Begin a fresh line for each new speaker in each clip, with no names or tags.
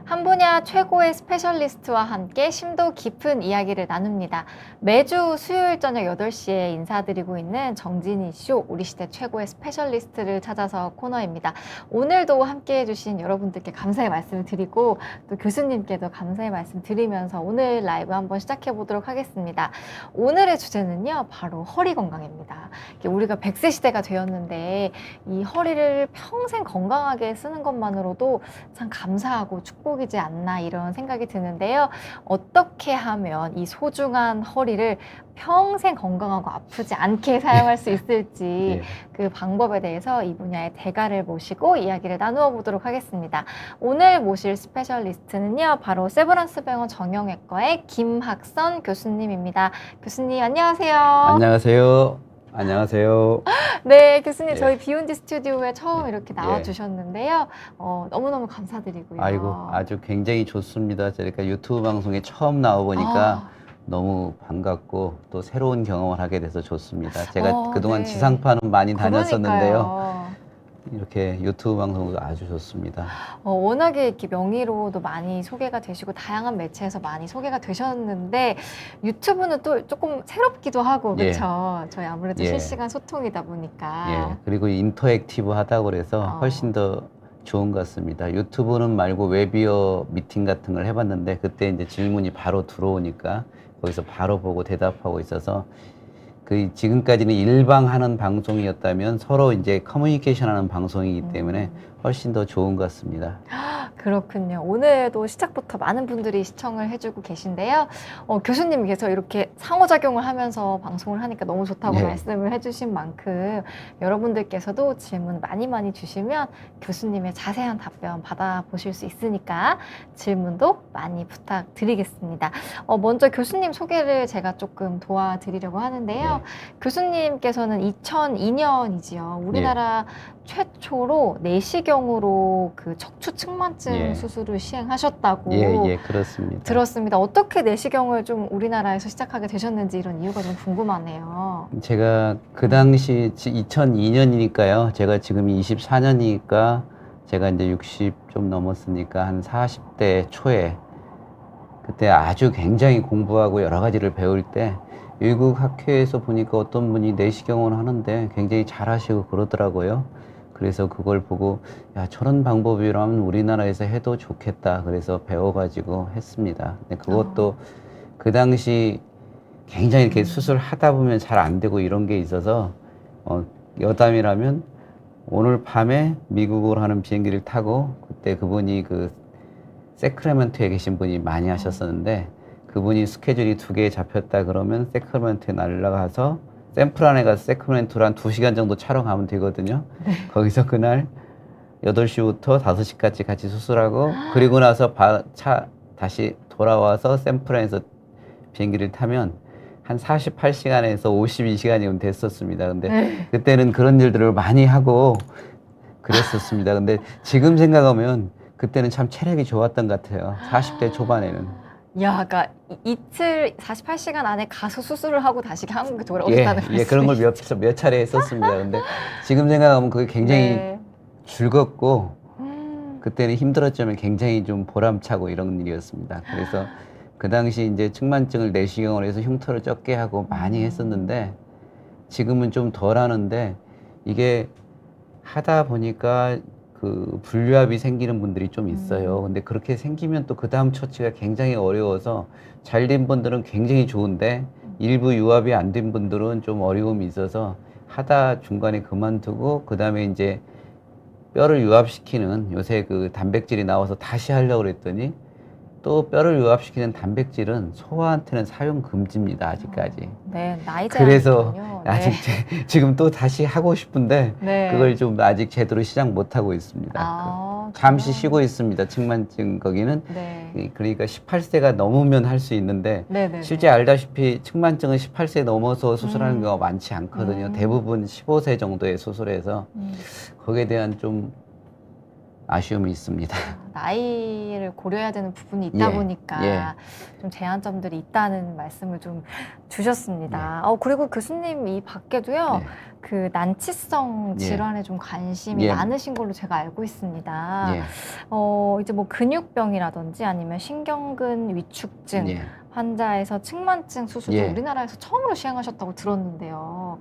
한 분야 최고의 스페셜리스트와 함께 심도 깊은 이야기를 나눕니다. 매주 수요일 저녁 8시에 인사드리고 있는 정진희 쇼, 우리 시대 최고의 스페셜리스트를 찾아서 코너입니다. 오늘도 함께 해주신 여러분들께 감사의 말씀을 드리고 또 교수님께도 감사의 말씀 드리면서 오늘 라이브 한번 시작해 보도록 하겠습니다. 오늘의 주제는요, 바로 허리 건강입니다. 우리가 100세 시대가 되었는데 이 허리를 평생 건강하게 쓰는 것만으로도 참 감사하고 축복이지 않나 이런 생각이 드는데요. 어떻게 하면 이 소중한 허리를 평생 건강하고 아프지 않게 사용할 수 있을지 그 방법에 대해서 이 분야의 대가를 모시고 이야기를 나누어 보도록 하겠습니다. 오늘 모실 스페셜리스트는요, 바로 세브란스병원 정형외과의 김학선 교수님입니다. 교수님 안녕하세요.
안녕하세요. 안녕하세요.
네, 교수님
예.
저희 비욘디 스튜디오에 처음 이렇게
예.
나와주셨는데요. 너무너무 감사드리고요.
아이고, 아주 굉장히 좋습니다. 저희가 유튜브 방송에 처음 나와보니까 너무 반갑고 또 새로운 경험을 하게 돼서 좋습니다. 제가 그동안
네.
지상파는 많이 다녔었는데요.
그러니까요.
이렇게 유튜브 방송도 아주 좋습니다.
워낙에 이렇게 명의로도 많이 소개가 되시고 다양한 매체에서 많이 소개가 되셨는데 유튜브는 또 조금 새롭기도 하고
예.
그렇죠. 저희 아무래도
예.
실시간 소통이다 보니까.
예. 그리고 인터랙티브 하다고 그래서 훨씬 더 좋은 것 같습니다. 유튜브는 말고 웨비어 미팅 같은 걸 해봤는데 그때 이제 질문이 바로 들어오니까 거기서 바로 보고 대답하고 있어서 그 지금까지는 일방하는 방송이었다면 서로 이제 커뮤니케이션하는 방송이기 때문에 훨씬 더 좋은 것 같습니다.
그렇군요. 오늘도 시작부터 많은 분들이 시청을 해주고 계신데요. 교수님께서 이렇게 상호작용을 하면서 방송을 하니까 너무 좋다고 말씀을 해주신 만큼 여러분들께서도 질문 많이 주시면 교수님의 자세한 답변 받아보실 수 있으니까 질문도 많이 부탁드리겠습니다. 먼저 교수님 소개를 제가 조금 도와드리려고 하는데요. 교수님께서는 2002년이지요. 우리나라 최초로 내시경으로 그 척추 측만증 수술을 시행하셨다고
그렇습니다.
들었습니다. 어떻게 내시경을 좀 우리나라에서 시작하게 되셨는지 이런 이유가 좀 궁금하네요.
제가 그 당시 2002년이니까요. 제가 지금이 24년이니까 제가 이제 60 좀 넘었으니까 한 40대 초에 그때 아주 굉장히 공부하고 여러 가지를 배울 때 외국 학회에서 보니까 어떤 분이 내시경을 하는데 굉장히 잘하시고 그러더라고요. 그래서 그걸 보고 야, 저런 방법이라면 우리나라에서 해도 좋겠다. 그래서 배워가지고 했습니다. 근데 그것도 그 당시 굉장히 이렇게 수술하다 보면 잘 안 되고 이런 게 있어서 여담이라면 오늘 밤에 미국으로 하는 비행기를 타고 그때 그분이 그 세크라멘토에 계신 분이 많이 하셨었는데 그분이 스케줄이 2개 잡혔다 그러면 세크라멘토에 날아가서 샌프란에 가서 세크라멘토를 한 2시간 정도 촬영하면 되거든요. 거기서 그날 8시부터 5시까지 같이 수술하고 그리고 나서 다시 돌아와서 샌프란에서 비행기를 타면 한 48시간에서 52시간이면 됐었습니다. 근데 그때는 그런 일들을 많이 하고 그랬었습니다. 근데 지금 생각하면 그때는 참 체력이 좋았던 것 같아요. 40대 초반에는.
야, 그러니까 이틀 48시간 안에 가서 수술을 하고 다시 한국에 돌아오셨다는 말씀이시죠?
그런 걸 몇 차례 했었습니다. 근데 지금 생각하면 그게 굉장히 즐겁고 그때는 힘들었지만 굉장히 좀 보람차고 이런 일이었습니다. 그래서 그 당시 이제 측만증을 내시경을 해서 흉터를 적게 하고 많이 했었는데 지금은 좀 덜 하는데 이게 하다 보니까 그 불류압이 생기는 분들이 좀 있어요. 근데 그렇게 생기면 또 그 다음 처치가 굉장히 어려워서 잘 된 분들은 굉장히 좋은데 일부 유압이 안 된 분들은 좀 어려움이 있어서 하다 중간에 그만두고 그 다음에 이제 뼈를 유압시키는 요새 그 단백질이 나와서 다시 하려고 그랬더니 또 뼈를 유압시키는 단백질은 소화한테는 사용 금지입니다. 아직까지.
네, 나이
그래서
제한이군요.
아직 지금 또 다시 하고 싶은데 그걸 좀 아직 제대로 시작 못 하고 있습니다. 잠시 쉬고 있습니다. 측만증 거기는. 그러니까 18세가 넘으면 할 수 있는데 실제 알다시피 측만증은 18세 넘어서 수술하는 경우가 많지 않거든요. 대부분 15세 정도에 수술해서 거기에 대한 좀 아쉬움이 있습니다.
나이를 고려해야 되는 부분이 있다
예,
보니까
예.
좀 제한점들이 있다는 말씀을 좀 주셨습니다. 그리고 교수님 이 밖에도요,
네.
그 난치성
예.
질환에 좀 관심이
예.
많으신 걸로 제가 알고 있습니다.
예.
이제 뭐 근육병이라든지 아니면 신경근 위축증
예.
환자에서 측만증 수술도
예.
우리나라에서 처음으로 시행하셨다고 들었는데요.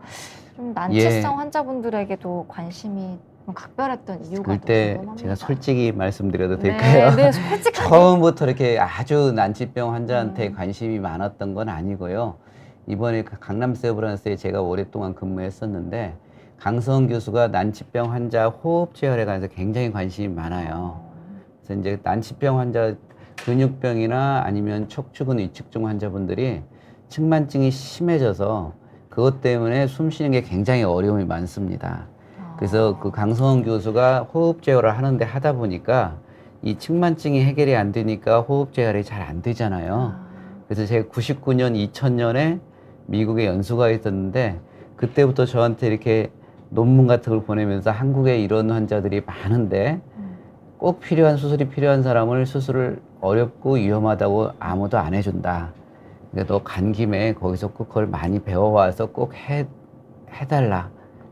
좀 난치성
예.
환자분들에게도 관심이 좀 각별했던 이유가 또
그때
궁금합니다.
제가 솔직히 말씀드려도 될까요?
네, 네, 솔직하게.
처음부터 이렇게 아주 난치병 환자한테
음.
관심이 많았던 건 아니고요. 이번에 그 강남 세브란스에 제가 오랫동안 근무했었는데 강성 교수가 난치병 환자 호흡 재활에 관해서 굉장히 관심이 많아요. 그래서 이제 난치병 환자 근육병이나 아니면 척추근 위축증 환자분들이 측만증이 심해져서 그것 때문에 숨 쉬는 게 굉장히 어려움이 많습니다. 그래서 그 강성원 교수가 호흡 재활을 하는데 하다 보니까 이 측만증이 해결이 안 되니까 호흡 재활이 잘 안 되잖아요. 그래서 제가 99년, 2000년에 미국에 연수가 있었는데 그때부터 저한테 이렇게 논문 같은 걸 보내면서 한국에 이런 환자들이 많은데 꼭 필요한 수술이 필요한 사람을 수술을 어렵고 위험하다고 아무도 안 해준다. 그러니까 너 간 김에 거기서 꼭 그걸 많이 배워와서 꼭 해달라.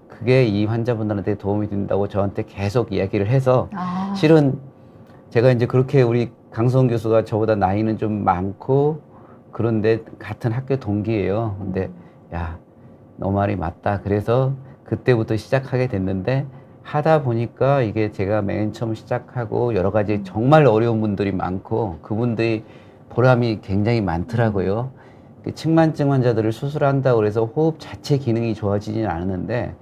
그게 이 환자분들한테 도움이 된다고 저한테 계속 이야기를 해서 실은 제가 이제 그렇게 우리 강성 교수가 저보다 나이는 좀 많고 그런데 같은 학교 동기예요. 근데 야, 너 말이 맞다. 그래서 그때부터 시작하게 됐는데 하다 보니까 이게 제가 맨 처음 시작하고 여러 가지 정말 어려운 분들이 많고 그분들이 보람이 굉장히 많더라고요. 그 측만증 환자들을 수술한다고 그래서 호흡 자체 기능이 좋아지진 않았는데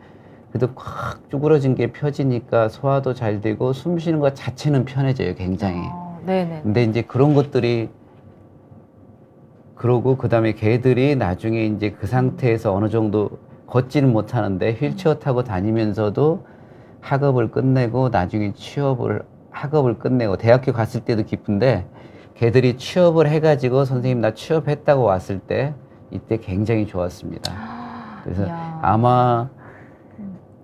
그래도 콱 쭈그러진 게 펴지니까 소화도 잘 되고 숨 쉬는 것 자체는 편해져요, 굉장히.
네네.
근데 이제 그런 것들이 그러고 그다음에 걔들이 나중에 이제 그 상태에서 어느 정도 걷지는 못하는데 휠체어 타고 다니면서도 학업을 끝내고 나중에 학업을 끝내고 대학교 갔을 때도 기쁜데 걔들이 취업을 해가지고 선생님 나 취업했다고 왔을 때 이때 굉장히 좋았습니다. 그래서
이야.
아마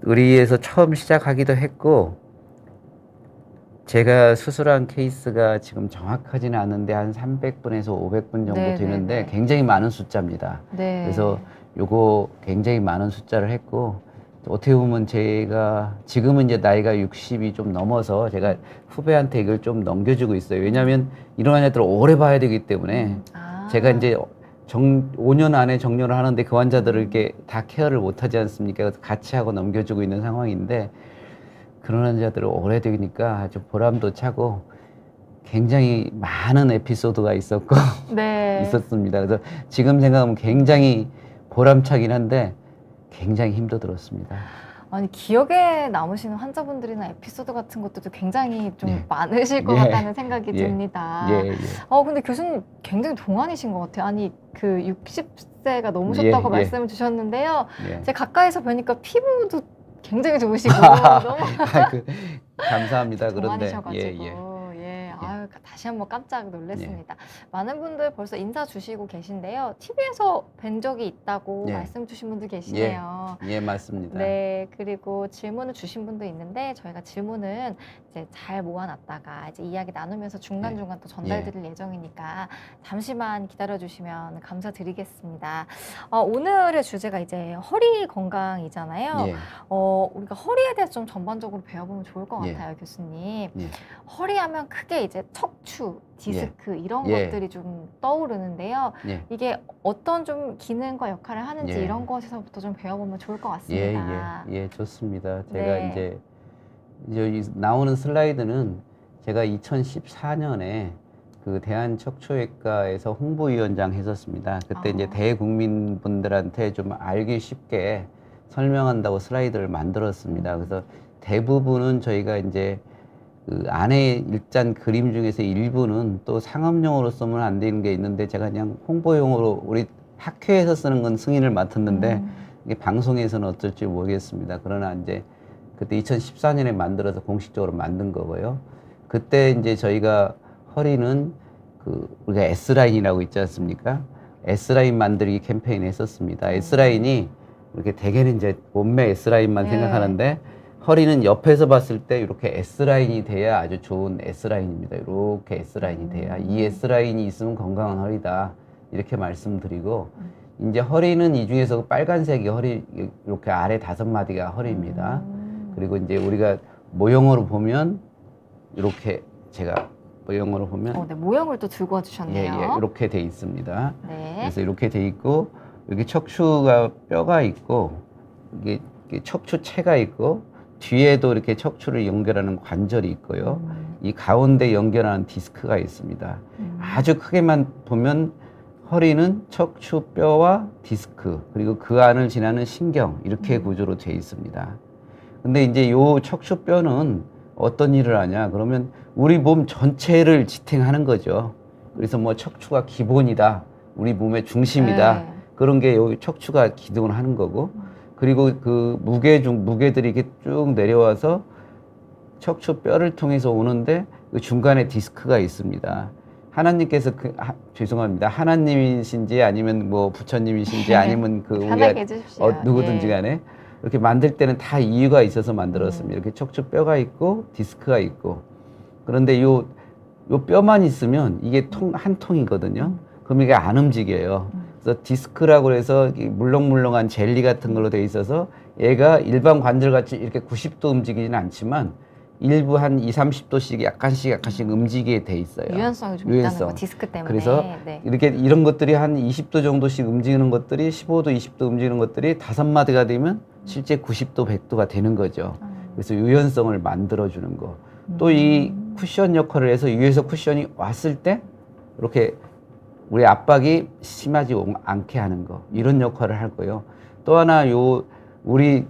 의리에서 처음 시작하기도 했고 제가 수술한 케이스가 지금 정확하지는 않은데 한 300분에서 500분 정도
네,
되는데
네, 네.
굉장히 많은 숫자입니다.
네.
그래서 요거 굉장히 많은 숫자를 했고 어떻게 보면 제가 지금은 이제 나이가 60이 좀 넘어서 제가 후배한테 이걸 좀 넘겨주고 있어요. 왜냐하면 이런 환자들을 오래 봐야 되기 때문에 제가 이제 5년 안에 정년을 하는데 그 환자들을 이렇게 다 케어를 못 하지 않습니까? 그래서 같이 하고 넘겨주고 있는 상황인데 그런 환자들을 오래 되니까 아주 보람도 차고 굉장히 많은 에피소드가 있었고
네.
있었습니다. 그래서 지금 생각하면 굉장히 보람차긴 한데 굉장히 힘도 들었습니다.
아니, 기억에 남으시는 환자분들이나 에피소드 같은 것들도 굉장히 좀
예.
많으실 것
예.
같다는 생각이
예.
듭니다.
예, 예.
근데 교수님 굉장히 동안이신 것 같아요. 아니, 그 60세가 넘으셨다고
예, 예.
말씀을 주셨는데요.
예.
제가 가까이서 뵈니까 피부도 굉장히 좋으시고 너무
감사합니다. 그런데
동안이셔가지고
예, 예.
아유, 다시 한번 깜짝 놀랐습니다. 많은 분들 벌써 인사 주시고 계신데요. TV에서 뵌 적이 있다고
예.
말씀 주신 분도 계시네요.
예, 맞습니다.
네, 그리고 질문을 주신 분도 있는데 저희가 질문은 이제 잘 모아놨다가 이제 이야기 나누면서 중간중간 또 전달드릴 예정이니까 잠시만 기다려주시면 감사드리겠습니다. 오늘의 주제가 이제 허리 건강이잖아요.
예.
우리가 허리에 대해서 좀 전반적으로 배워보면 좋을 것
예.
같아요, 교수님.
예.
허리하면 크게 이제 척추, 디스크 이런
예.
것들이 좀 떠오르는데요.
예.
이게 어떤 좀 기능과 역할을 하는지
예.
이런 것에서부터 좀 배워보면 좋을 것
예,
같습니다.
예, 좋습니다. 제가
네.
이제 여기 나오는 슬라이드는 제가 2014년에 그 대한척추외과에서 홍보위원장 했었습니다. 그때 이제 대국민 분들한테 좀 알기 쉽게 설명한다고 슬라이드를 만들었습니다. 그래서 대부분은 저희가 이제 그 안에 일단 그림 중에서 일부는 또 상업용으로 쓰면 안 되는 게 있는데 제가 그냥 홍보용으로 우리 학회에서 쓰는 건 승인을 맡았는데 이게 방송에서는 어쩔지 모르겠습니다. 그러나 이제 그때 2014년에 만들어서 공식적으로 만든 거고요. 그때 이제 저희가 허리는 그 우리가 S라인이라고 있지 않습니까? S라인 만들기 캠페인 했었습니다. S라인이 이렇게 대개는 이제 몸매 S라인만
네.
생각하는데 허리는 옆에서 봤을 때 이렇게 S라인이 돼야 아주 좋은 S라인입니다. 이렇게 S라인이 돼야 이 S라인이 있으면 건강한 허리다. 이렇게 말씀드리고 이제 허리는 이 중에서 빨간색이 허리 이렇게 아래 5마디가 허리입니다. 그리고 이제 우리가 모형으로 보면 이렇게 제가 모형으로 보면
네, 모형을 또 들고 와주셨네요.
이렇게 돼 있습니다.
네.
그래서 이렇게 돼 있고 여기 척추가 뼈가 있고 이게 척추체가 있고 뒤에도 이렇게 척추를 연결하는 관절이 있고요. 이 가운데 연결하는 디스크가 있습니다. 아주 크게만 보면 허리는 척추뼈와 디스크 그리고 그 안을 지나는 신경 이렇게 구조로 되어 있습니다. 근데 이제 요 척추뼈는 어떤 일을 하냐 그러면 우리 몸 전체를 지탱하는 거죠. 그래서 뭐 척추가 기본이다. 우리 몸의 중심이다.
네.
그런 게 여기 척추가 기둥을 하는 거고 그리고 그 무게들이 이렇게 쭉 내려와서 척추뼈를 통해서 오는데 그 중간에 디스크가 있습니다. 하나님께서 죄송합니다. 하나님이신지 아니면 뭐 부처님이신지 아니면 그
편하게
우리가
해주십시오.
누구든지 간에 이렇게 만들 때는 다 이유가 있어서 만들었습니다. 이렇게 척추뼈가 있고 디스크가 있고 그런데 요 뼈만 있으면 이게 한 통이거든요. 그럼 이게 안 움직여요. 그래서 디스크라고 해서 물렁물렁한 젤리 같은 걸로 돼 있어서 얘가 일반 관절같이 이렇게 90도 움직이지는 않지만 일부 한 2, 30도씩 약간씩 움직이게 돼 있어요.
유연성이 좀 있다는 거 디스크 때문에.
그래서
네.
이렇게 이런 것들이 한 20도 정도씩 움직이는 것들이 15도, 20도 움직이는 것들이 5마디가 되면 실제 90도, 100도가 되는 거죠. 그래서 유연성을 만들어주는 거. 또 이 쿠션 역할을 해서 위에서 쿠션이 왔을 때 이렇게 우리 압박이 심하지 않게 하는 거. 이런 역할을 할 거예요. 또 하나 우리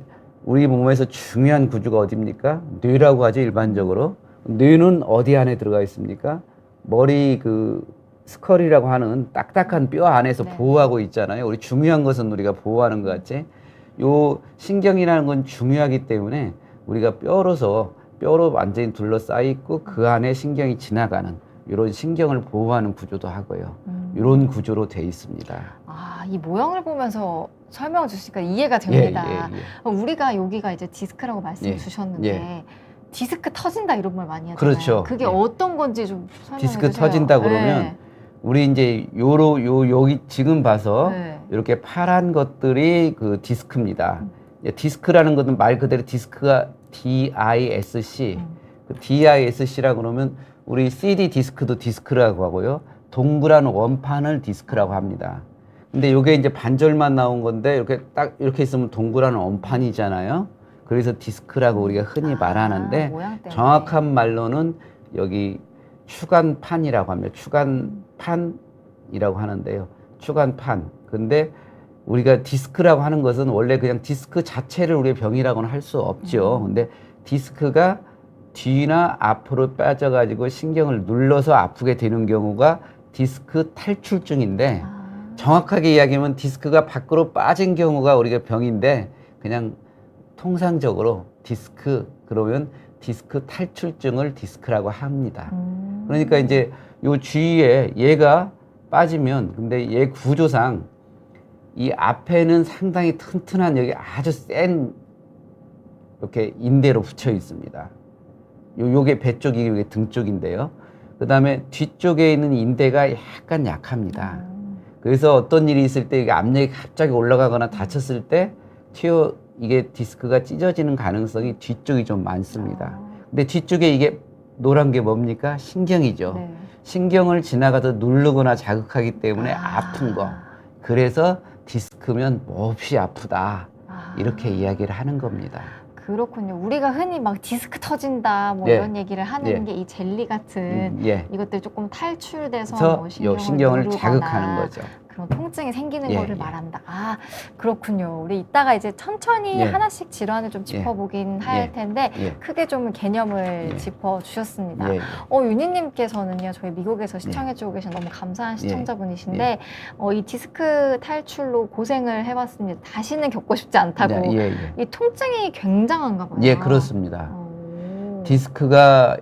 몸에서 중요한 구조가 어디입니까? 뇌라고 하죠, 일반적으로. 뇌는 어디 안에 들어가 있습니까? 머리 스컬이라고 하는 딱딱한 뼈 안에서
네.
보호하고 있잖아요. 우리 중요한 것은 우리가 보호하는 것 같지? 요 신경이라는 건 중요하기 때문에 우리가 뼈로 완전히 둘러싸여 있고 그 안에 신경이 지나가는 이런 신경을 보호하는 구조도 하고요. 이런 구조로 돼 있습니다.
이 모형을 보면서 설명을 주시니까 이해가 됩니다.
예.
우리가 여기가 이제 디스크라고 말씀을 주셨는데 디스크 터진다 이런 말 많이 하잖아요.
그렇죠.
그게 어떤 건지 좀 설명해
디스크
주세요.
터진다 그러면 우리 이제 여기 지금 봐서
네.
이렇게 파란 것들이 그 디스크입니다. 디스크라는 것은 말 그대로 디스크가 DISC. DISC라고 그러면 우리 CD 디스크도 디스크라고 하고요. 동그란 원판을 디스크라고 합니다. 근데 이게 이제 반절만 나온 건데 이렇게 있으면 동그란 원판이잖아요. 그래서 디스크라고 우리가 흔히 말하는데 정확한 말로는 여기 추간판이라고 합니다. 추간판이라고 하는데요. 추간판. 근데 우리가 디스크라고 하는 것은 원래 그냥 디스크 자체를 우리의 병이라고는 할 수 없죠. 근데 디스크가 뒤나 앞으로 빠져가지고 신경을 눌러서 아프게 되는 경우가 디스크 탈출증인데 정확하게 이야기하면 디스크가 밖으로 빠진 경우가 우리가 병인데 그냥 통상적으로 그러면 디스크 탈출증을 디스크라고 합니다. 그러니까 이제 요 주위에 얘가 빠지면 근데 얘 구조상 이 앞에는 상당히 튼튼한 여기 아주 센 이렇게 인대로 붙여 있습니다. 요게 배 쪽이 요게 등 쪽인데요. 그 다음에 뒤쪽에 있는 인대가 약간 약합니다. 그래서 어떤 일이 있을 때 이게 압력이 갑자기 올라가거나 다쳤을 때 이게 디스크가 찢어지는 가능성이 뒤쪽이 좀 많습니다. 근데 뒤쪽에 이게 노란 게 뭡니까? 신경이죠.
네.
신경을 지나가서 누르거나 자극하기 때문에 아픈 거. 그래서 디스크면 몹시 아프다. 이렇게 이야기를 하는 겁니다.
그렇군요. 우리가 흔히 막 디스크 터진다 뭐 이런 얘기를 하는 게 이 젤리 같은 이것들 조금 탈출돼서 뭐
신경을 자극하는 거죠.
그런 통증이 생기는 거를 말한다. 그렇군요. 우리 이따가 이제 천천히 하나씩 질환을 좀 짚어보긴 할 텐데 크게 좀 개념을 짚어주셨습니다. 윤희님께서는요, 저희 미국에서 시청해주고 계신 너무 감사한 시청자분이신데 이 디스크 탈출로 고생을 해봤습니다. 다시는 겪고 싶지 않다고. 이 통증이 굉장한가 봐요.
예, 그렇습니다. 디스크가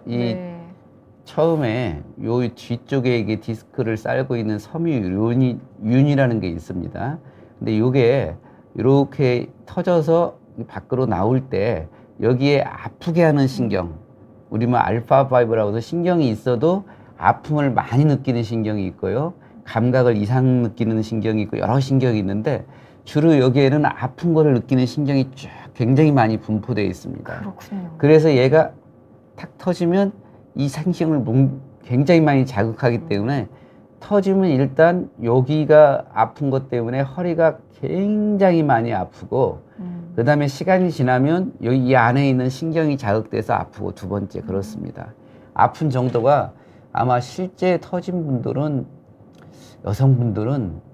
처음에 요 뒤쪽에 이게 디스크를 쌀고 있는 섬유윤이라는 게 있습니다. 근데 요게 이렇게 터져서 밖으로 나올 때 여기에 아프게 하는 신경, 우리 뭐 알파5라고 해서 신경이 있어도 아픔을 많이 느끼는 신경이 있고요. 감각을 이상 느끼는 신경이 있고 여러 신경이 있는데 주로 여기에는 아픈 거를 느끼는 신경이 쭉 굉장히 많이 분포되어 있습니다.
그렇군요.
그래서 얘가 탁 터지면 이 신경을 굉장히 많이 자극하기 때문에 터지면 일단 여기가 아픈 것 때문에 허리가 굉장히 많이 아프고 그 다음에 시간이 지나면 여기 이 안에 있는 신경이 자극돼서 아프고 두 번째 그렇습니다. 아픈 정도가 아마 실제 터진 분들은 여성분들은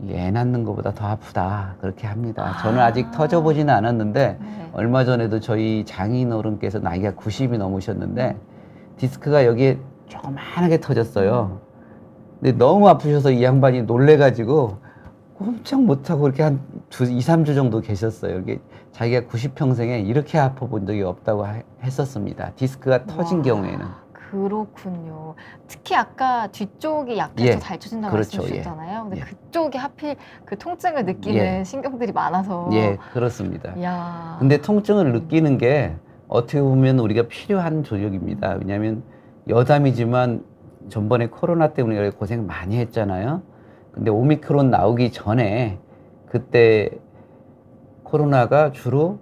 애 낳는 것보다 더 아프다 그렇게 합니다. 저는 아직 터져보지는 않았는데
네.
얼마 전에도 저희 장인 어른께서 나이가 90이 넘으셨는데 디스크가 여기에 조그만하게 터졌어요. 근데 너무 아프셔서 이 양반이 놀래가지고 꼼짝 못하고 이렇게 한 2, 3주 정도 계셨어요. 이게 자기가 90평생에 이렇게 아파본 적이 없다고 했었습니다. 디스크가 터진
와,
경우에는.
그렇군요. 특히 아까 뒤쪽이 약해서
예,
잘 쳐진다고
그렇죠,
말씀 주셨잖아요. 근데
예.
그쪽이 하필 그 통증을 느끼는
예.
신경들이 많아서.
예, 그렇습니다.
이야.
근데 통증을 느끼는 게 어떻게 보면 우리가 필요한 조력입니다. 왜냐하면 여담이지만 전번에 코로나 때문에 고생 많이 했잖아요. 근데 오미크론 나오기 전에 그때 코로나가 주로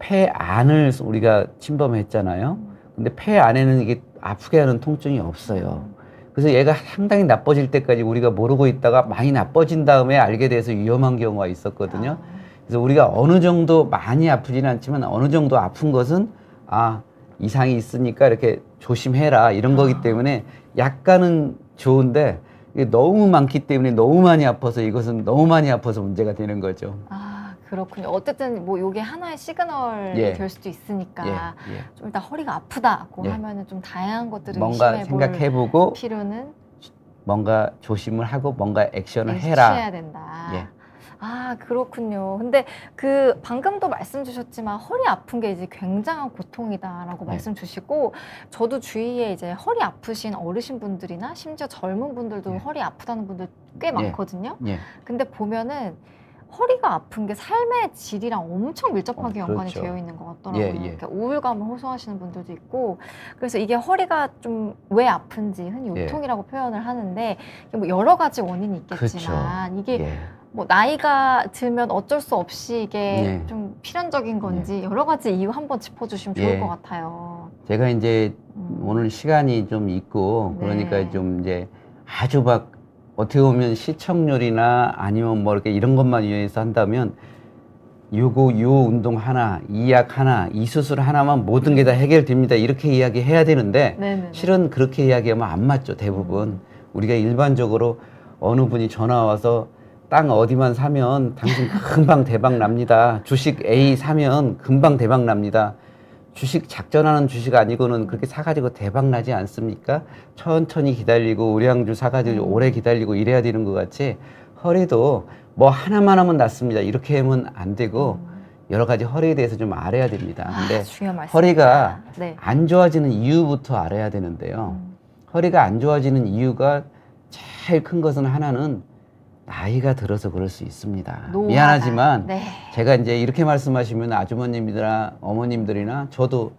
폐 안을 우리가 침범했잖아요. 근데 폐 안에는 이게 아프게 하는 통증이 없어요. 그래서 얘가 상당히 나빠질 때까지 우리가 모르고 있다가 많이 나빠진 다음에 알게 돼서 위험한 경우가 있었거든요. 그래서 우리가 어느 정도 많이 아프지는 않지만 어느 정도 아픈 것은 이상이 있으니까 이렇게 조심해라 이런 거기 때문에 약간은 좋은데 이게 너무 많기 때문에 너무 많이 아파서 이것은 너무 많이 아파서 문제가 되는 거죠.
그렇군요. 어쨌든 뭐 이게 하나의 시그널이
예.
될 수도 있으니까
예.
좀 일단 허리가 아프다고
예.
하면은 좀 다양한 것들을
뭔가
의심해볼
생각해보고
필요는
뭔가 조심을 하고 뭔가 액션을
취해야
해라.
된다.
예.
그렇군요. 근데 그 방금도 말씀 주셨지만 허리 아픈 게 이제 굉장한 고통이다라고
네.
말씀 주시고 저도 주위에 이제 허리 아프신 어르신 분들이나 심지어 젊은 분들도
예.
허리 아프다는 분들 꽤 많거든요.
예.
근데 보면은 허리가 아픈 게 삶의 질이랑 엄청 밀접하게 연관이
그렇죠.
되어 있는 것 같더라고요.
예.
이렇게 우울감을 호소하시는 분들도 있고, 그래서 이게 허리가 좀 왜 아픈지 흔히
예.
요통이라고 표현을 하는데 이게 뭐 여러 가지 원인이 있겠지만 이게
예.
뭐 나이가 들면 어쩔 수 없이 이게
예.
좀 필연적인 건지 여러 가지 이유 한번 짚어주시면 좋을
예.
것 같아요.
제가 이제
음.
오늘 시간이 좀 있고
네.
그러니까 좀 이제 아주 막 어떻게 보면 시청률이나 아니면 뭐 이렇게 이런 것만 위해서 한다면 요 운동 하나, 이 약 하나, 이 수술 하나만 모든 게 다 해결됩니다. 이렇게 이야기해야 되는데
네네네.
실은 그렇게 이야기하면 안 맞죠. 대부분 우리가 일반적으로 어느 분이 전화 와서 땅 어디만 사면 당신 금방 대박 납니다. 주식 A 사면 금방 대박 납니다. 주식 작전하는 주식 아니고는 그렇게 사가지고 대박 나지 않습니까? 천천히 기다리고 우량주 사가지고 오래 기다리고 이래야 되는 것 같이 허리도 뭐 하나만 하면 낫습니다. 이렇게 하면 안 되고 여러 가지 허리에 대해서 좀 알아야 됩니다. 근데
중요한 말씀입니다.
허리가
네.
안 좋아지는 이유부터 알아야 되는데요. 허리가 안 좋아지는 이유가 제일 큰 것은 하나는 나이가 들어서 그럴 수 있습니다.
노화다.
미안하지만
네.
제가 이제 이렇게 말씀하시면 아주머님들이나 어머님들이나 저도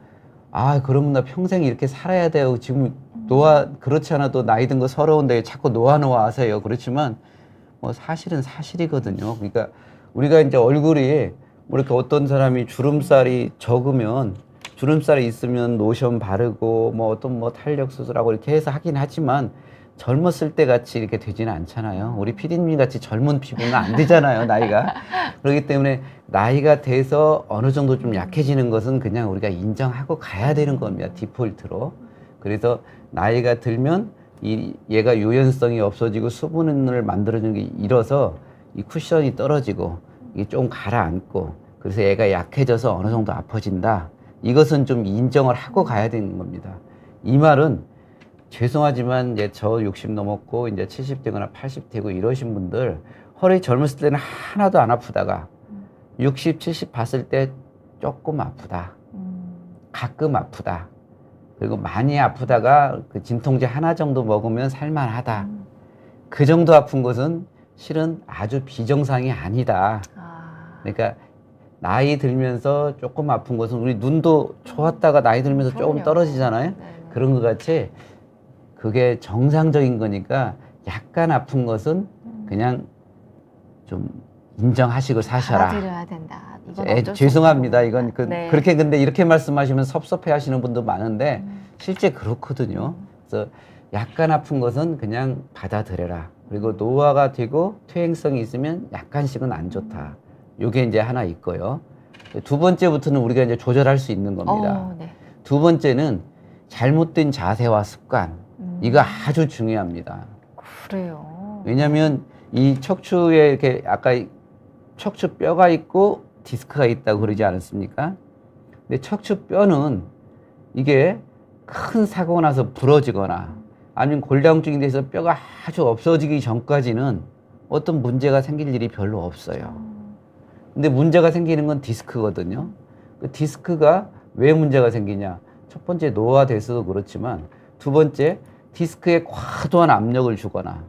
그러면 나 평생 이렇게 살아야 돼요. 지금 그렇지 않아도 나이 든 거 서러운데 자꾸 노화 하세요. 그렇지만 뭐 사실은 사실이거든요. 그러니까 우리가 이제 얼굴이 뭐 이렇게 어떤 사람이 주름살이 적으면 주름살이 있으면 로션 바르고 뭐 어떤 뭐 탄력 수술하고 이렇게 해서 하긴 하지만 젊었을 때 같이 이렇게 되지는 않잖아요. 우리 피디님 같이 젊은 피부는 안 되잖아요, 나이가. 그렇기 때문에 나이가 돼서 어느 정도 좀 약해지는 것은 그냥 우리가 인정하고 가야 되는 겁니다, 디폴트로. 그래서 나이가 들면 얘가 유연성이 없어지고 수분을 만들어주는 게 일어서 이 쿠션이 떨어지고 이게 좀 가라앉고 그래서 얘가 약해져서 어느 정도 아파진다. 이것은 좀 인정을 하고 가야 되는 겁니다. 이 말은 죄송하지만 이제 저 60 넘었고 이제 70대거나 80대고 이러신 분들 허리 젊었을 때는 하나도 안 아프다가 60, 70 봤을 때 조금 아프다. 가끔 아프다. 그리고 많이 아프다가 그 진통제 하나 정도 먹으면 살만하다. 그 정도 아픈 것은 실은 아주 비정상이 아니다. 그러니까 나이 들면서 조금 아픈 것은 우리 눈도 좋았다가 나이 들면서 조금
그럼요.
떨어지잖아요.
네네.
그런 것 같이 그게 정상적인 거니까 약간 아픈 것은 그냥 좀 인정하시고 사셔라.
받아들여야 된다. 이건 어쩔 수
죄송합니다.
없는
이건
거구나. 네.
그렇게 근데 이렇게 말씀하시면 섭섭해 하시는 분도 많은데 실제 그렇거든요. 그래서 약간 아픈 것은 그냥 받아들여라. 그리고 노화가 되고 퇴행성이 있으면 약간씩은 안 좋다. 요게 이제 하나 있고요. 두 번째부터는 우리가 이제 조절할 수 있는 겁니다.
네.
두 번째는 잘못된 자세와 습관. 이거 아주 중요합니다.
그래요.
왜냐하면 이 척추에 이렇게 아까 척추 뼈가 있고 디스크가 있다고 그러지 않았습니까? 근데 척추 뼈는 이게 큰 사고가 나서 부러지거나 아니면 골다공증이 돼서 뼈가 아주 없어지기 전까지는 어떤 문제가 생길 일이 별로 없어요. 근데 문제가 생기는 건 디스크거든요. 그 디스크가 왜 문제가 생기냐? 첫 번째 노화돼서도 그렇지만 두 번째 디스크에 과도한 압력을 주거나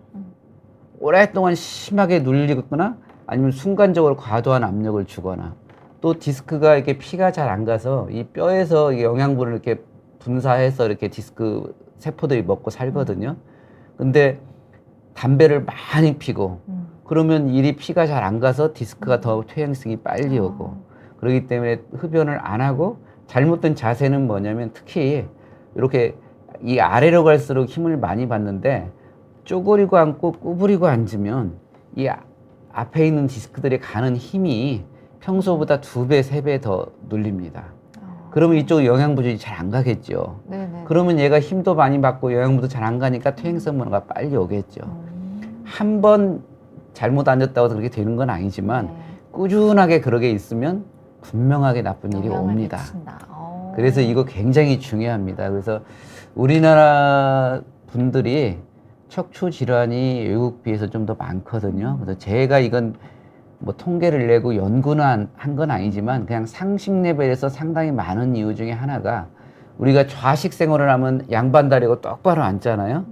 오랫동안 심하게 눌리거나 아니면 순간적으로 과도한 압력을 주거나 또 디스크가 이렇게 피가 잘 안 가서 이 뼈에서 영양분을 이렇게 분사해서 이렇게 디스크 세포들이 먹고 살거든요. 근데 담배를 많이 피고 그러면 일이 피가 잘 안 가서 디스크가 더 퇴행성이 빨리 오고 그렇기 때문에 흡연을 안 하고 잘못된 자세는 뭐냐면 특히 이렇게 이 아래로 갈수록 힘을 많이 받는데 쪼그리고 앉고 구부리고 앉으면 이 앞에 있는 디스크들이 가는 힘이 평소보다 2배, 3배 더 눌립니다. 그러면 이쪽 영양분이 잘 안 가겠죠.
네네.
그러면 얘가 힘도 많이 받고 영양분도 잘 안 가니까 퇴행성 문화가 빨리 오겠죠. 한 번 잘못 앉았다고 그렇게 되는 건 아니지만 꾸준하게 그러게 있으면 분명하게 나쁜 일이 옵니다. 그래서 이거 굉장히 중요합니다. 그래서 우리나라 분들이 척추 질환이 외국 비해서 좀 더 많거든요. 그래서 제가 이건 뭐 통계를 내고 연구는 한 건 아니지만 그냥 상식 레벨에서 상당히 많은 이유 중에 하나가 우리가 좌식 생활을 하면 양반 다리고 똑바로 앉잖아요.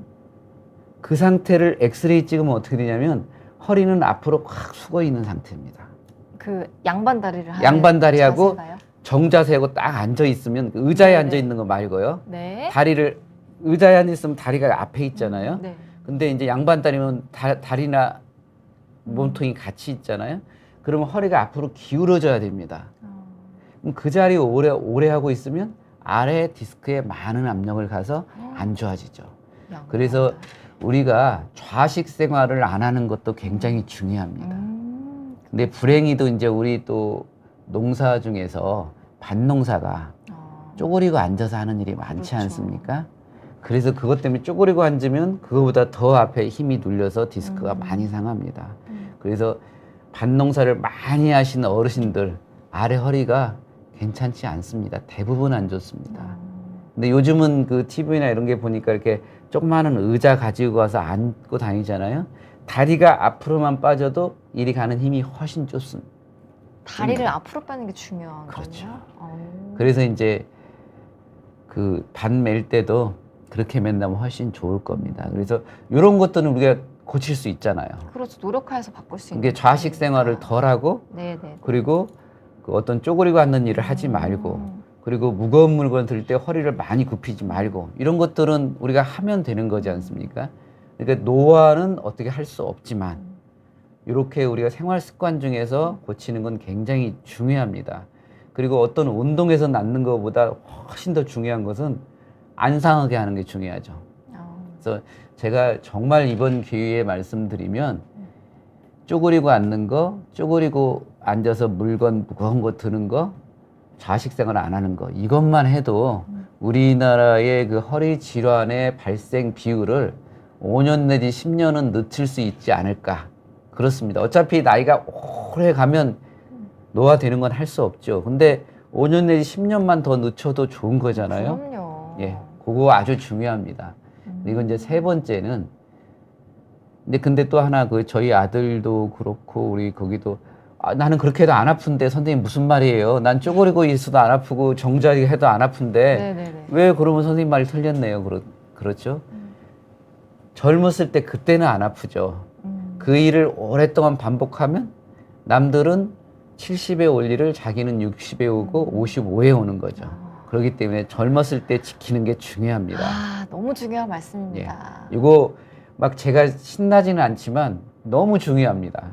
그 상태를 엑스레이 찍으면 어떻게 되냐면 허리는 앞으로 확 숙어 있는 상태입니다.
그 양반 다리를 하는
양반 다리하고
자세가요?
정자세하고 딱 앉아 있으면 의자에
네네.
앉아 있는 거 말고요.
네.
다리를 의자에 앉아 있으면 다리가 앞에 있잖아요.
네.
근데 이제 양반 다리면 다리나 몸통이 같이 있잖아요. 그러면 허리가 앞으로 기울어져야 됩니다. 그럼 그 자리 오래 하고 있으면 아래 디스크에 많은 압력을 가서 안 좋아지죠. 그래서 우리가 좌식 생활을 안 하는 것도 굉장히 중요합니다. 근데 불행히도 이제 우리 또 농사 중에서 밭농사가 쪼그리고 앉아서 하는 일이 많지
그렇죠.
않습니까? 그래서 그것 때문에 쪼그리고 앉으면 그거보다 더 앞에 힘이 눌려서 디스크가 많이 상합니다. 그래서 밭농사를 많이 하시는 어르신들 아래 허리가 괜찮지 않습니다. 대부분 안 좋습니다. 근데 요즘은 그 TV나 이런 게 보니까 이렇게 조그마한 의자 가지고 가서 앉고 다니잖아요. 다리가 앞으로만 빠져도 이리 가는 힘이 훨씬 좋습니다.
다리를 앞으로 빼는 게 중요한
그렇죠.
거군요.
그래서 이제 그 밭 맬 때도 그렇게 맨다면 훨씬 좋을 겁니다. 그래서 이런 것들은 우리가 고칠 수 있잖아요.
그렇죠. 노력해서 바꿀 수 있는
이게 좌식 생활을 덜 하고
네네.
그리고 그 어떤 쪼그리고 앉는 일을 하지 말고 그리고 무거운 물건 들 때 허리를 많이 굽히지 말고 이런 것들은 우리가 하면 되는 거지 않습니까? 그러니까 노화는 어떻게 할 수 없지만 이렇게 우리가 생활 습관 중에서 고치는 건 굉장히 중요합니다. 그리고 어떤 운동에서 낫는 것보다 훨씬 더 중요한 것은 안 상하게 하는 게 중요하죠. 그래서 제가 정말 이번 기회에 말씀드리면 쪼그리고 앉는 거, 쪼그리고 앉아서 물건 무거운 거 드는 거, 좌식 생활 안 하는 거 이것만 해도 우리나라의 그 허리 질환의 발생 비율을 5년 내지 10년은 늦출 수 있지 않을까 그렇습니다. 어차피 나이가 오래 가면 노화되는 건 할 수 없죠. 근데 5년 내지 10년만 더 늦춰도 좋은 거잖아요.
그럼요.
예, 그거 아주 중요합니다. 그리고 이제 세 번째는 근데 또 하나 그 저희 아들도 그렇고 우리 거기도 나는 그렇게 해도 안 아픈데 선생님 무슨 말이에요? 난 쪼그리고 있어도 안 아프고 정자리 해도 안 아픈데
네네네.
왜 그러면 선생님 말이 틀렸네요. 그렇죠? 젊었을 때 그때는 안 아프죠. 그 일을 오랫동안 반복하면 남들은 70에 올 일을 자기는 60에 오고 55에 오는 거죠. 그렇기 때문에 젊었을 때 지키는 게 중요합니다.
아, 너무 중요한 말씀입니다.
이거 막 제가 신나지는 않지만 너무 중요합니다.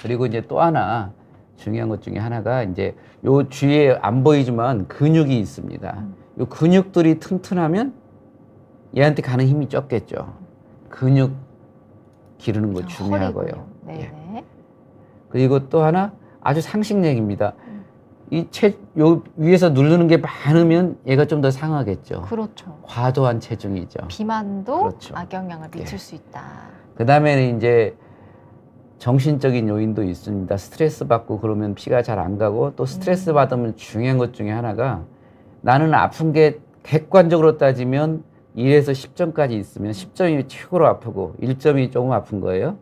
그리고 이제 또 하나 중요한 것 중에 하나가 이제 요 주위에 안 보이지만 근육이 있습니다. 요 근육들이 튼튼하면 얘한테 가는 힘이 적겠죠. 근육 기르는 거 중요하고요.
네.
예. 그리고 또 하나 아주 상식력입니다. 요 위에서 누르는 게 많으면 얘가 좀 더 상하겠죠.
그렇죠.
과도한 체중이죠.
비만도
그렇죠.
악영향을 미칠 수 있다.
그 다음에는 이제 정신적인 요인도 있습니다. 스트레스 받고 그러면 피가 잘 안 가고 또 스트레스 받으면 중요한 것 중에 하나가 나는 아픈 게 객관적으로 따지면 1에서 10점까지 있으면 10점이 최고로 아프고 1점이 조금 아픈 거예요.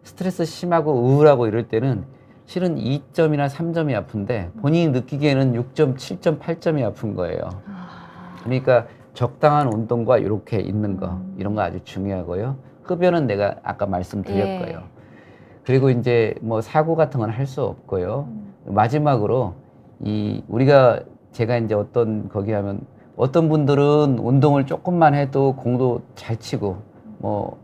스트레스 심하고 우울하고 이럴 때는 실은 2점이나 3점이 아픈데 본인이 느끼기에는 6점, 7점, 8점이 아픈 거예요. 그러니까 적당한 운동과 이렇게 있는 거 이런 거 아주 중요하고요. 흡연은 내가 아까 말씀드렸고요. 그리고 이제 뭐 사고 같은 건 할 수 없고요. 마지막으로 제가 이제 거기 하면 어떤 분들은 운동을 조금만 해도 공도 잘 치고 뭐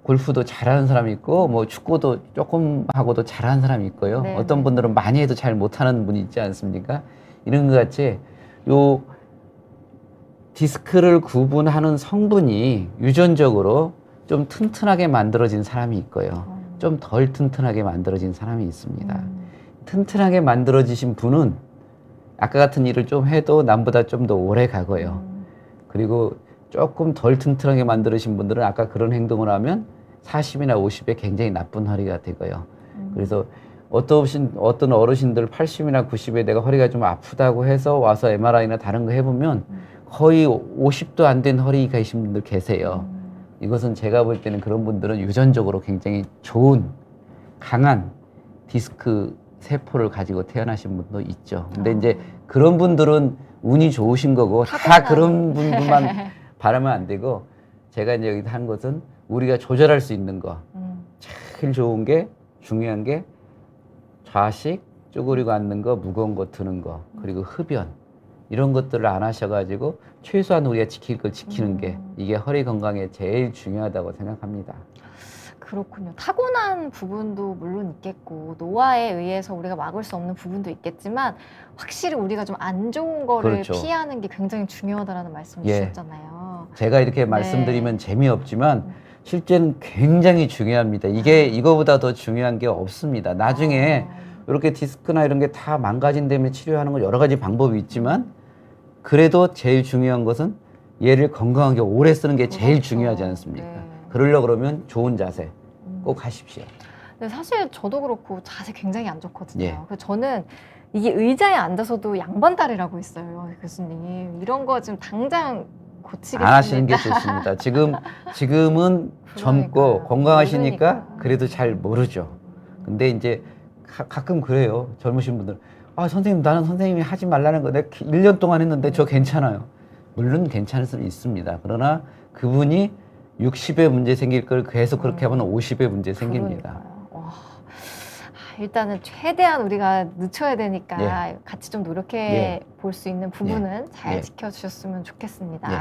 골프도 잘하는 사람이 있고 뭐 축구도 조금 하고도 잘하는 사람이 있고요.
네,
어떤
네.
분들은 많이 해도 잘 못하는 분이 있지 않습니까? 이런 것 같이 요 디스크를 구분하는 성분이 유전적으로 좀 튼튼하게 만들어진 사람이 있고요. 좀 덜 튼튼하게 만들어진 사람이 있습니다. 튼튼하게 만들어지신 분은 아까 같은 일을 좀 해도 남보다 좀 더 오래 가고요. 그리고 조금 덜 튼튼하게 만들어진 분들은 아까 그런 행동을 하면 40이나 50에 굉장히 나쁜 허리가 되고요. 그래서 어떤 어르신들 80이나 90에 내가 허리가 좀 아프다고 해서 와서 MRI나 다른 거 해보면 거의 50도 안 된 허리 가신 분들 계세요. 이것은 제가 볼 때는 그런 분들은 유전적으로 굉장히 좋은 강한 디스크 세포를 가지고 태어나신 분도 있죠. 근데 이제 그런 분들은 운이 좋으신 거고 다 그런 분들만 바라면 안 되고 제가 이제 여기 한 것은 우리가 조절할 수 있는 거. 제일 좋은 게 중요한 게 좌식, 쭈그리고 앉는 거, 무거운 거 드는 거, 그리고 흡연. 이런 것들을 안 하셔가지고 최소한 우리가 지킬 걸 지키는 게 이게 허리 건강에 제일 중요하다고 생각합니다.
그렇군요. 타고난 부분도 물론 있겠고 노화에 의해서 우리가 막을 수 없는 부분도 있겠지만 확실히 우리가 좀 안 좋은 거를
그렇죠.
피하는 게 굉장히 중요하다는 말씀을
예.
주셨잖아요.
제가 이렇게
네.
말씀드리면 재미없지만 실제는 굉장히 중요합니다. 이거보다 더 중요한 게 없습니다. 나중에 이렇게 디스크나 이런 게 다 망가진 다음에 치료하는 건 여러 가지 방법이 있지만 그래도 제일 중요한 것은 얘를 건강하게 오래 쓰는 게 제일
그렇죠.
중요하지 않습니까?
네.
그러려고 그러면 좋은 자세 꼭 하십시오.
근데 사실 저도 그렇고 자세 굉장히 안 좋거든요.
예.
그래서 저는 이게 의자에 앉아서도 양반다리라고 있어요, 교수님. 이런 거 지금 당장 고치겠습니다.
안 하시는 게 좋습니다. 지금은 젊고
그러니까요.
건강하시니까
모르니까.
그래도 잘 모르죠. 근데 이제 가끔 그래요. 젊으신 분들. 아, 선생님, 나는 선생님이 하지 말라는 거 내가 1년 동안 했는데 저 괜찮아요. 물론 괜찮을 수는 있습니다. 그러나 그분이 60에 문제 생길 걸 계속 그렇게 하면 50에 문제 생깁니다.
그러니까요. 와. 일단은 최대한 우리가 늦춰야 되니까 같이 좀 노력해
예.
볼 수 있는 부분은 잘
예.
지켜주셨으면 좋겠습니다.
예.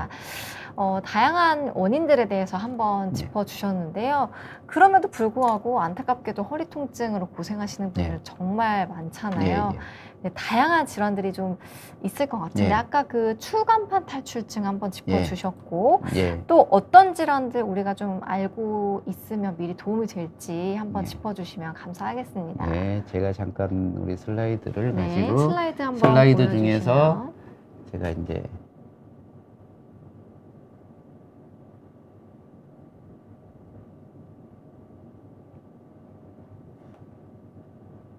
다양한 원인들에 대해서 한번
네.
짚어주셨는데요. 그럼에도 불구하고 안타깝게도 허리 통증으로 고생하시는 분들
네.
정말 많잖아요.
예, 예.
네, 다양한 질환들이 좀 있을 것 같은데
네.
아까 그 추간판 탈출증 한번 짚어주셨고
예.
또 어떤 질환들 우리가 좀 알고 있으면 미리 도움이 될지 한번
네.
짚어주시면 감사하겠습니다.
네, 제가 잠깐 우리 슬라이드를
네,
가지고
슬라이드 한번
슬라이드
보여주시면.
중에서 제가 이제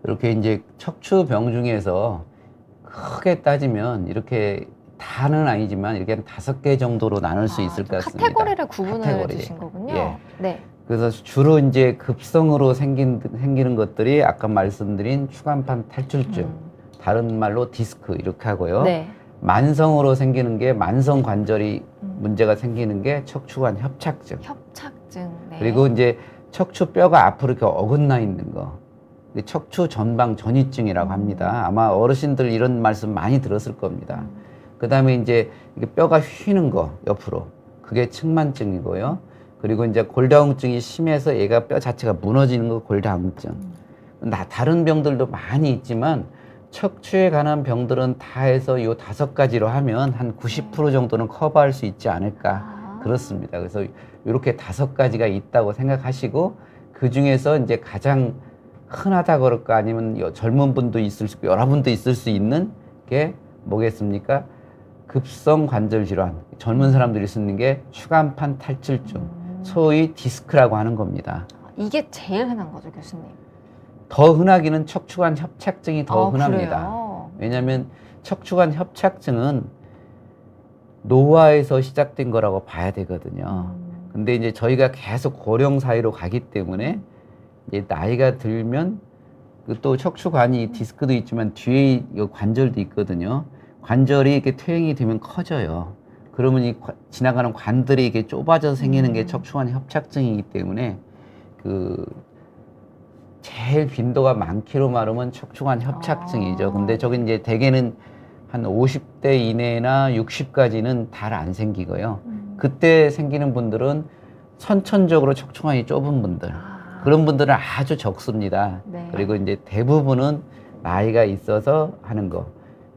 이렇게 이제 척추병 중에서 크게 따지면 이렇게 다는 아니지만 이렇게 한 5개 정도로 나눌 수 있을 것 같습니다.
카테고리를 구분을
카테고리.
해주신 거군요.
예.
네.
그래서 주로 이제 급성으로 생기는 것들이 아까 말씀드린 추간판 탈출증, 다른 말로 디스크 이렇게 하고요.
네.
만성으로 생기는 게 만성 관절이 문제가 생기는 게 척추관 협착증.
협착증. 네.
그리고 이제 척추뼈가 앞으로 이렇게 어긋나 있는 거. 척추 전방 전이증이라고 합니다. 아마 어르신들 이런 말씀 많이 들었을 겁니다. 그 다음에 이제 이게 뼈가 휘는 거 옆으로 그게 측만증이고요. 그리고 이제 골다공증이 심해서 얘가 뼈 자체가 무너지는 거 골다공증. 다른 병들도 많이 있지만 척추에 관한 병들은 다 해서 요 5가지로 하면 한 90% 정도는 커버할 수 있지 않을까 그렇습니다. 그래서 이렇게 5가지가 있다고 생각하시고 그 중에서 이제 가장 흔하다 그럴까 아니면 젊은 분도 있을 수 있고 여러분도 있을 수 있는 게 뭐겠습니까? 급성 관절 질환. 젊은 사람들이 쓰는 게 추간판 탈출증, 소위 디스크라고 하는 겁니다.
이게 제일 흔한 거죠, 교수님?
더 흔하기는 척추관 협착증이 더 흔합니다.
그래요?
왜냐하면 척추관 협착증은 노화에서 시작된 거라고 봐야 되거든요. 근데 이제 저희가 계속 고령 사회로 가기 때문에 이제 나이가 들면 또 척추관이 디스크도 있지만 뒤에 관절도 있거든요. 관절이 이렇게 퇴행이 되면 커져요. 그러면 이 지나가는 관들이 이렇게 좁아져서 생기는 게 척추관 협착증이기 때문에 제일 빈도가 많기로 말하면 척추관 협착증이죠. 근데 저기 이제 대개는 한 50대 이내나 60까지는 잘 안 생기고요. 그때 생기는 분들은 선천적으로 척추관이 좁은 분들. 그런 분들은 아주 적습니다.
네.
그리고 이제 대부분은 나이가 있어서 하는 거.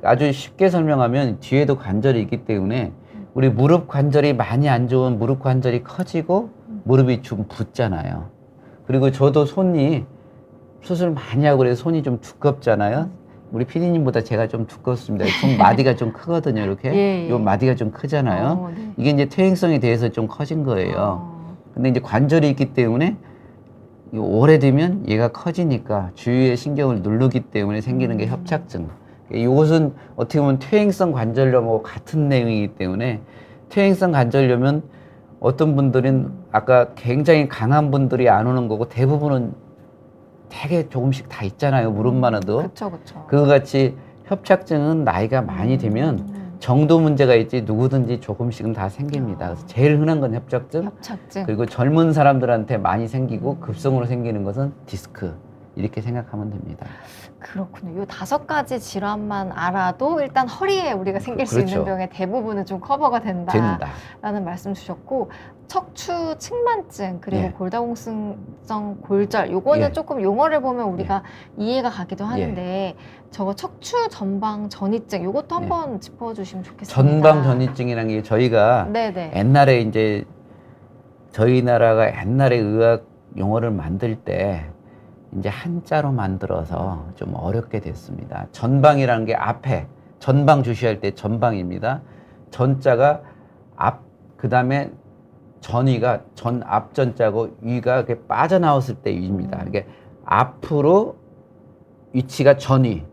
아주 쉽게 설명하면 뒤에도 관절이 있기 때문에 우리 무릎 관절이 많이 안 좋은 무릎 관절이 커지고 무릎이 좀 붓잖아요. 그리고 저도 손이 수술 많이 하고 그래서 손이 좀 두껍잖아요. 우리 피디님보다 제가 좀 두껍습니다. 손 마디가 좀 크거든요. 이렇게.
예.
요 마디가 좀 크잖아요.
네.
이게 이제 퇴행성에 대해서 좀 커진 거예요. 근데 이제 관절이 있기 때문에 오래되면 얘가 커지니까 주위의 신경을 누르기 때문에 생기는 게 협착증. 이것은 어떻게 보면 퇴행성 관절염하고 같은 내용이기 때문에 퇴행성 관절염은 어떤 분들은 아까 굉장히 강한 분들이 안 오는 거고 대부분은 되게 조금씩 다 있잖아요. 무릎만 해도.
그렇죠, 그렇죠.
그거 같이 협착증은 나이가 많이 되면 정도 문제가 있지 누구든지 조금씩은 다 생깁니다. 그래서 제일 흔한 건 협착증. 그리고 젊은 사람들한테 많이 생기고 급성으로 생기는 것은 디스크. 이렇게 생각하면 됩니다.
그렇군요. 요 5가지 질환만 알아도 일단 허리에 우리가 생길 수 있는 병의 대부분은 좀 커버가 된다라는 말씀 주셨고 척추 측만증 그리고 골다공증성 골절 요거는 조금 용어를 보면 우리가 이해가 가기도 하는데 저거 척추 전방 전이증 요것도 한번 짚어주시면 좋겠습니다.
전방 전이증이라는 게 저희가 옛날에 이제 저희 나라가 옛날에 의학 용어를 만들 때 이제 한자로 만들어서 좀 어렵게 됐습니다. 전방이라는 게 앞에, 전방 주시할 때 전방입니다. 전자가 앞, 그 다음에 전위가 전 앞전자고 위가 이렇게 빠져나왔을 때 위입니다. 이게 앞으로 위치가 전위,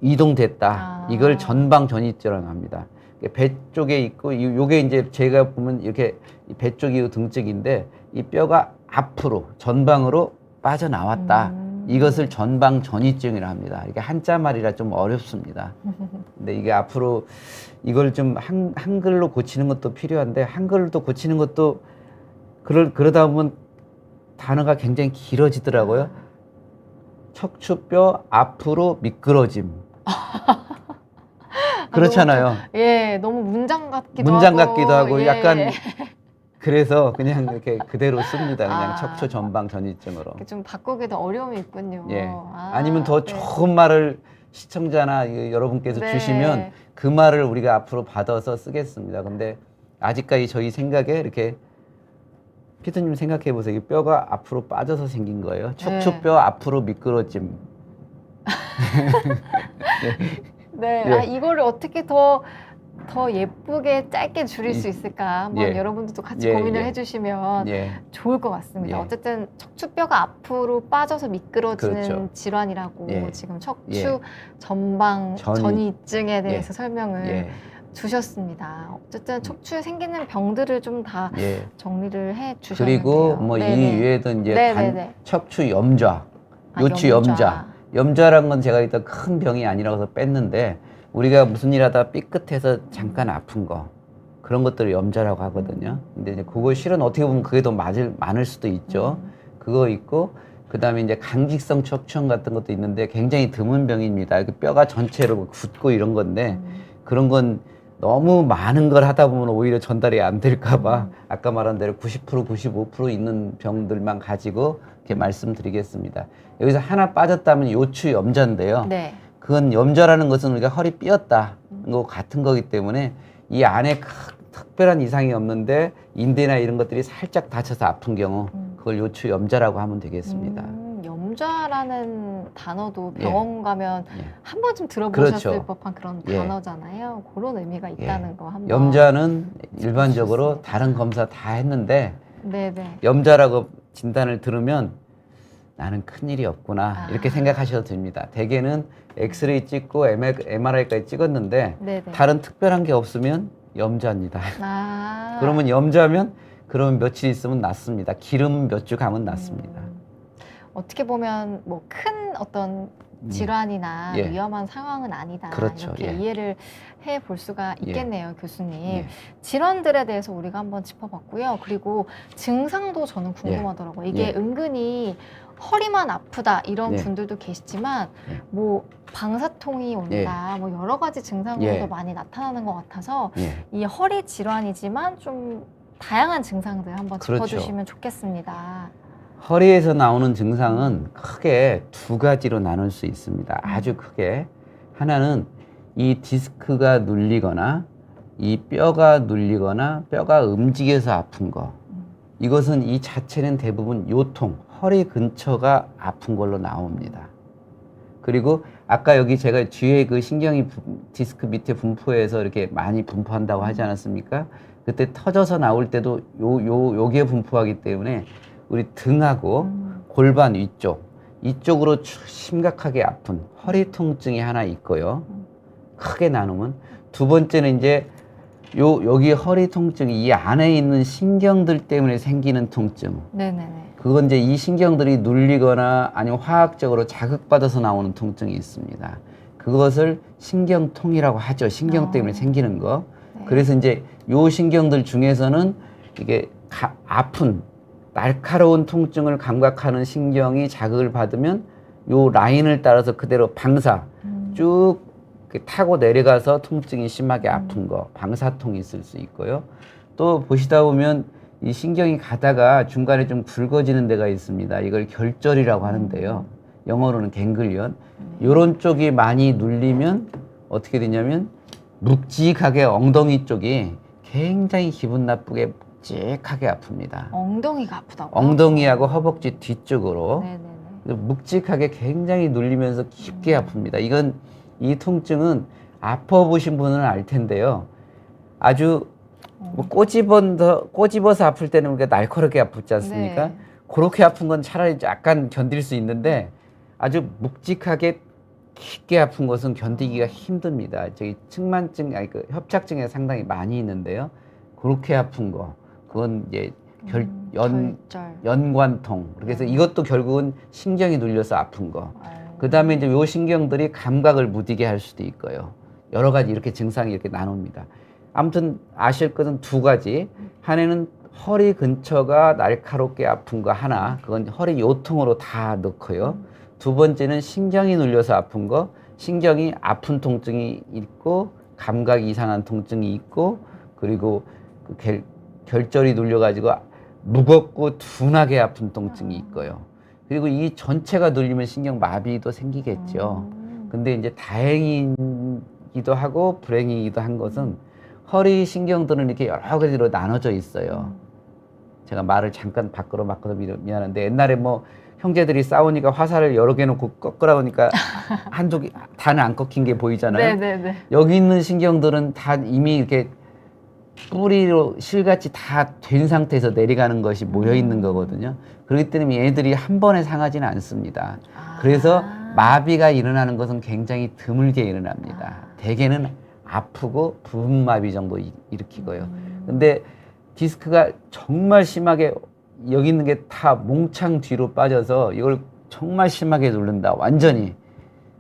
이동됐다. 이걸 전방 전위증이라고 합니다. 배 쪽에 있고, 요게 이제 제가 보면 이렇게 배 쪽이 등쪽인데 이 뼈가 앞으로, 전방으로 빠져나왔다. 이것을 전방 전이증이라 합니다. 이게 한자 말이라 좀 어렵습니다. 근데 이게 앞으로 이걸 좀 한글로 고치는 것도 필요한데 한글로 고치는 것도 그러다 보면 단어가 굉장히 길어지더라고요. 척추뼈 앞으로 미끄러짐. 그렇잖아요.
너무 문장
같기도 하고 약간 그래서 그냥 이렇게 그대로 씁니다. 그냥 척추 전방 전이증으로.
좀 바꾸기도 어려움이 있군요.
아니면 더 좋은 말을 시청자나 여러분께서 주시면 그 말을 우리가 앞으로 받아서 쓰겠습니다. 근데 아직까지 저희 생각에 이렇게 피터님 생각해 보세요. 뼈가 앞으로 빠져서 생긴 거예요. 척추뼈 앞으로 미끄러짐.
이거를 어떻게 더 예쁘게 짧게 줄일 수 있을까 한번 여러분들도 같이 고민을 해주시면 좋을 것 같습니다. 어쨌든 척추뼈가 앞으로 빠져서 미끄러지는 질환이라고 지금 척추 전방 전이증에 대해서 설명을 주셨습니다. 어쨌든 척추에 생기는 병들을 좀 다 정리를 해 주셨는데요.
그리고 뭐 이 외에도 이제 척추 염좌, 요추 염좌. 염좌란 건 제가 일단 큰 병이 아니라서 뺐는데 우리가 무슨 일 하다 삐끗해서 잠깐 아픈 거 그런 것들을 염좌라고 하거든요. 근데 이제 그거 실은 어떻게 보면 그게 더 많을 수도 있죠. 그거 있고 그다음에 이제 강직성 척추염 같은 것도 있는데 굉장히 드문 병입니다. 그 뼈가 전체로 굳고 이런 건데 그런 건 너무 많은 걸 하다 보면 오히려 전달이 안 될까 봐 아까 말한 대로 90% 95% 있는 병들만 가지고 이렇게 말씀드리겠습니다. 여기서 하나 빠졌다면 요추 염좌인데요.
네.
그건 염좌라는 것은 우리가 허리 삐었다 거 같은 거기 때문에 이 안에 특별한 이상이 없는데 인대나 이런 것들이 살짝 다쳐서 아픈 경우 그걸 요추 염좌라고 하면 되겠습니다.
염좌라는 단어도
예.
병원 가면
예.
한 번쯤 들어보셨을
그렇죠.
법한 그런
예.
단어잖아요. 그런 의미가 있다는 거 한번.
염좌는 일반적으로
짚어주셨습니다.
다른 검사 다 했는데
네네.
염좌라고 진단을 들으면 나는 큰일이 없구나
아.
이렇게 생각하셔도 됩니다. 대개는 엑스레이 찍고 MRI까지 찍었는데
네네.
다른 특별한 게 없으면 염좌입니다.
아.
그러면 염좌면 그러면 며칠 있으면 낫습니다. 기름 몇 주 가면 낫습니다.
어떻게 보면 뭐 큰 어떤 질환이나
예.
위험한 상황은 아니다.
그렇죠.
이렇게
예.
이해를 해 볼 수가 있겠네요, 교수님.
예.
질환들에 대해서 우리가 한번 짚어봤고요. 그리고 증상도 저는 궁금하더라고요. 이게
예.
은근히 허리만 아프다 이런
예.
분들도 계시지만
예.
뭐 방사통이 온다, 뭐 여러 가지 증상으로도
예.
많이 나타나는 것 같아서
예.
이 허리 질환이지만 좀 다양한 증상들 한번
그렇죠.
짚어주시면 좋겠습니다.
허리에서 나오는 증상은 크게 두 가지로 나눌 수 있습니다. 아주 크게. 하나는 이 디스크가 눌리거나 이 뼈가 눌리거나 뼈가 움직여서 아픈 거. 이것은 이 자체는 대부분 요통, 허리 근처가 아픈 걸로 나옵니다. 그리고 아까 여기 제가 뒤에 그 신경이 디스크 밑에 분포해서 이렇게 많이 분포한다고 하지 않았습니까? 그때 터져서 나올 때도 요게 분포하기 때문에 우리 등하고 골반 위쪽, 이쪽으로 심각하게 아픈 허리 통증이 하나 있고요. 크게 나누면 두 번째는 이제 여기 허리 통증이 이 안에 있는 신경들 때문에 생기는 통증.
네네네.
그건 이제 이 신경들이 눌리거나 아니면 화학적으로 자극받아서 나오는 통증이 있습니다. 그것을 신경통이라고 하죠. 신경 때문에 생기는 거.
네.
그래서 이제 요 신경들 중에서는 이게 아픈 날카로운 통증을 감각하는 신경이 자극을 받으면 요 라인을 따라서 그대로 방사 쭉 타고 내려가서 통증이 심하게 아픈 거, 방사통이 있을 수 있고요. 또 보시다 보면 이 신경이 가다가 중간에 좀 굵어지는 데가 있습니다. 이걸 결절이라고 하는데요. 영어로는 갱글리언. 요런 쪽이 많이 눌리면 어떻게 되냐면 묵직하게 엉덩이 쪽이 굉장히 기분 나쁘게 묵직하게 아픕니다.
엉덩이가 아프다고요?
엉덩이하고 허벅지 뒤쪽으로
네네네.
묵직하게 굉장히 눌리면서 깊게 아픕니다. 이 통증은 아파보신 분은 알 텐데요. 아주 뭐 꼬집어서 아플 때는 우리가 날카롭게 아프지 않습니까?
네.
그렇게 아픈 건 차라리 약간 견딜 수 있는데 아주 묵직하게 깊게 아픈 것은 견디기가 힘듭니다. 저기 측만증, 그 협착증에 상당히 많이 있는데요. 그렇게 아픈 거, 그건 이제
결절.
연관통. 그래서 이것도 결국은 신경이 눌려서 아픈 거. 그 다음에 이제 요 신경들이 감각을 무디게 할 수도 있고요. 여러 가지 이렇게 증상이 이렇게 나눕니다. 아무튼 아실 것은 두 가지. 하나는 허리 근처가 날카롭게 아픈 거 하나, 그건 허리 요통으로 다 넣고요. 두 번째는 신경이 눌려서 아픈 거, 신경이 아픈 통증이 있고 감각 이상한 통증이 있고 그리고 그 결절이 눌려가지고 무겁고 둔하게 아픈 통증이 있고요. 그리고 이 전체가 눌리면 신경 마비도 생기겠죠. 근데 이제 다행이기도 하고 불행이기도 한 것은 허리 신경들은 이렇게 여러 가지로 나눠져 있어요. 제가 말을 잠깐 밖으로 바꿔서 미안한데 옛날에 뭐 형제들이 싸우니까 화살을 여러 개 놓고 꺾으라고 하니까 한쪽이 다는 안 꺾인 게 보이잖아요.
네네네.
여기 있는 신경들은 다 이미 이렇게 뿌리로 실같이 다 된 상태에서 내려가는 것이 모여 있는 거거든요. 그렇기 때문에 얘들이 한 번에 상하지는 않습니다. 그래서 마비가 일어나는 것은 굉장히 드물게 일어납니다. 대개는 아프고 부분 마비 정도 일으키고요. 근데 디스크가 정말 심하게 여기 있는 게 다 몽창 뒤로 빠져서 이걸 정말 심하게 누른다. 완전히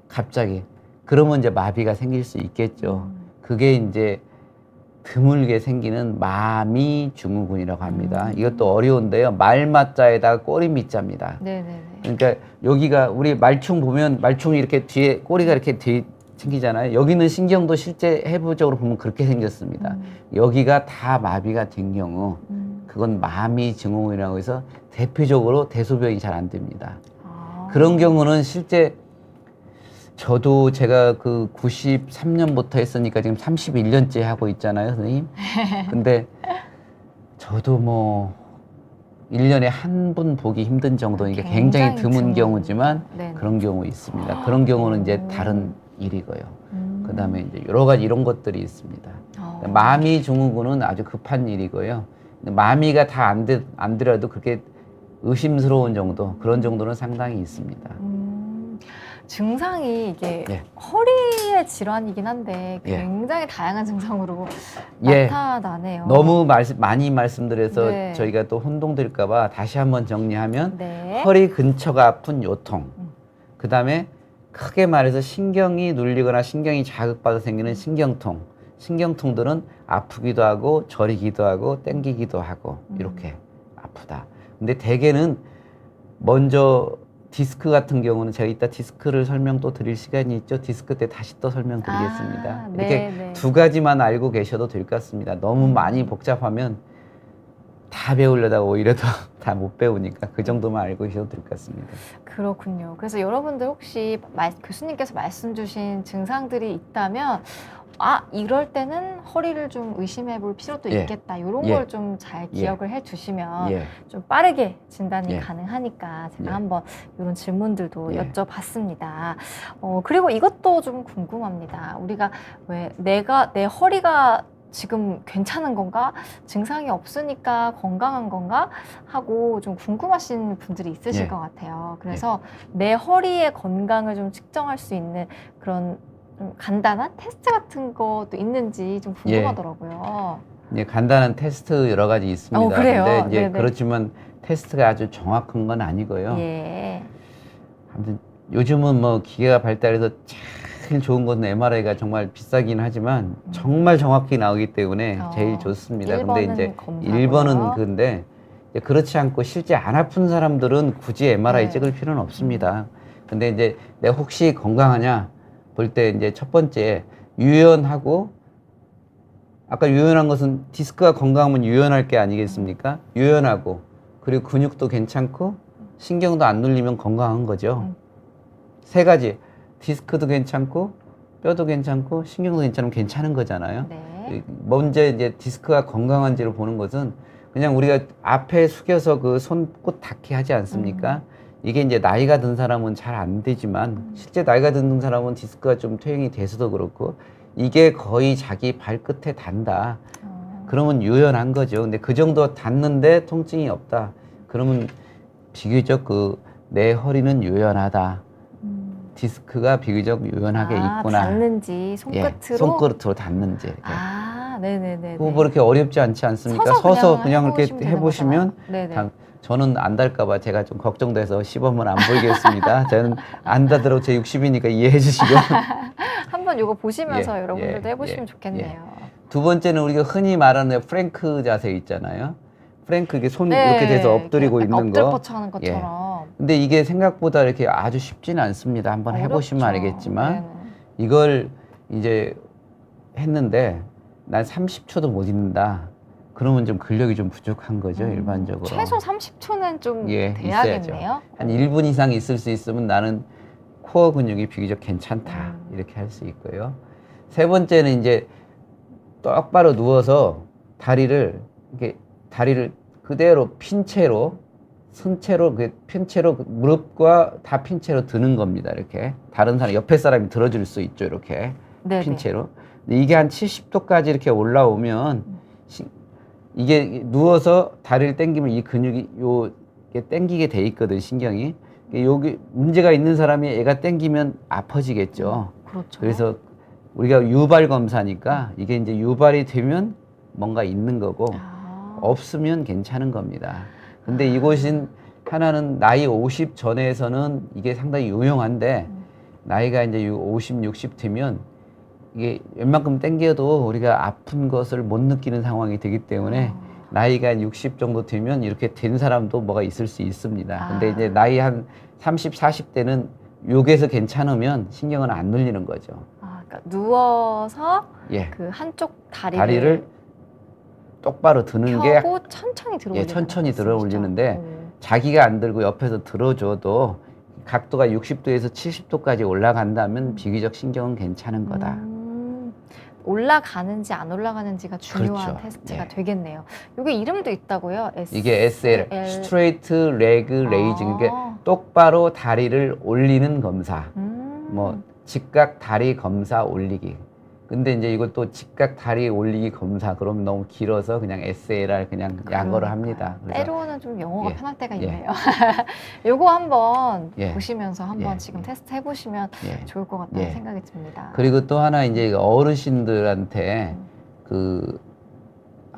갑자기. 그러면 이제 마비가 생길 수 있겠죠. 그게 이제 드물게 생기는 마미 증후군이라고 합니다. 이것도 어려운데요. 말맞자에다가 꼬리 밑자입니다.
네네네.
그러니까 여기가 우리 말충 보면 말충이 이렇게 뒤에 꼬리가 이렇게 뒤에 생기잖아요. 여기는 신경도 실제 해부적으로 보면 그렇게 생겼습니다. 여기가 다 마비가 된 경우 그건 마미 증후군이라고 해서 대표적으로 대소변이 잘 안 됩니다.
아.
그런 경우는 실제 저도 제가 그 93년부터 했으니까 지금 31년째 하고 있잖아요, 선생님. 근데 저도 뭐 1년에 한 분 보기 힘든 정도니까 굉장히 드문 경우지만
네네.
그런 경우 있습니다. 그런 경우는 이제 다른 일이고요. 그다음에 이제 여러 가지 이런 것들이 있습니다. 마미 증후군은 아주 급한 일이고요. 마미가 다 안 들어도 그렇게 의심스러운 정도, 그런 정도는 상당히 있습니다.
증상이 이게
예.
허리의 질환이긴 한데
예.
굉장히 다양한 증상으로
예.
나타나네요.
너무 많이 말씀드려서
네.
저희가 또 혼동될까봐 다시 한번 정리하면
네.
허리 근처가 아픈 요통, 그 다음에 크게 말해서 신경이 눌리거나 신경이 자극받아 생기는 신경통, 신경통들은 아프기도 하고 저리기도 하고 땡기기도 하고 이렇게 아프다. 근데 대개는 먼저 디스크 같은 경우는 제가 이따 디스크를 설명 또 드릴 시간이 있죠. 디스크 때 다시 또 설명드리겠습니다.
아,
이렇게
네.
두 가지만 알고 계셔도 될 것 같습니다. 너무 많이 복잡하면 다 배우려다가 오히려 더 다 못 배우니까 그 정도만 알고 계셔도 될 것 같습니다.
그렇군요. 그래서 여러분들 혹시 교수님께서 말씀 주신 증상들이 있다면 이럴 때는 허리를 좀 의심해 볼 필요도
예.
있겠다. 이런
예.
걸 좀 잘 기억을 해 주시면
예.
좀 빠르게 진단이
예.
가능하니까 제가
예.
한번 이런 질문들도
예.
여쭤봤습니다. 그리고 이것도 좀 궁금합니다. 우리가 왜 내 허리가 지금 괜찮은 건가? 증상이 없으니까 건강한 건가? 하고 좀 궁금하신 분들이 있으실
예.
것 같아요. 그래서 내 허리의 건강을 좀 측정할 수 있는 그런 좀 간단한 테스트 같은 것도 있는지 좀 궁금하더라고요.
예, 간단한 테스트 여러 가지 있습니다.
그래요?
근데 이제
네네.
그렇지만 테스트가 아주 정확한 건 아니고요.
예.
아무튼 요즘은 뭐 기계가 발달해서 제일 좋은 것은 MRI가 정말 비싸긴 하지만 정말 정확히 나오기 때문에 제일 좋습니다. 근데 이제 1번은 근데 이제 그렇지 않고 실제 안 아픈 사람들은 굳이 MRI
네.
찍을 필요는 없습니다. 근데 이제 내가 혹시 건강하냐 볼 때 이제 첫 번째 유연하고, 아까 유연한 것은 디스크가 건강하면 유연할 게 아니겠습니까? 유연하고, 그리고 근육도 괜찮고 신경도 안 눌리면 건강한 거죠. 세 가지, 디스크도 괜찮고 뼈도 괜찮고 신경도 괜찮으면 괜찮은 거잖아요.
네.
먼저 이제 디스크가 건강한지를 보는 것은 그냥 우리가 앞에 숙여서 그 손끝 닿게 하지 않습니까? 이게 이제 나이가 든 사람은 잘 안 되지만 실제 나이가 든 사람은 디스크가 좀 퇴행이 돼서도 그렇고 이게 거의 자기 발끝에 닿는다. 그러면 유연한 거죠. 근데 그 정도 닿는데 통증이 없다. 그러면 비교적 내 허리는 유연하다. 디스크가 비교적 유연하게 있구나.
닿는지 손끝으로?
예, 손끝으로 닿는지.
네네네.
그거 뭐 이렇게 어렵지 않지 않습니까? 서서 그냥 이렇게 해보시면 저는 안 닿을까봐 제가 좀 걱정돼서 시범을 안 보이겠습니다. 저는 안 닿도록 제 60이니까 이해해 주시고.
한번 이거 보시면서 여러분들도 해보시면 좋겠네요.
두 번째는 우리가 흔히 말하는 프랭크 자세 있잖아요. 프랭크, 이게 손 이렇게 돼서 엎드리고 있는 거.
엎드려 뻗쳐하는 것처럼.
근데 이게 생각보다 이렇게 아주 쉽지는 않습니다. 한번 해보시면 알겠지만.
네네.
이걸 이제 했는데 난 30초도 못 있는다. 그러면 좀 근력이 좀 부족한 거죠, 일반적으로.
최소 30초는 좀 돼야겠네요.
있어야죠. 한 1분 이상 있을 수 있으면 나는 코어 근육이 비교적 괜찮다. 이렇게 할 수 있고요. 세 번째는 이제 똑바로 누워서 다리를 그대로 핀 채로, 핀 채로 무릎과 다 핀 채로 드는 겁니다. 이렇게. 다른 사람, 옆에 사람이 들어줄 수 있죠. 이렇게.
네네.
핀 채로. 근데 이게 한 70도까지 이렇게 올라오면 이게 누워서 다리를 당기면 이 근육이 요게 당기게 돼 있거든, 신경이. 여기 문제가 있는 사람이 애가 당기면 아파지겠죠.
그렇죠.
그래서 우리가 유발 검사니까 이게 이제 유발이 되면 뭔가 있는 거고 없으면 괜찮은 겁니다. 근데 이곳은 하나는 나이 50 전에서는 이게 상당히 유용한데 나이가 이제 50, 60 되면 이게 웬만큼 당겨도 우리가 아픈 것을 못 느끼는 상황이 되기 때문에 나이가 60 정도 되면 이렇게 된 사람도 뭐가 있을 수 있습니다. 근데 이제 나이 한 30, 40대는 요게서 괜찮으면 신경은 안 눌리는 거죠.
그러니까 누워서
예.
그 한쪽
다리를 똑바로 드는 게
펴고 천천히 들어 올리는
예, 천천히 들어
말씀이시죠?
올리는데 자기가 안 들고 옆에서 들어줘도 각도가 60도에서 70도까지 올라간다면 비교적 신경은 괜찮은 거다.
올라가는지 안 올라가는지가 중요한
그렇죠.
테스트가
예.
되겠네요. 이게 이름도 있다고요?
이게 SL, 스트레이트 레그 레이징, 이게 똑바로 다리를 올리는 검사. 뭐 직각 다리 검사 올리기. 근데 이제 이것도 직각 다리 올리기 검사 그러면 너무 길어서 그냥 SLR 그냥 약어를 합니다. 그래서
때로는 좀 영어가
예.
편할 때가
예.
있네요. 요거 한번
예.
보시면서 한번
예.
지금
예.
테스트 해보시면
예.
좋을 것 같다는
예.
생각이 듭니다.
그리고 또 하나 이제 어르신들한테 그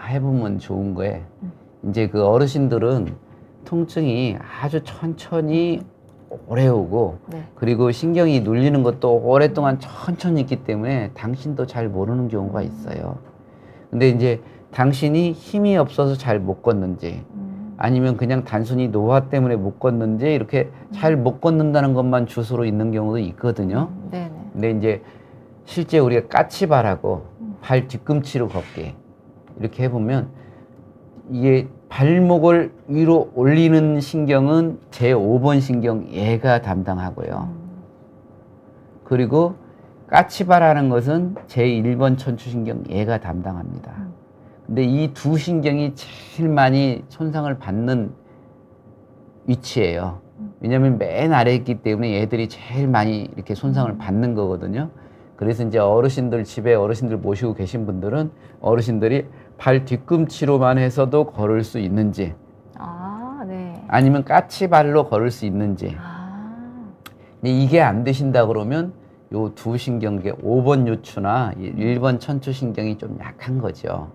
해보면 좋은 거에 이제 그 어르신들은 통증이 아주 천천히 오래 오고
네.
그리고 신경이 눌리는 것도 오랫동안 천천히 있기 때문에 당신도 잘 모르는 경우가 있어요. 근데 이제 당신이 힘이 없어서 잘 못 걷는지 아니면 그냥 단순히 노화 때문에 못 걷는지 이렇게 잘 못 걷는다는 것만 주소로 있는 경우도 있거든요.
네네.
근데 이제 실제 우리가 까치발하고 발 뒤꿈치로 걷기 이렇게 해보면 이게 발목을 위로 올리는 신경은 제5번 신경 얘가 담당하고요. 그리고 까치발하는 것은 제1번 척추신경 얘가 담당합니다. 근데 이 두 신경이 제일 많이 손상을 받는 위치예요. 왜냐하면 맨 아래에 있기 때문에 얘들이 제일 많이 이렇게 손상을 받는 거거든요. 그래서 이제 어르신들 집에 어르신들 모시고 계신 분들은 어르신들이 발 뒤꿈치로만 해서도 걸을 수 있는지
네.
아니면 까치발로 걸을 수 있는지 근데 이게 안 되신다 그러면 요 두 신경, 5번 요추나 1번 천추신경이 좀 약한 거죠.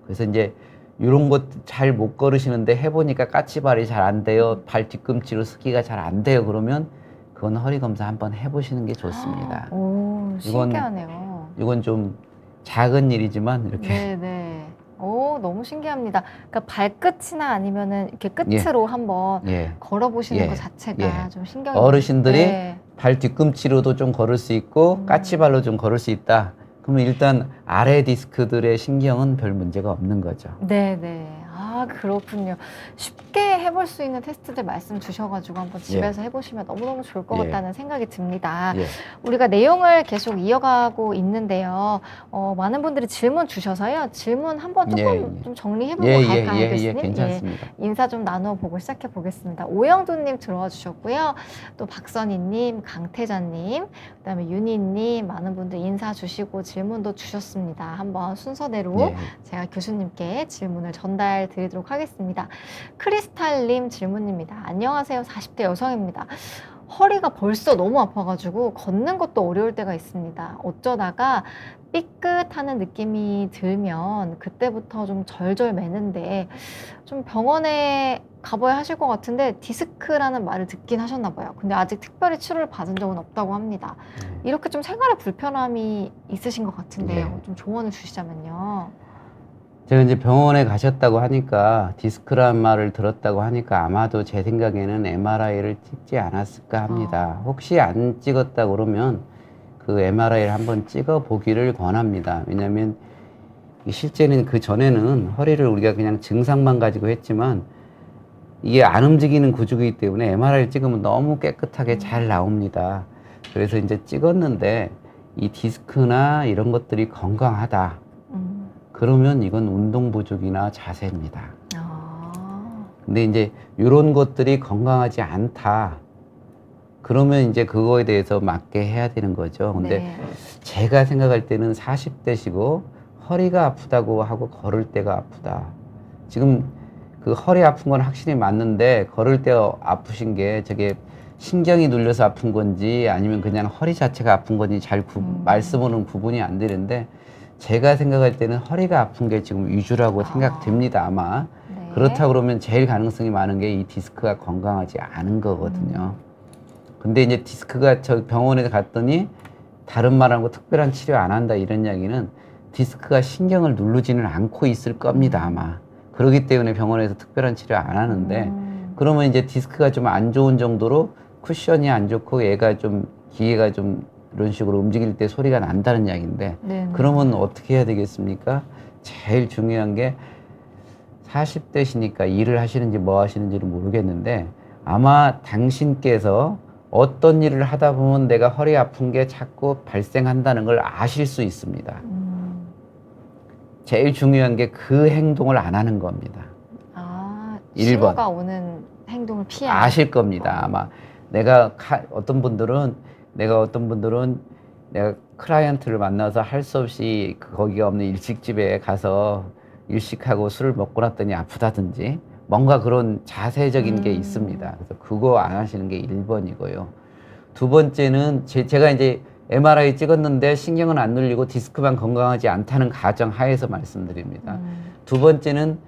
그래서 이제 이런 것 잘 못 걸으시는데 해보니까 까치발이 잘 안 돼요. 발 뒤꿈치로 서기가 잘 안 돼요. 그러면 그건 허리 검사 한번 해보시는 게 좋습니다.
오, 신기하네요.
이건 좀 작은 일이지만 이렇게
네네. 오, 너무 신기합니다. 그러니까 발끝이나 아니면은 이렇게 끝으로 한번
예.
걸어보시는
예.
것 자체가
예.
좀 신경이
어르신들이
네.
발 뒤꿈치로도 좀 걸을 수 있고 까치발로 좀 걸을 수 있다. 그러면 일단 아래 디스크들의 신경은 별 문제가 없는 거죠.
네네. 그렇군요. 쉽게 해볼 수 있는 테스트들 말씀 주셔가지고 한번 집에서 해보시면 너무너무 좋을 것
예.
같다는 생각이 듭니다.
예.
우리가 내용을 계속 이어가고 있는데요. 많은 분들이 질문 주셔서요. 질문 한번 조금 좀 정리해보고 갈까요, 교수님?
괜찮습니다.
인사 좀 나눠보고 시작해 보겠습니다. 오영두님 들어와 주셨고요. 또 박선희님, 강태자님, 그다음에 윤희님 많은 분들 인사 주시고 질문도 주셨습니다. 한번 순서대로 제가 교수님께 질문을 전달 드리도록 하겠습니다. 크리스탈님 질문입니다. 안녕하세요. 40대 여성입니다. 허리가 벌써 너무 아파가지고 걷는 것도 어려울 때가 있습니다. 어쩌다가 삐끗하는 느낌이 들면 그때부터 좀 절절 매는데 좀 병원에 가봐야 하실 것 같은데 디스크라는 말을 듣긴 하셨나 봐요. 근데 아직 특별히 치료를 받은 적은 없다고 합니다. 이렇게 좀 생활에 불편함이 있으신 것 같은데요. 좀 조언을 주시자면요.
제가 이제 병원에 가셨다고 하니까 디스크란 말을 들었다고 하니까 아마도 제 생각에는 MRI를 찍지 않았을까 합니다. 혹시 안 찍었다 그러면 그 MRI를 한번 찍어 보기를 권합니다. 왜냐하면 실제는 그 전에는 허리를 우리가 그냥 증상만 가지고 했지만 이게 안 움직이는 구조이기 때문에 MRI를 찍으면 너무 깨끗하게 잘 나옵니다. 그래서 이제 찍었는데 이 디스크나 이런 것들이 건강하다. 그러면 이건 운동 부족이나 자세입니다. 근데 이제 이런 것들이 건강하지 않다. 그러면 이제 그거에 대해서 맞게 해야 되는 거죠. 근데 제가 생각할 때는 40대시고 허리가 아프다고 하고 걸을 때가 아프다. 지금 그 허리 아픈 건 확실히 맞는데 걸을 때 아프신 게 저게 신경이 눌려서 아픈 건지 아니면 그냥 허리 자체가 아픈 건지 잘 말씀으로는 구분이 안 되는데 제가 생각할 때는 허리가 아픈 게 지금 위주라고 생각됩니다, 아마. 그렇다 그러면 제일 가능성이 많은 게 이 디스크가 건강하지 않은 거거든요. 근데 이제 디스크가 저 병원에 갔더니 다른 말하고 특별한 치료 안 한다 이런 이야기는 디스크가 신경을 누르지는 않고 있을 겁니다, 아마. 그렇기 때문에 병원에서 특별한 치료 안 하는데, 그러면 이제 디스크가 좀 안 좋은 정도로 쿠션이 안 좋고 얘가 좀 기계가 좀 이런 식으로 움직일 때 소리가 난다는 이야기인데,
네.
그러면 어떻게 해야 되겠습니까? 제일 중요한 게 40대시니까 일을 하시는지 뭐 하시는지는 모르겠는데, 아마 당신께서 어떤 일을 하다 보면 내가 허리 아픈 게 자꾸 발생한다는 걸 아실 수 있습니다. 제일 중요한 게 그 행동을 안 하는 겁니다.
아,
1번.
신호가 오는 행동을 피하는.
아실 겁니다. 아마 내가 어떤 분들은 내가 클라이언트를 만나서 할 수 없이 거기가 없는 일식집에 가서 일식하고 술을 먹고 났더니 아프다든지 뭔가 그런 자세적인 게 있습니다. 그래서 그거 안 하시는 게 1번이고요. 두 번째는 제가 이제 MRI 찍었는데 신경은 안 눌리고 디스크만 건강하지 않다는 가정 하에서 말씀드립니다. 두 번째는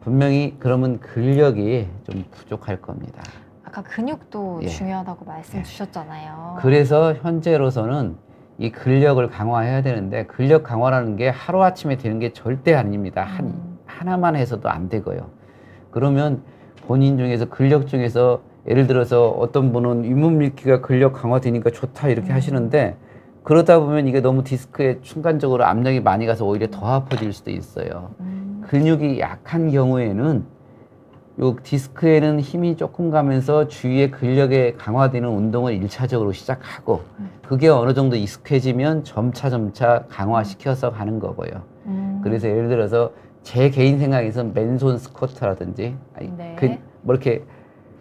분명히 그러면 근력이 좀 부족할 겁니다.
아까 근육도
예.
중요하다고 말씀 주셨잖아요.
그래서 현재로서는 이 근력을 강화해야 되는데 근력 강화라는 게 하루아침에 되는 게 절대 아닙니다. 하나만 해서도 안 되고요. 그러면 본인 중에서 근력 중에서 예를 들어서 어떤 분은 윗몸밀기가 근력 강화되니까 좋다 이렇게 하시는데 그러다 보면 이게 너무 디스크에 순간적으로 압력이 많이 가서 오히려 더 아파질 수도 있어요. 근육이 약한 경우에는 요 디스크에는 힘이 조금 가면서 주위의 근력에 강화되는 운동을 1차적으로 시작하고 그게 어느 정도 익숙해지면 점차 강화시켜서 가는 거고요. 그래서 예를 들어서 제 개인 생각에서는 맨손 스쿼트라든지
네.
뭐 이렇게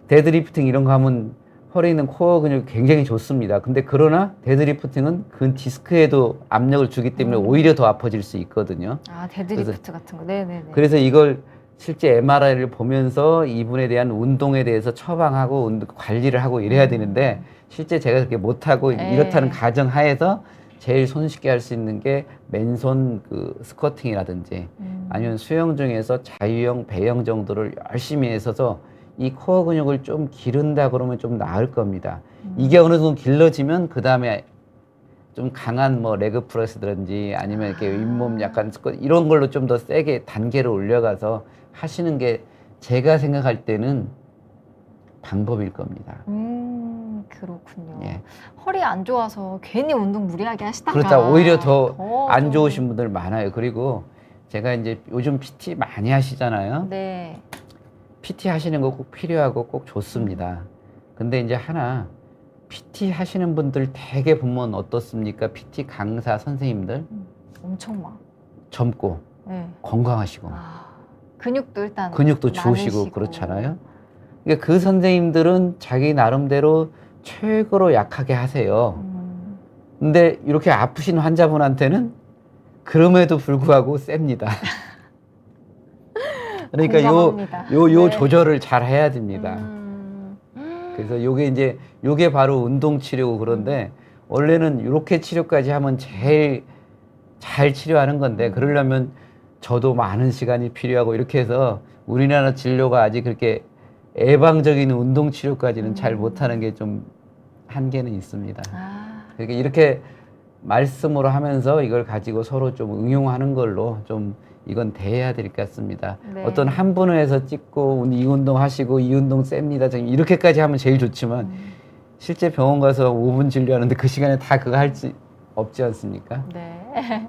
데드리프팅 이런 거 하면 허리에 있는 코어 근육이 굉장히 좋습니다. 근데 그러나 데드리프팅은 그 디스크에도 압력을 주기 때문에 오히려 더 아파질 수 있거든요.
아, 데드리프트 같은 거. 네네네.
그래서 이걸 실제 MRI를 보면서 이분에 대한 운동에 대해서 처방하고 관리를 하고 이래야 되는데 실제 제가 그렇게 못하고 이렇다는 가정 하에서 제일 손쉽게 할 수 있는 게 맨손 그 스쿼팅이라든지 아니면 수영 중에서 자유형, 배영 정도를 열심히 해서서 이 코어 근육을 좀 기른다 그러면 좀 나을 겁니다. 이게 어느 정도 길러지면 그 다음에 좀 강한 뭐 레그 프레스든지 아니면 이렇게 윗몸 약간 스쿼트 이런 걸로 좀 더 세게 단계를 올려가서 하시는 게 제가 생각할 때는 방법일 겁니다.
그렇군요.
예.
허리 안 좋아서 괜히 운동 무리하게 하시다가
그렇다 오히려 더 안
좀-
좋으신 분들 많아요. 그리고 제가 이제 요즘 PT 많이 하시잖아요.
네.
PT 하시는 거 꼭 필요하고 꼭 좋습니다. 근데 이제 하나 PT 하시는 분들 대개 보면 어떻습니까? PT 강사 선생님들
엄청 많.
젊고
네.
건강하시고
근육도 일단
근육도 좋으시고
많으시고.
그렇잖아요. 그러니까 그 선생님들은 자기 나름대로 최고로 약하게 하세요. 근데 이렇게 아프신 환자분한테는 그럼에도 불구하고 셉니다. 그러니까
공감합니다.
요
네.
조절을 잘 해야 됩니다. 그래서 요게 바로 운동 치료고 그런데 원래는 이렇게 치료까지 하면 제일 잘 치료하는 건데 그러려면 저도 많은 시간이 필요하고 이렇게 해서 우리나라 진료가 아직 그렇게 예방적인 운동 치료까지는 잘 못하는 게 좀 한계는 있습니다. 그러니까 이렇게 말씀으로 하면서 이걸 가지고 서로 좀 응용하는 걸로 좀 이건 대해야 될 것 같습니다.
네.
어떤 한 분을 해서 찍고 이 운동 하시고 이 운동 셉니다. 이렇게까지 하면 제일 좋지만 실제 병원 가서 5분 진료하는데 그 시간에 다 그거 할 수 없지 않습니까?
네.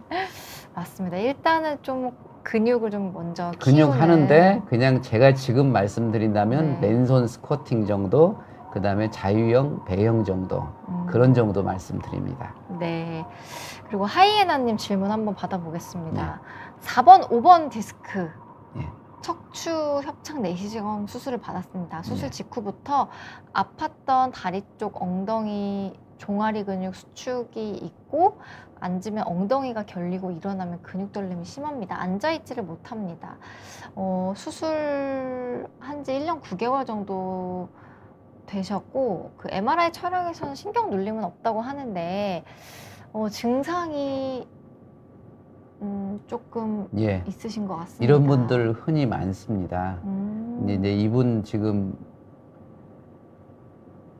맞습니다. 일단은 좀 근육을 좀 먼저
근육
키우는.
하는데 그냥 제가 지금 말씀드린다면
네.
맨손 스쿼팅 정도 그 다음에 자유형, 배영 정도 그런 정도 말씀드립니다.
네. 그리고 하이에나님 질문 한번 받아보겠습니다. 4번, 5번 디스크
예.
척추 협착 내시경 수술을 받았습니다. 수술
예.
직후부터 아팠던 다리 쪽 엉덩이 종아리 근육 수축이 있고 앉으면 엉덩이가 결리고 일어나면 근육 떨림이 심합니다. 앉아있지를 못합니다. 수술한 지 1년 9개월 정도 되셨고 그 MRI 촬영에서는 신경 눌림은 없다고 하는데 증상이 조금
예.
있으신 것 같습니다.
이런 분들 흔히 많습니다. 이제 이분 지금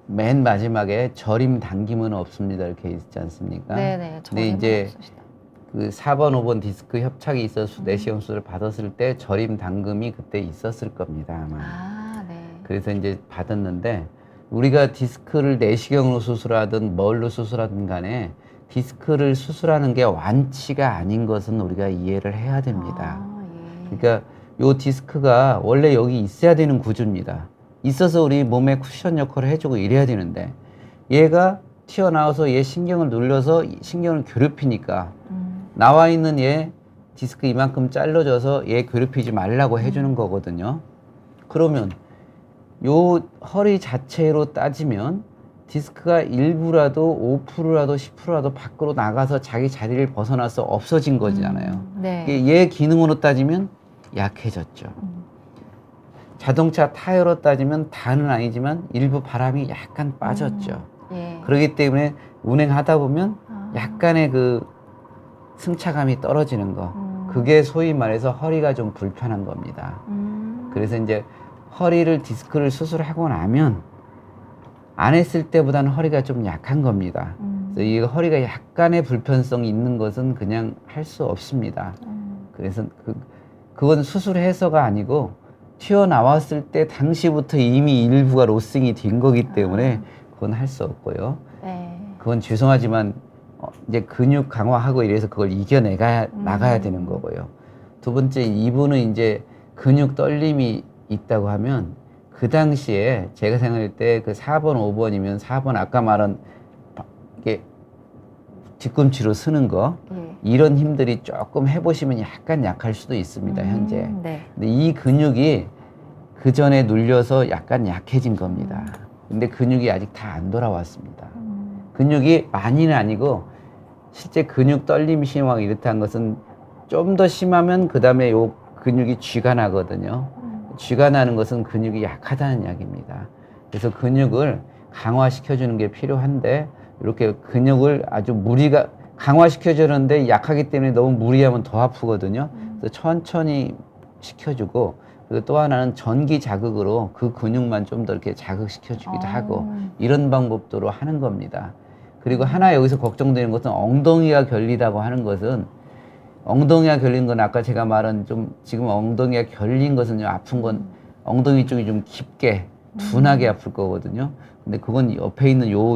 맨 마지막에 저림 당김은 없습니다 이렇게 있지 않습니까?
네네.
근데 이제 그 4번, 5번 디스크 협착이 있어서 내시경 수술을 받았을 때 저림 당금이 그때 있었을 겁니다 아마.
아, 네.
그래서 이제 받았는데 우리가 디스크를 내시경으로 수술하든 뭘로 수술하든 간에 디스크를 수술하는 게 완치가 아닌 것은 우리가 이해를 해야 됩니다.
아, 예.
그러니까 요 디스크가 원래 여기 있어야 되는 구조입니다. 있어서 우리 몸에 쿠션 역할을 해주고 이래야 되는데 얘가 튀어나와서 얘 신경을 눌러서 신경을 괴롭히니까 나와 있는 얘 디스크 이만큼 잘라줘서 얘 괴롭히지 말라고 해주는 거거든요. 그러면 요 허리 자체로 따지면 디스크가 일부라도 5%라도 10%라도 밖으로 나가서 자기 자리를 벗어나서 없어진 거잖아요.
네.
얘 기능으로 따지면 약해졌죠. 자동차 타이어로 따지면 다는 아니지만 일부 바람이 약간 빠졌죠.
예.
그렇기 때문에 운행하다 보면
아.
약간의 그 승차감이 떨어지는 거. 그게 소위 말해서 허리가 좀 불편한 겁니다. 그래서 이제 허리를 디스크를 수술하고 나면 안 했을 때보다는 허리가 좀 약한 겁니다. 그래서 이 허리가 약간의 불편성이 있는 것은 그냥 할 수 없습니다. 그래서 그건 수술해서가 아니고 튀어나왔을 때 당시부터 이미 일부가 로싱이 된 거기 때문에 그건 할 수 없고요.
네.
그건 죄송하지만 이제 근육 강화하고 이래서 그걸 이겨내가 나가야 되는 거고요. 두 번째, 이분은 이제 근육 떨림이 있다고 하면 그 당시에 제가 생각할 때 그 4번, 5번이면 4번 아까 말한 이게 뒤꿈치로 쓰는 거
예.
이런 힘들이 조금 해보시면 약간 약할 수도 있습니다 현재.
네.
근데 이 근육이 그 전에 눌려서 약간 약해진 겁니다. 근데 근육이 아직 다 안 돌아왔습니다. 근육이 많이는 아니고 실제 근육 떨림이 심하고 이렇다는 것은 좀 더 심하면 그 다음에 요 근육이 쥐가 나거든요. 쥐가 나는 것은 근육이 약하다는 이야기입니다. 그래서 근육을 강화시켜주는 게 필요한데 이렇게 근육을 아주 무리가 강화시켜주는데 약하기 때문에 너무 무리하면 더 아프거든요. 그래서 천천히 시켜주고 그리고 또 하나는 전기 자극으로 그 근육만 좀 더 이렇게 자극시켜주기도 하고 이런 방법도로 하는 겁니다. 그리고 하나 여기서 걱정되는 것은 엉덩이가 결리다고 하는 것은 엉덩이가 결린 건 아까 제가 말한 좀 지금 엉덩이가 결린 것은 좀 아픈 건 엉덩이 쪽이 좀 깊게 둔하게 아플 거거든요. 근데 그건 옆에 있는 요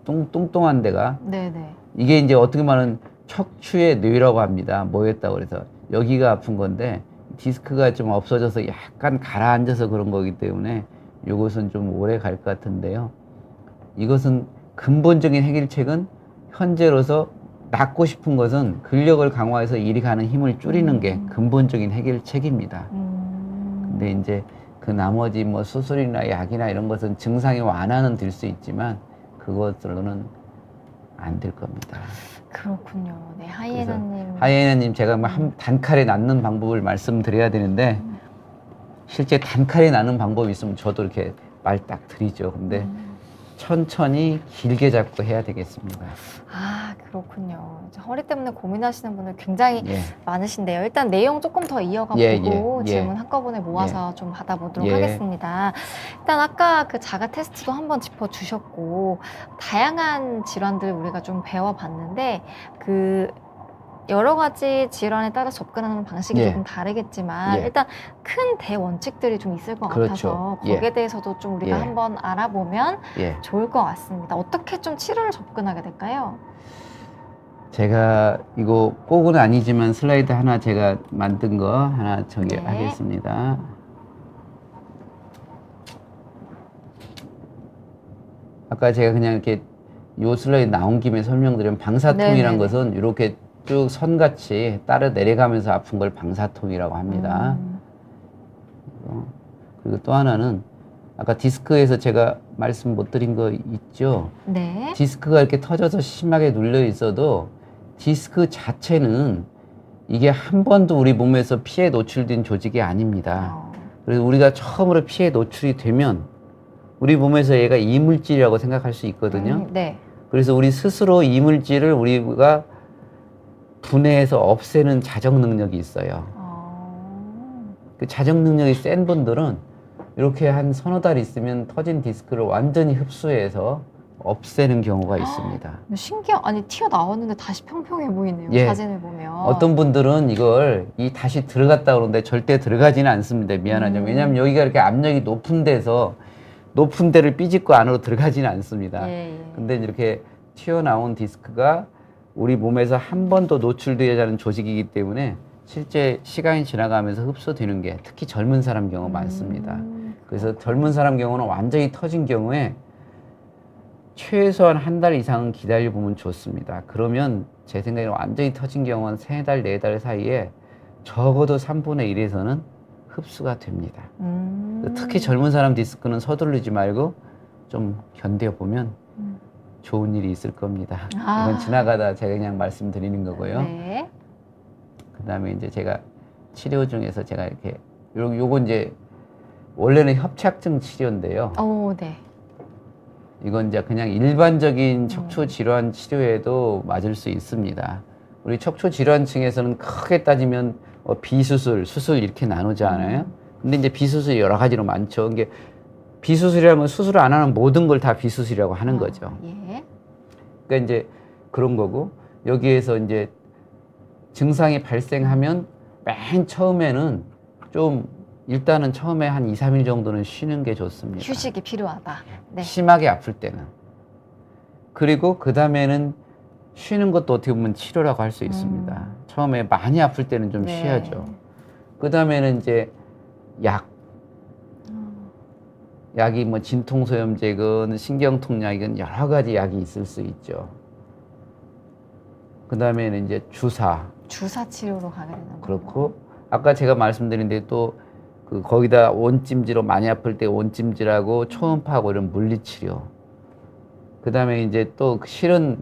뚱뚱한 데가
네네.
이게 이제 어떻게 말하면 척추의 뇌라고 합니다. 뭐였다고 그래서 여기가 아픈 건데 디스크가 좀 없어져서 약간 가라앉아서 그런 거기 때문에 이것은 좀 오래 갈 것 같은데요. 이것은 근본적인 해결책은 현재로서 낫고 싶은 것은 근력을 강화해서 이리 가는 힘을 줄이는 게 근본적인 해결책입니다. 근데 이제 그 나머지 뭐 수술이나 약이나 이런 것은 증상이 완화는 될 수 있지만 그것으로는 안 될 겁니다.
그렇군요. 네, 하이에나님.
하이에나님 제가 한 단칼에 낫는 방법을 말씀드려야 되는데 실제 단칼에 낫는 방법이 있으면 저도 이렇게 말 딱 드리죠. 근데 천천히 길게 잡고 해야 되겠습니다.
아, 그렇군요. 이제 허리 때문에 고민하시는 분들 굉장히
예.
많으신데요. 일단 내용 조금 더 이어가
예,
보고
예, 예.
질문 한꺼번에 모아서 좀 받아보도록
예.
하겠습니다. 일단 아까 그 자가 테스트도 한번 짚어주셨고 다양한 질환들 우리가 좀 배워봤는데 그 여러 가지 질환에 따라 접근하는 방식이
예.
조금 다르겠지만
예.
일단 큰 대원칙들이 좀 있을 것
그렇죠.
같아서
예.
거기에 대해서도 좀 우리가
예.
한번 알아보면
예.
좋을 것 같습니다. 어떻게 좀 치료를 접근하게 될까요?
제가 이거 꼭은 아니지만 슬라이드 하나 제가 만든 거 하나 저기
네.
하겠습니다. 아까 제가 그냥 이렇게 요 슬라이드 나온 김에 설명드리면 방사통이란
네네네.
것은 이렇게 쭉 선같이 따라 내려가면서 아픈 걸 방사통이라고 합니다. 그리고 또 하나는 아까 디스크에서 제가 말씀 못 드린 거 있죠?
네.
디스크가 이렇게 터져서 심하게 눌려 있어도 디스크 자체는 이게 한 번도 우리 몸에서 피해 노출된 조직이 아닙니다. 그래서 우리가 처음으로 피해 노출이 되면 우리 몸에서 얘가 이물질이라고 생각할 수 있거든요.
네.
그래서 우리 스스로 이물질을 우리가 분해해서 없애는 자정 능력이 있어요. 그 자정 능력이 센 분들은 이렇게 한 서너 달 있으면 터진 디스크를 완전히 흡수해서 없애는 경우가 있습니다.
아니 튀어나왔는데 다시 평평해 보이네요.
예.
사진을 보면.
어떤 분들은 이걸 다시 들어갔다 그러는데 절대 들어가지는 않습니다. 미안하죠. 왜냐하면 여기가 이렇게 압력이 높은 데서 높은 데를 삐집고 안으로 들어가지는 않습니다.
예.
근데 이렇게 튀어나온 디스크가 우리 몸에서 한 번도 노출되지 않은 조직이기 때문에 실제 시간이 지나가면서 흡수되는 게 특히 젊은 사람 경우 많습니다. 그래서 젊은 사람 경우는 완전히 터진 경우에 최소한 한 달 이상은 기다려 보면 좋습니다. 그러면 제 생각에 완전히 터진 경우는 3달, 4달 사이에 적어도 3분의 1에서는 흡수가 됩니다. 특히 젊은 사람 디스크는 서두르지 말고 좀 견뎌보면 좋은 일이 있을 겁니다. 이건 지나가다 제가 그냥 말씀드리는 거고요.
네.
그 다음에 이제 제가 치료 중에서 제가 이렇게 요거 이제 원래는 협착증 치료인데요.
네.
이건 이제 그냥 일반적인 척추 질환 치료에도 맞을 수 있습니다. 우리 척추 질환층에서는 크게 따지면 비수술, 수술 이렇게 나누잖아요. 근데 이제 비수술이 여러 가지로 많죠. 이게 비수술이라면 수술 안 하는 모든 걸 다 비수술이라고 하는 거죠.
예.
그러니까 이제 그런 거고, 여기에서 이제 증상이 발생하면 맨 처음에는 좀 일단은 처음에 한 2, 3일 정도는 쉬는 게 좋습니다.
휴식이 필요하다. 네.
심하게 아플 때는. 그리고 그 다음에는 쉬는 것도 어떻게 보면 치료라고 할 수 있습니다. 처음에 많이 아플 때는 좀
네.
쉬어야죠. 그 다음에는 이제 약이 뭐 진통소염제건 신경통약이건 여러 가지 약이 있을 수 있죠. 그 다음에는 이제
주사 치료로 가게 되는 거예요.
그렇고 아까 제가 말씀드린 데 또 거기다 온찜질로 많이 아플 때 온찜질하고 초음파하고 이런 물리치료. 그 다음에 이제 또 실은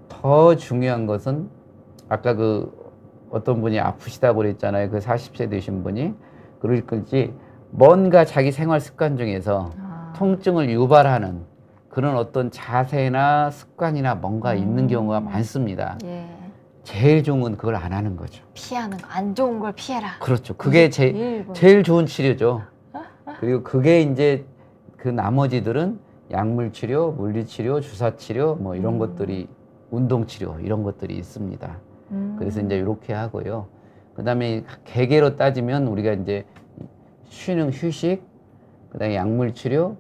더 중요한 것은 아까 어떤 분이 아프시다고 그랬잖아요. 40세 되신 분이. 그러지 뭔가 자기 생활 습관 중에서 통증을 유발하는 그런 어떤 자세나 습관이나 뭔가 있는 경우가 많습니다.
예.
제일 좋은 건 그걸 안 하는 거죠.
피하는 거, 안 좋은 걸 피해라.
그렇죠. 그게 제일 좋은 치료죠. 그리고 그게 이제 나머지들은 약물 치료, 물리 치료, 주사 치료 뭐 이런 것들이 운동 치료 이런 것들이 있습니다. 그래서 이제 이렇게 하고요. 그다음에 개개로 따지면 우리가 이제 쉬는 휴식, 그다음에 약물 치료,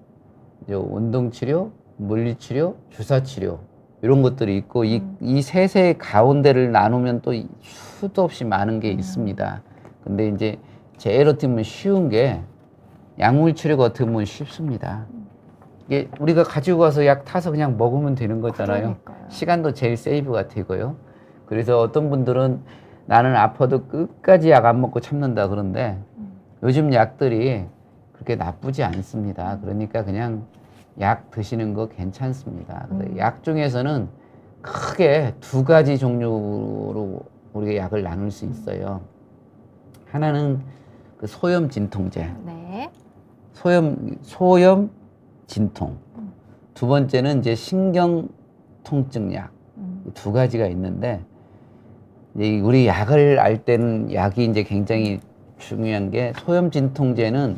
이제 운동 치료, 물리 치료, 주사 치료 이런 것들이 있고 이 셋의 가운데를 나누면 또 수도 없이 많은 게 있습니다. 근데 이제 제일 어떻게 보면 쉬운 게 약물 치료가 어떻게 보면 쉽습니다. 이게 우리가 가지고 가서 약 타서 그냥 먹으면 되는 거잖아요.
그러니까요.
시간도 제일 세이브가 되고요. 그래서 어떤 분들은 나는 아파도 끝까지 약 안 먹고 참는다 그런데 요즘 약들이 그렇게 나쁘지 않습니다. 그러니까 그냥 약 드시는 거 괜찮습니다. 약 중에서는 크게 2가지 종류로 우리가 약을 나눌 수 있어요. 하나는 소염 진통제,
네.
소염 진통. 두 번째는 이제 신경 통증약. 2가지가 있는데 우리 약을 알 때는 약이 이제 굉장히 중요한 게 소염 진통제는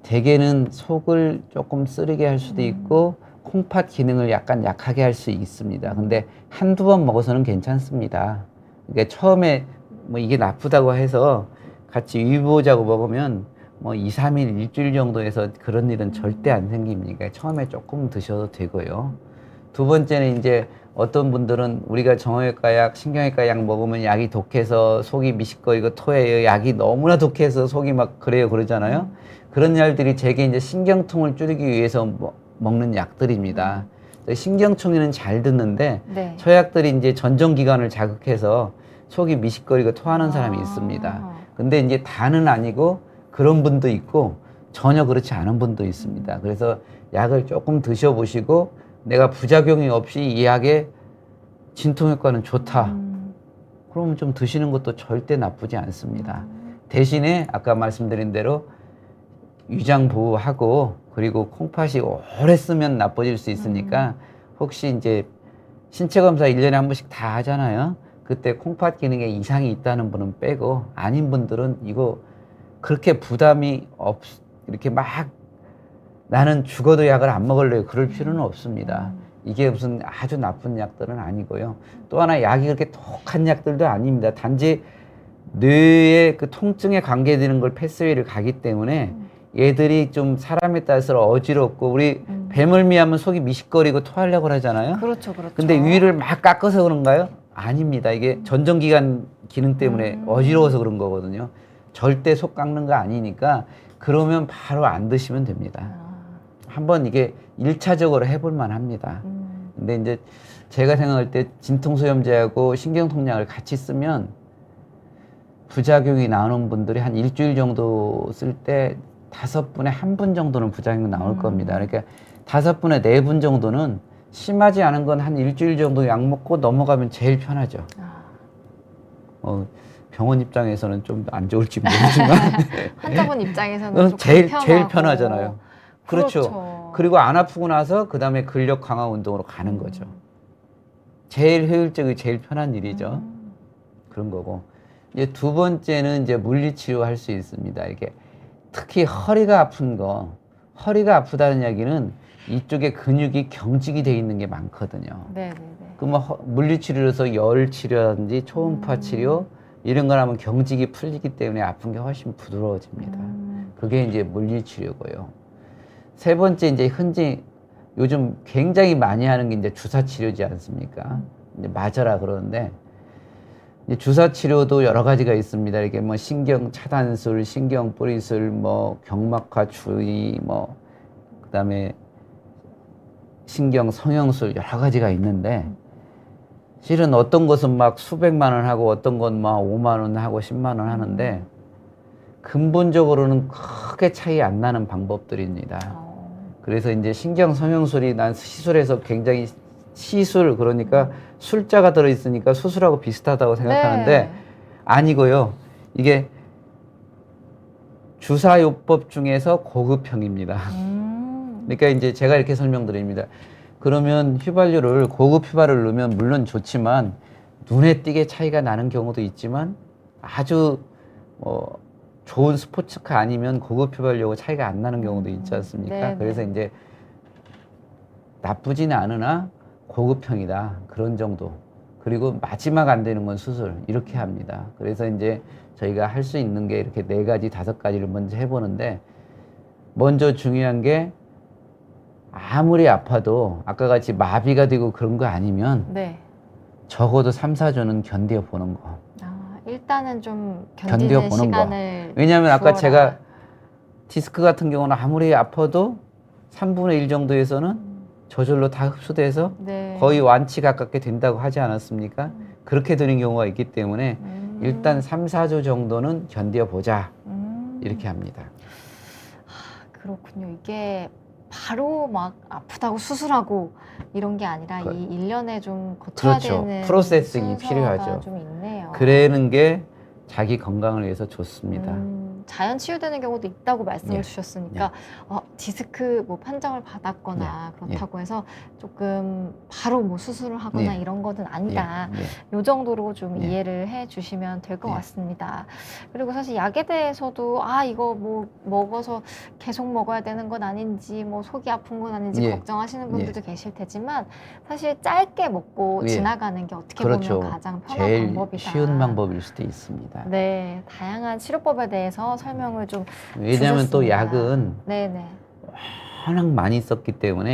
대개는 속을 조금 쓰리게 할 수도 있고 콩팥 기능을 약간 약하게 할 수 있습니다. 근데 한두 번 먹어서는 괜찮습니다. 그러니까 처음에 뭐 이게 나쁘다고 해서 같이 위보자고 먹으면 뭐 2, 3일, 일주일 정도에서 그런 일은 절대 안 생깁니다. 처음에 조금 드셔도 되고요. 두 번째는 이제 어떤 분들은 우리가 정형외과 약, 신경외과 약 먹으면 약이 독해서 속이 미식거리고 토해요. 약이 너무나 독해서 속이 막 그래요 그러잖아요. 그런 약들이 제게 이제 신경통을 줄이기 위해서 먹는 약들입니다. 신경통에는 잘 듣는데
네.
저 약들이 이제 전정기관을 자극해서 속이 미식거리고 토하는 사람이 있습니다. 근데 이제 다는 아니고 그런 분도 있고 전혀 그렇지 않은 분도 있습니다. 그래서 약을 조금 드셔보시고 내가 부작용이 없이 이 약의 진통효과는 좋다. 그러면 좀 드시는 것도 절대 나쁘지 않습니다. 대신에 아까 말씀드린 대로 위장 보호하고 그리고 콩팥이 오래 쓰면 나빠질 수 있으니까 혹시 이제 신체 검사 1년에 한 번씩 다 하잖아요. 그때 콩팥 기능에 이상이 있다는 분은 빼고 아닌 분들은 이거 그렇게 부담이 이렇게 막 나는 죽어도 약을 안 먹을래요. 그럴 필요는 없습니다. 이게 무슨 아주 나쁜 약들은 아니고요. 또 하나 약이 그렇게 독한 약들도 아닙니다. 단지 뇌의 그 통증에 관계되는 걸 패스웨이를 가기 때문에 얘들이 좀 사람에 따라서 어지럽고 우리 배멀미하면 속이 미식거리고 토하려고 하잖아요.
그렇죠, 그렇죠.
근데 위를 막 깎아서 그런가요? 아닙니다. 이게 전정기관 기능 때문에 어지러워서 그런 거거든요. 절대 속 깎는 거 아니니까 그러면 바로 안 드시면 됩니다. 한번 이게 1차적으로 해볼 만합니다. 근데 이제 제가 생각할 때 진통소염제하고 신경통약을 같이 쓰면 부작용이 나오는 분들이 한 일주일 정도 쓸 때 5분에 1분 정도는 부작용이 나올 겁니다. 그러니까 5분에 4분 정도는 심하지 않은 건 한 일주일 정도 약 먹고 넘어가면 제일 편하죠. 병원 입장에서는 좀 안 좋을지 모르지만
환자분 입장에서는 좀
제일
불편하고.
편하잖아요. 그렇죠.
그렇죠.
그리고 안 아프고 나서 그 다음에 근력 강화 운동으로 가는 거죠. 제일 효율적이 제일 편한 일이죠. 그런 거고. 이제 두 번째는 이제 물리치료 할 수 있습니다. 이게 특히 허리가 아픈 거, 허리가 아프다는 이야기는 이쪽에 근육이 경직이 돼 있는 게 많거든요.
네네네.
그러면 물리치료로서 열 치료라든지 초음파 치료 이런 걸 하면 경직이 풀리기 때문에 아픈 게 훨씬 부드러워집니다. 그게 이제 물리치료고요. 세 번째 이제 흔히 요즘 굉장히 많이 하는 게 이제 주사 치료지 않습니까? 이제 맞아라 그러는데 이제 주사 치료도 여러 가지가 있습니다. 이게 뭐 신경 차단술, 신경 뿌리술, 뭐 경막화 주의, 뭐 그다음에 신경 성형술 여러 가지가 있는데 실은 어떤 것은 막 수백만 원 하고 어떤 건 막 5만 원 하고 10만 원 하는데 근본적으로는 크게 차이 안 나는 방법들입니다. 그래서 이제 신경 성형술이 난 시술에서 굉장히 시술 그러니까 술자가 들어있으니까 수술하고 비슷하다고 생각하는데
네.
아니고요. 이게 주사요법 중에서 고급형입니다. 그러니까 이제 제가 이렇게 설명드립니다. 그러면 휘발유를 고급 휘발유를 넣으면 물론 좋지만 눈에 띄게 차이가 나는 경우도 있지만 아주 좋은 스포츠카 아니면 고급 휘발유하고 차이가 안 나는 경우도 있지 않습니까?
네네.
그래서 이제 나쁘지는 않으나 고급형이다 그런 정도. 그리고 마지막 안 되는 건 수술 이렇게 합니다. 그래서 이제 저희가 할 수 있는 게 이렇게 4가지, 5가지를 먼저 해보는데 먼저 중요한 게 아무리 아파도 아까 같이 마비가 되고 그런 거 아니면
네.
적어도 3, 4주는 견뎌보는 거.
일단은 좀 견디는
견뎌보는
시간을
왜냐하면 아까
주어라.
제가 디스크 같은 경우는 아무리 아파도 3분의 1 정도에서는 저절로 다 흡수돼서
네.
거의 완치 가깝게 된다고 하지 않았습니까? 그렇게 되는 경우가 있기 때문에 일단 3, 4주 정도는 견뎌보자 이렇게 합니다.
그렇군요. 이게 바로 막 아프다고 수술하고 이런 게 아니라
그-
이 1년에 좀 거쳐야
그렇죠.
되는
프로세싱이
순서가
필요하죠.
좀 있네요.
그러는 게 자기 건강을 위해서 좋습니다.
자연 치유되는 경우도 있다고 말씀을
예.
주셨으니까 디스크 뭐 판정을 받았거나 그렇다고 해서 조금 바로 뭐 수술을 하거나
예.
이런 거는 아니다.
예, 예.
요 정도로 좀
예.
이해를 해 주시면 될 것
예.
같습니다. 그리고 사실 약에 대해서도 이거 뭐 먹어서 계속 먹어야 되는 건 아닌지 뭐 속이 아픈 건 아닌지
예.
걱정하시는 분들도 계실 테지만 사실 짧게 먹고
예.
지나가는 게 어떻게
그렇죠.
보면 가장 편한
제일
방법이다.
쉬운 방법일 수도 있습니다.
네, 다양한 치료법에 대해서 설명을 좀
왜냐하면 또
주셨습니다.
약은
네네.
워낙 많이 썼기 때문에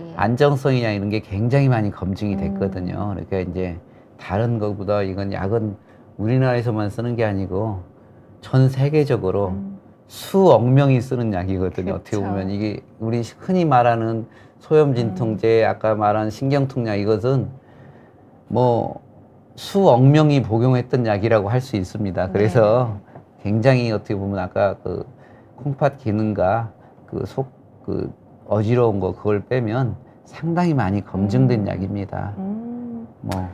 예.
안정성이나 이런 게 굉장히 많이 검증이 됐거든요. 그러니까 이제 다른 것보다 이건 약은 우리나라에서만 쓰는 게 아니고 전 세계적으로 수억 명이 쓰는 약이거든요. 어떻게
그렇죠.
보면 이게 우리 흔히 말하는 소염진통제, 아까 말한 신경통약 이것은 뭐 수억 명이 복용했던 약이라고 할 수 있습니다. 그래서 굉장히 어떻게 보면 아까 그 콩팥 기능과 그 어지러운 거 그걸 빼면 상당히 많이 검증된 약입니다. 뭐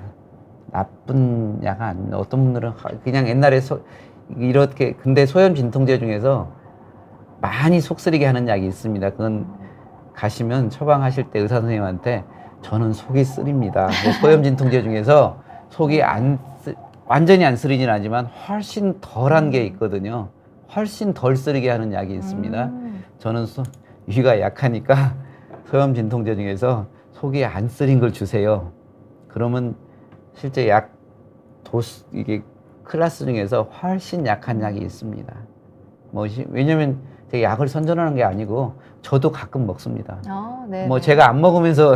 나쁜 약은 아닙니다. 어떤 분들은 그냥 옛날에 이렇게 근데 소염 진통제 중에서 많이 속 쓰리게 하는 약이 있습니다. 그건 가시면 처방하실 때 의사 선생님한테 저는 속이 쓰립니다. 소염 진통제 중에서 속이 완전히 안 쓰리진 않지만 훨씬 덜한 게 있거든요. 훨씬 덜 쓰리게 하는 약이 있습니다. 저는 위가 약하니까 소염 진통제 중에서 속이 안 쓰린 걸 주세요. 그러면 실제 약 도수 이게 클래스 중에서 훨씬 약한 약이 있습니다. 왜냐면 제가 약을 선전하는 게 아니고 저도 가끔 먹습니다.
네.
뭐 제가 안 먹으면서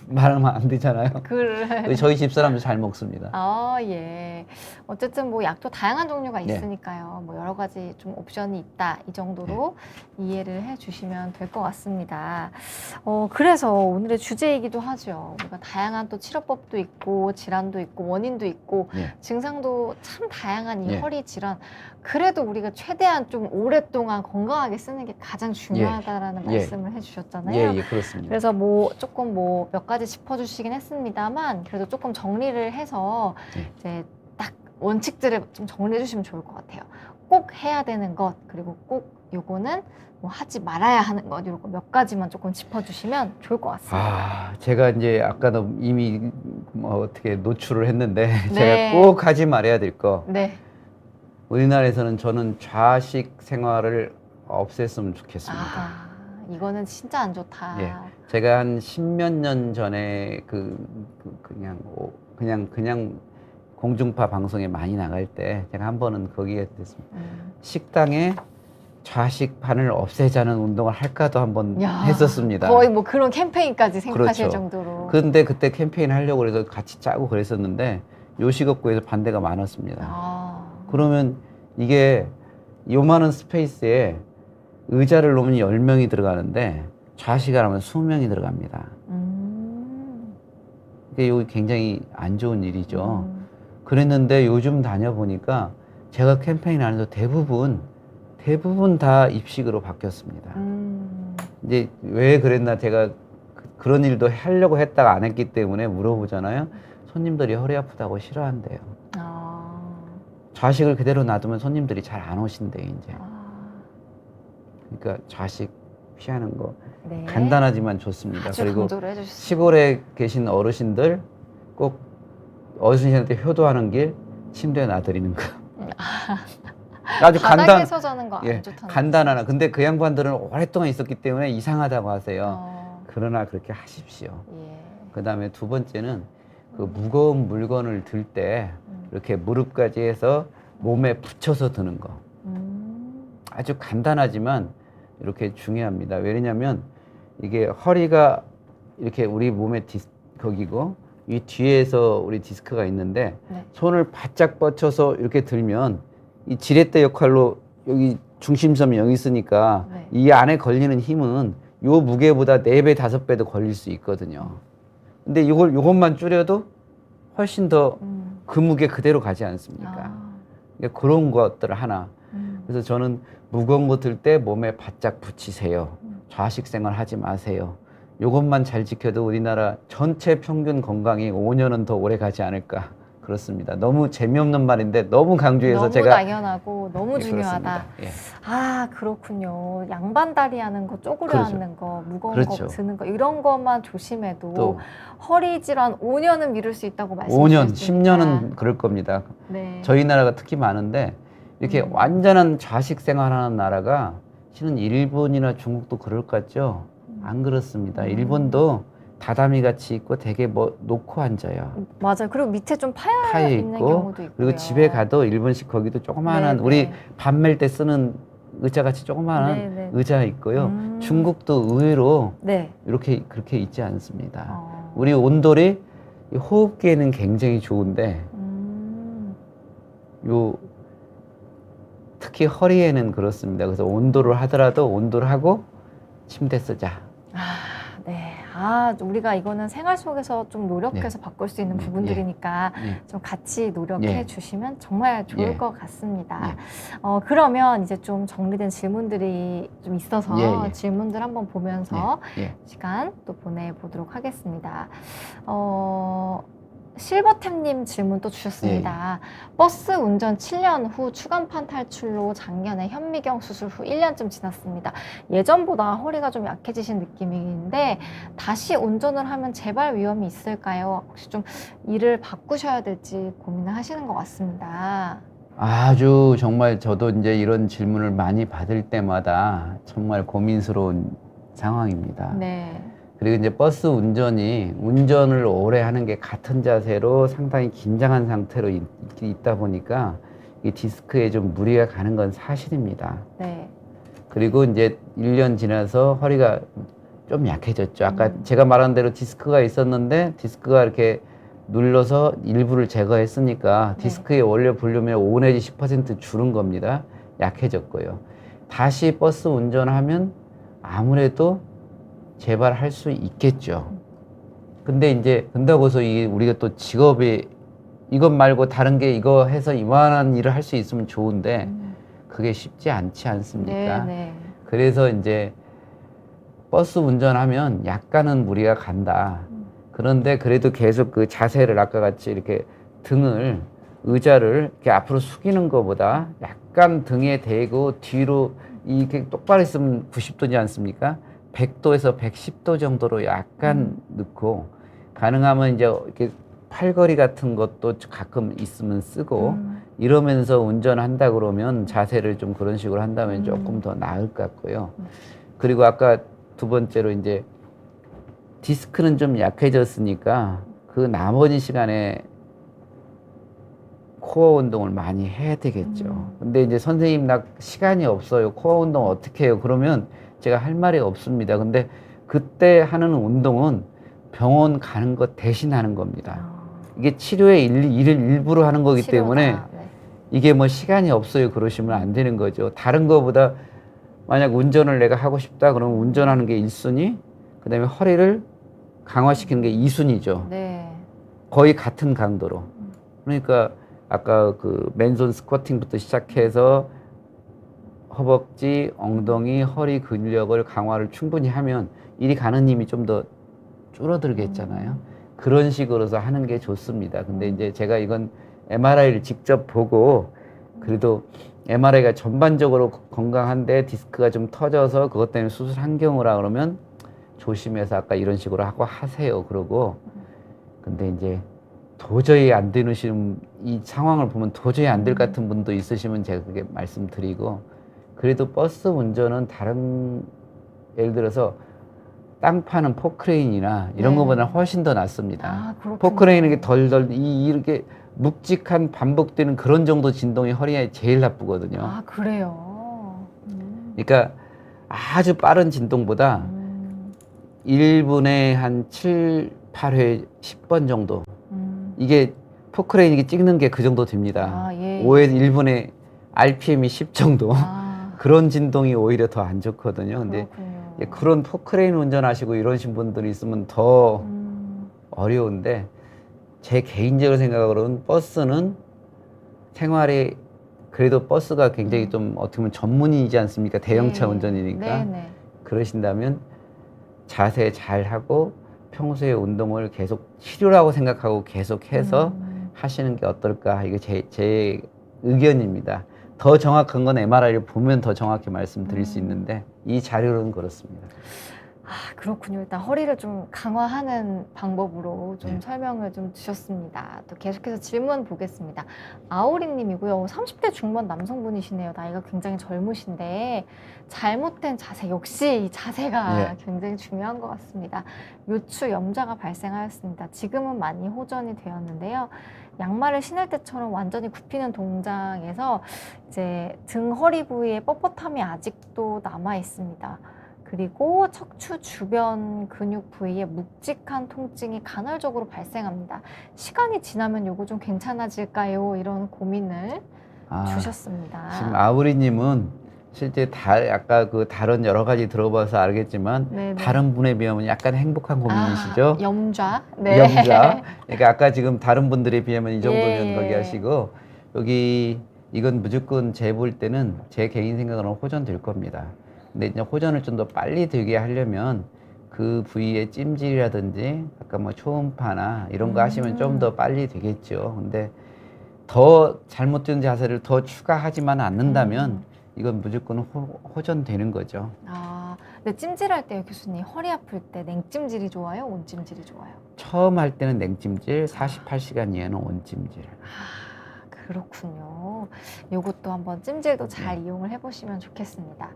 말하면 안 되잖아요.
그래.
저희 집 사람도 잘 먹습니다.
예. 어쨌든 뭐 약도 다양한 종류가
네.
있으니까요. 뭐 여러 가지 좀 옵션이 있다. 이 정도로 이해를 해 주시면 될 것 같습니다. 그래서 오늘의 주제이기도 하죠. 우리가 다양한 또 치료법도 있고 질환도 있고 원인도 있고
예.
증상도 참 다양한 이
예.
허리 질환. 그래도 우리가 최대한 좀 오랫동안 건강하게 쓰는 게 가장 중요하다라는
예.
말씀을 해 주셨잖아요.
예, 그렇습니다.
그래서 조금 몇 가지 짚어주시긴 했습니다만 그래도 조금 정리를 해서
네.
이제 딱 원칙들을 좀 정리해 주시면 좋을 것 같아요. 꼭 해야 되는 것 그리고 꼭 요거는 뭐 하지 말아야 하는 것 이런 거 몇 가지만 조금 짚어주시면 좋을 것 같습니다.
제가 이제 아까도 이미 뭐 어떻게 노출을 했는데
네.
제가 꼭 하지 말아야 될 거.
네.
우리나라에서는 저는 좌식 생활을 없앴으면 좋겠습니다.
이거는 진짜 안 좋다.
예. 제가 한 10몇 년 전에 그냥 공중파 방송에 많이 나갈 때 제가 한 번은 거기에 됐습니다. 식당에 좌식판을 없애자는 운동을 할까도 한번 했었습니다.
거의 뭐 그런 캠페인까지 생각하실
그렇죠.
정도로.
근데 그때 캠페인 하려고 해서 같이 짜고 그랬었는데 요식업계에서 반대가 많았습니다. 그러면 이게 요만한 스페이스에 의자를 놓으면 10명이 들어가는데 좌식을 하면 20명이 들어갑니다. 이게 굉장히 안 좋은 일이죠. 그랬는데 요즘 다녀보니까 제가 캠페인 하면서 대부분 다 입식으로 바뀌었습니다. 이제 왜 그랬나 제가 그런 일도 하려고 했다가 안 했기 때문에 물어보잖아요. 손님들이 허리 아프다고 싫어한대요. 좌식을 그대로 놔두면 손님들이 잘 안 오신대요, 이제. 그러니까 좌식 피하는 거
네.
간단하지만 좋습니다.
아주
그리고
강조를 해주셨습니다.
시골에 계신 어르신들 꼭 어르신한테 효도하는 길 침대에 놔드리는 거. 아주
바닥에서 자는 거 안
예,
좋다는
간단하나. 근데 그 양반들은 오랫동안 있었기 때문에 이상하다고 하세요. 그러나 그렇게 하십시오.
예.
그 다음에 두 번째는 그 무거운 물건을 들 때 이렇게 무릎까지 해서 몸에 붙여서 드는 거. 아주 간단하지만 이렇게 중요합니다. 왜냐면 이게 허리가 이렇게 우리 몸의 거기고 이 뒤에서 우리 디스크가 있는데
네.
손을 바짝 뻗쳐서 이렇게 들면 이 지렛대 역할로 여기 중심점이 여기 있으니까
네.
이 안에 걸리는 힘은 요 무게보다 4배, 5배도 걸릴 수 있거든요. 근데 요것만 줄여도 훨씬 더 그 무게 그대로 가지 않습니까? 그러니까 그런 것들 하나. 그래서 저는 무거운 거 들 때 몸에 바짝 붙이세요. 좌식 생활 하지 마세요. 요것만 잘 지켜도 우리나라 전체 평균 건강이 5년은 더 오래 가지 않을까. 그렇습니다. 너무 재미없는 말인데 너무 강조해서
너무
제가
당연하고 너무
예,
중요하다.
그렇습니다. 예.
그렇군요. 양반다리 하는 거, 쪼그려
그렇죠.
앉는 거, 무거운
그렇죠.
거 드는 거 이런 것만 조심해도
또
허리 질환 5년은 미룰 수 있다고
5년,
말씀주셨으니까.
10년은 그럴 겁니다.
네.
저희 나라가 특히 많은데 이렇게 완전한 좌식 생활하는 나라가 실은 일본이나 중국도 그럴 것 같죠? 안 그렇습니다. 일본도 다다미 같이 있고 되게 뭐 놓고 앉아요.
맞아요. 그리고 밑에 좀 파여
파여
있는
있고
경우도 있고요.
그리고 집에 가도 일본식 거기도 조그마한
네,
우리
네.
밥 맬 때 쓰는 의자 같이 조그마한
네, 네.
의자 있고요. 중국도 의외로
네.
이렇게 그렇게 있지 않습니다.
어.
우리 온돌이 이 호흡기에는 굉장히 좋은데 요 특히 허리에는 그렇습니다. 그래서 온도를 하더라도 온도를 하고 침대 쓰자.
네. 우리가 이거는 생활 속에서 좀 노력해서 바꿀 수 있는 부분들이니까 좀 같이 노력해 주시면 정말 좋을 것 같습니다. 그러면 이제 좀 정리된 질문들이 좀 있어서 질문들 한번 보면서 시간 또 보내보도록 하겠습니다. 실버템님 질문 또 주셨습니다. 버스 운전 7년 후 추간판 탈출로 작년에 현미경 수술 후 1년쯤 지났습니다. 예전보다 허리가 좀 약해지신 느낌인데 다시 운전을 하면 재발 위험이 있을까요? 혹시 좀 일을 바꾸셔야 될지 고민을 하시는 것 같습니다.
아주 정말 저도 이제 이런 질문을 많이 받을 때마다 정말 고민스러운 상황입니다.
네.
그리고 이제 버스 운전을 오래 하는 게 같은 자세로 상당히 긴장한 상태로 있다 보니까 이 디스크에 좀 무리가 가는 건 사실입니다.
네.
그리고 이제 1년 지나서 허리가 좀 약해졌죠. 아까 제가 말한 대로 디스크가 있었는데 디스크가 이렇게 눌러서 일부를 제거했으니까
네.
디스크의 원래 볼륨의 5 내지 10% 줄은 겁니다. 약해졌고요. 다시 버스 운전하면 아무래도 재발할 수 있겠죠. 근데 이제 근다고서 이게 우리가 또 직업이 이것 말고 다른 게 이거 해서 이만한 일을 할 수 있으면 좋은데 그게 쉽지 않지 않습니까?
네.
그래서 이제 버스 운전하면 약간은 무리가 간다. 그런데 그래도 계속 그 자세를 아까 같이 이렇게 의자를 이렇게 앞으로 숙이는 것보다 약간 등에 대고 뒤로 이렇게 똑바로 있으면 90도지 않습니까? 100도에서 110도 정도로 약간 넣고 가능하면 이제 이렇게 팔걸이 같은 것도 가끔 있으면 쓰고 이러면서 운전한다 그러면 자세를 좀 그런 식으로 한다면 조금 더 나을 것 같고요. 그리고 아까 두 번째로 이제 디스크는 좀 약해졌으니까 그 나머지 시간에 코어 운동을 많이 해야 되겠죠. 근데 이제 선생님 나 시간이 없어요. 코어 운동 어떻게 해요? 그러면 제가 할 말이 없습니다. 근데 그때 하는 운동은 병원 가는 것 대신 하는 겁니다. 이게 치료의 일부러 하는 거기
치료다.
때문에
네.
이게 뭐 시간이 없어요. 그러시면 안 되는 거죠. 다른 거보다 만약 운전을 내가 하고 싶다 그러면 운전하는 게 1순위, 그 다음에 허리를 강화시키는 게 2순위죠.
네.
거의 같은 강도로. 그러니까 아까 그 맨손 스쿼팅부터 시작해서 허벅지, 엉덩이, 허리 근력을 강화를 충분히 하면 이리 가는 힘이 좀 더 줄어들겠잖아요. 그런 식으로서 하는 게 좋습니다. 근데 이제 제가 이건 MRI를 직접 보고 그래도 MRI가 전반적으로 건강한데 디스크가 좀 터져서 그것 때문에 수술한 경우라 그러면 조심해서 아까 이런 식으로 하고 하세요. 그러고 근데 이제 도저히 안 되시는 이 상황을 보면 도저히 안 될 것 같은 분도 있으시면 제가 그게 말씀드리고 그래도 버스 운전은 다른 예를 들어서 땅 파는 포크레인이나 이런
네.
것보다 훨씬 더 낫습니다.
아, 그렇군요.
포크레인은 이게 덜덜 이렇게 묵직한 반복되는 그런 정도 진동이 허리에 제일 나쁘거든요.
아, 그래요.
그러니까 아주 빠른 진동보다 1분에 한 7, 8회 10번 정도. 이게 포크레인 이게 찍는 게 그 정도 됩니다.
아, 예.
5회 1분에 RPM이 10 정도.
아,
그런 진동이 오히려 더 안 좋거든요. 근데
그렇군요.
그런 포크레인 운전하시고 이러신 분들이 있으면 더 어려운데 제 개인적으로 생각으로는 버스는 생활에 그래도 버스가 굉장히 좀 어떻게 보면 전문이지 않습니까? 대형차
네.
운전이니까.
네네.
그러신다면 자세 잘 하고 평소에 운동을 계속 치료라고 생각하고 계속 해서 하시는 게 어떨까? 이게 제 의견입니다. 더 정확한 건 MRI를 보면 더 정확히 말씀드릴 수 있는데 이 자료로는 그렇습니다.
아, 그렇군요. 일단 허리를 좀 강화하는 방법으로 좀
네.
설명을 좀 주셨습니다. 또 계속해서 질문 보겠습니다. 아오리님이고요. 30대 중반 남성분이시네요. 나이가 굉장히 젊으신데 잘못된 자세, 역시 이 자세가
네.
굉장히 중요한 것 같습니다. 요추 염좌가 발생하였습니다. 지금은 많이 호전이 되었는데요. 양말을 신을 때처럼 완전히 굽히는 동작에서 이제 등 허리 부위에 뻣뻣함이 아직도 남아 있습니다. 그리고 척추 주변 근육 부위에 묵직한 통증이 간헐적으로 발생합니다. 시간이 지나면 요거 좀 괜찮아질까요? 이런 고민을 주셨습니다.
지금 아우리님은 실제 아까 그 다른 여러 가지 들어봐서 알겠지만
네네.
다른 분에 비하면 약간 행복한 고민이시죠?
아, 염좌. 네.
염자. 그러니까 아까 지금 다른 분들에 비하면 이 정도면
예.
거기 하시고 여기 이건 무조건 제 볼 때는 제 개인 생각으로는 호전될 겁니다. 근데 이제 호전을 좀 더 빨리 되게 하려면 그 부위의 찜질이라든지 아까 뭐 초음파나 이런 거 하시면 좀 더 빨리 되겠죠. 근데 더 잘못된 자세를 더 추가하지만 않는다면 이건 무조건 호전되는 거죠.
아, 근데 찜질할 때요, 교수님. 허리 아플 때 냉찜질이 좋아요? 온찜질이 좋아요?
처음 할 때는 냉찜질, 48시간 이후에는 온찜질.
아, 그렇군요. 요것도 한번 찜질도 잘 이용을 해보시면 좋겠습니다.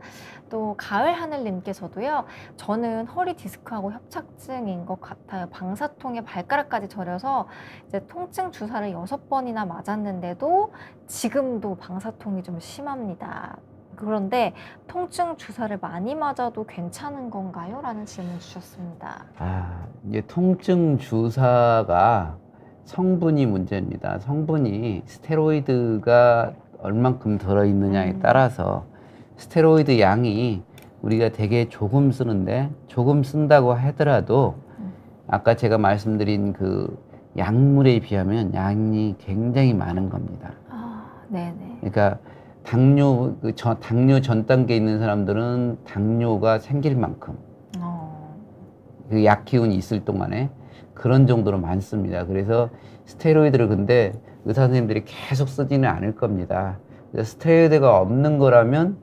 또 가을 하늘님께서도요. 저는 허리 디스크하고 협착증인 것 같아요. 방사통에 발가락까지 저려서 이제 통증 주사를 6번이나 맞았는데도 지금도 방사통이 좀 심합니다. 그런데 통증 주사를 많이 맞아도 괜찮은 건가요? 라는 질문 주셨습니다.
이게 통증 주사가 성분이 문제입니다. 성분이 스테로이드가 얼만큼 들어있느냐에 따라서 스테로이드 양이 우리가 되게 조금 쓰는데 조금 쓴다고 하더라도 아까 제가 말씀드린 그 약물에 비하면 양이 굉장히 많은 겁니다.
네네.
그러니까 당뇨 전 단계에 있는 사람들은 당뇨가 생길 만큼 그 약 기운이 있을 동안에 그런 정도로 많습니다. 그래서 스테로이드를 근데 의사 선생님들이 계속 쓰지는 않을 겁니다. 그래서 스테로이드가 없는 거라면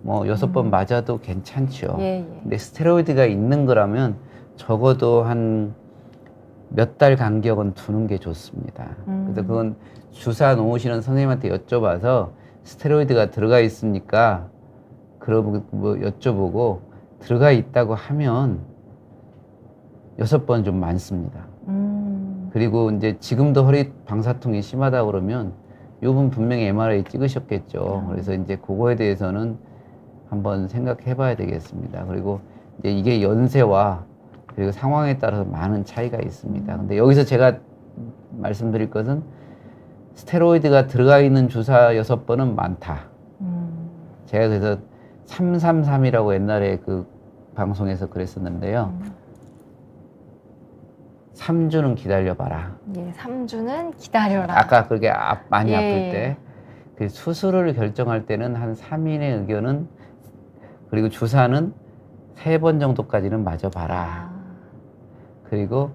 뭐 6번 맞아도 괜찮죠. 근데 스테로이드가 있는 거라면 적어도 한 몇 달 간격은 두는 게 좋습니다. 그래서 그건 주사 놓으시는 선생님한테 여쭤봐서 스테로이드가 들어가 있습니까? 그러고 뭐 여쭤보고 들어가 있다고 하면 6번 좀 많습니다. 그리고 이제 지금도 허리 방사통이 심하다 그러면 요분 분명히 MRI 찍으셨겠죠. 그래서 이제 그거에 대해서는 한번 생각해 봐야 되겠습니다. 그리고 이제 이게 연세와 그리고 상황에 따라서 많은 차이가 있습니다. 근데 여기서 제가 말씀드릴 것은 스테로이드가 들어가 있는 주사 6번은 많다. 제가 그래서 333이라고 옛날에 그 방송에서 그랬었는데요. 3주는 기다려봐라.
3주는 기다려라.
아까 그렇게 많이 아플
예.
때. 그 수술을 결정할 때는 한 3인의 의견은 그리고 주사는 3번 정도까지는 맞아봐라. 그리고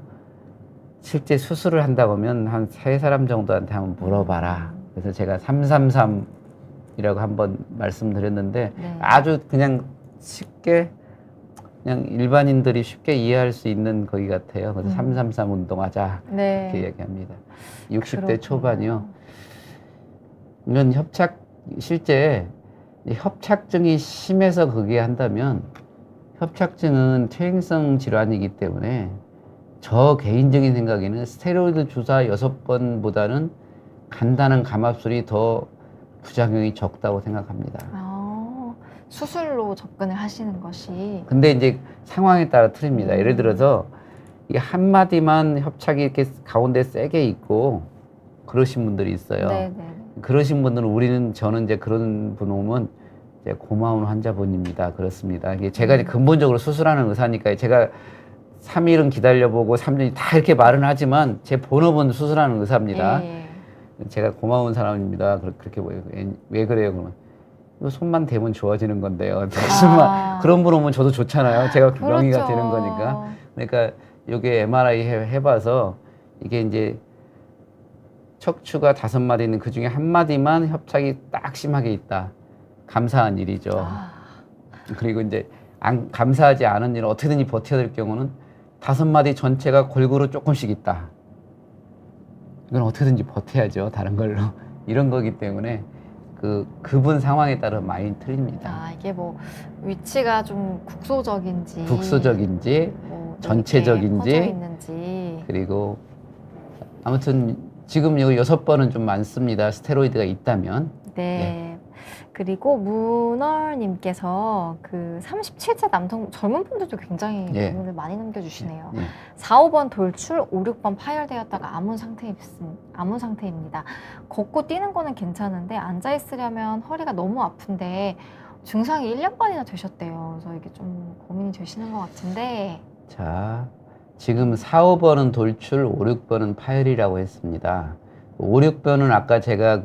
실제 수술을 한다고 하면 한 3사람 정도한테 한번 물어봐라. 그래서 제가 333이라고 한번 말씀드렸는데 아주 그냥 쉽게 그냥 일반인들이 쉽게 이해할 수 있는 거기 같아요. 그래서 333 운동하자 이렇게 얘기합니다. 60대
그렇군요.
초반이요. 이런 실제 협착증이 심해서 그게 한다면 협착증은 퇴행성 질환이기 때문에 저 개인적인 생각에는 스테로이드 주사 6번보다는 간단한 감압술이 더 부작용이 적다고 생각합니다.
수술로 접근을 하시는 것이.
근데 이제 상황에 따라 틀립니다. 예를 들어서 이 한마디만 협착이 이렇게 가운데 세게 있고 그러신 분들이 있어요. 그러신 분들은 저는 이제 그런 분 오면 이제 고마운 환자분입니다. 그렇습니다. 이게 제가 이제 근본적으로 수술하는 의사니까 제가 3일은 기다려보고 3년이 다 이렇게 말은 하지만 제 본업은 수술하는 의사입니다. 제가 고마운 사람입니다. 그렇게 왜 그래요? 그러면 이거 손만 대면 좋아지는 건데요. 그런 분 오면 저도 좋잖아요. 제가 명의가 되는 거니까. 그러니까 이게 MRI 해봐서 이게 이제 척추가 5마디는 그 중에 1마디만 협착이 딱 심하게 있다. 감사한 일이죠. 그리고 이제 감사하지 않은 일은 어떻게든지 버텨야 될 경우는 5마디 전체가 골고루 조금씩 있다. 이건 어떻게든지 버텨야죠. 다른 걸로. 이런 거기 때문에 그분 상황에 따라 많이 틀립니다.
이게 뭐 위치가 좀 국소적인지 뭐
전체적인지
퍼져 있는지.
그리고 아무튼 지금 요 6번은 좀 많습니다. 스테로이드가 있다면.
그리고 문얼님께서 그 37세 남성 젊은 분들도 굉장히 질문을 많이 남겨주시네요. 4, 5번 돌출, 5, 6번 파열되었다가 아문 상태입니다. 걷고 뛰는 거는 괜찮은데 앉아 있으려면 허리가 너무 아픈데 증상이 1년 반이나 되셨대요. 그래서 이게 좀 고민이 되시는 것 같은데.
자, 지금 4, 5번은 돌출, 5, 6번은 파열이라고 했습니다. 5, 6번은 아까 제가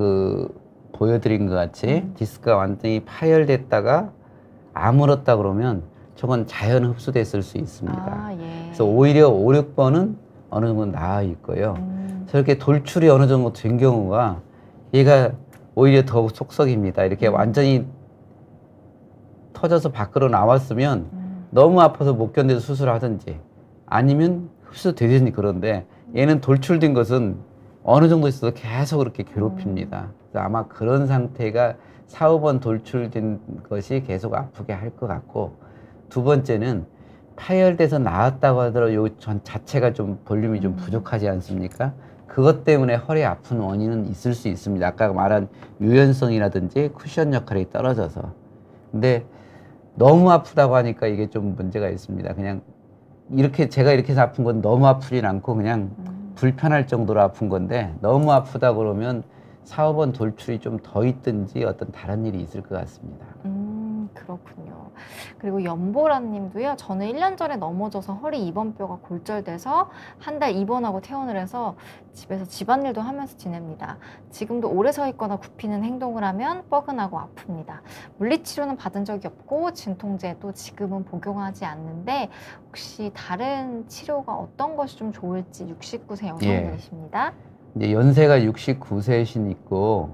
보여드린 것 같이 디스크가 완전히 파열됐다가 아물었다 그러면 저건 자연 흡수됐을 수 있습니다. 그래서 오히려 5, 6번은 어느 정도 나아 있고요. 저렇게 돌출이 어느 정도 된 경우가 얘가 오히려 더 속썩입니다. 이렇게 완전히 터져서 밖으로 나왔으면 너무 아파서 못 견뎌서 수술을 하든지 아니면 흡수되든지 그런데 얘는 돌출된 것은 어느 정도 있어도 계속 그렇게 괴롭힙니다. 그래서 아마 그런 상태가 4, 5번 돌출된 것이 계속 아프게 할 것 같고, 두 번째는 파열돼서 나았다고 하더라도 요 전 자체가 좀 볼륨이 좀 부족하지 않습니까? 그것 때문에 허리 아픈 원인은 있을 수 있습니다. 아까 말한 유연성이라든지 쿠션 역할이 떨어져서. 근데 너무 아프다고 하니까 이게 좀 문제가 있습니다. 그냥 이렇게 제가 이렇게 해서 아픈 건 너무 아프진 않고 그냥 불편할 정도로 아픈 건데, 너무 아프다 그러면 4, 5번 돌출이 좀 더 있든지 어떤 다른 일이 있을 것 같습니다.
그렇군요. 그리고 연보라 님도요. 저는 1년 전에 넘어져서 허리 이번뼈가 골절돼서 한 달 입원하고 퇴원을 해서 집에서 집안일도 하면서 지냅니다. 지금도 오래 서 있거나 굽히는 행동을 하면 뻐근하고 아픕니다. 물리치료는 받은 적이 없고 진통제도 지금은 복용하지 않는데 혹시 다른 치료가 어떤 것이 좀 좋을지 69세 여성분이십니다.
이제 연세가 69세시니까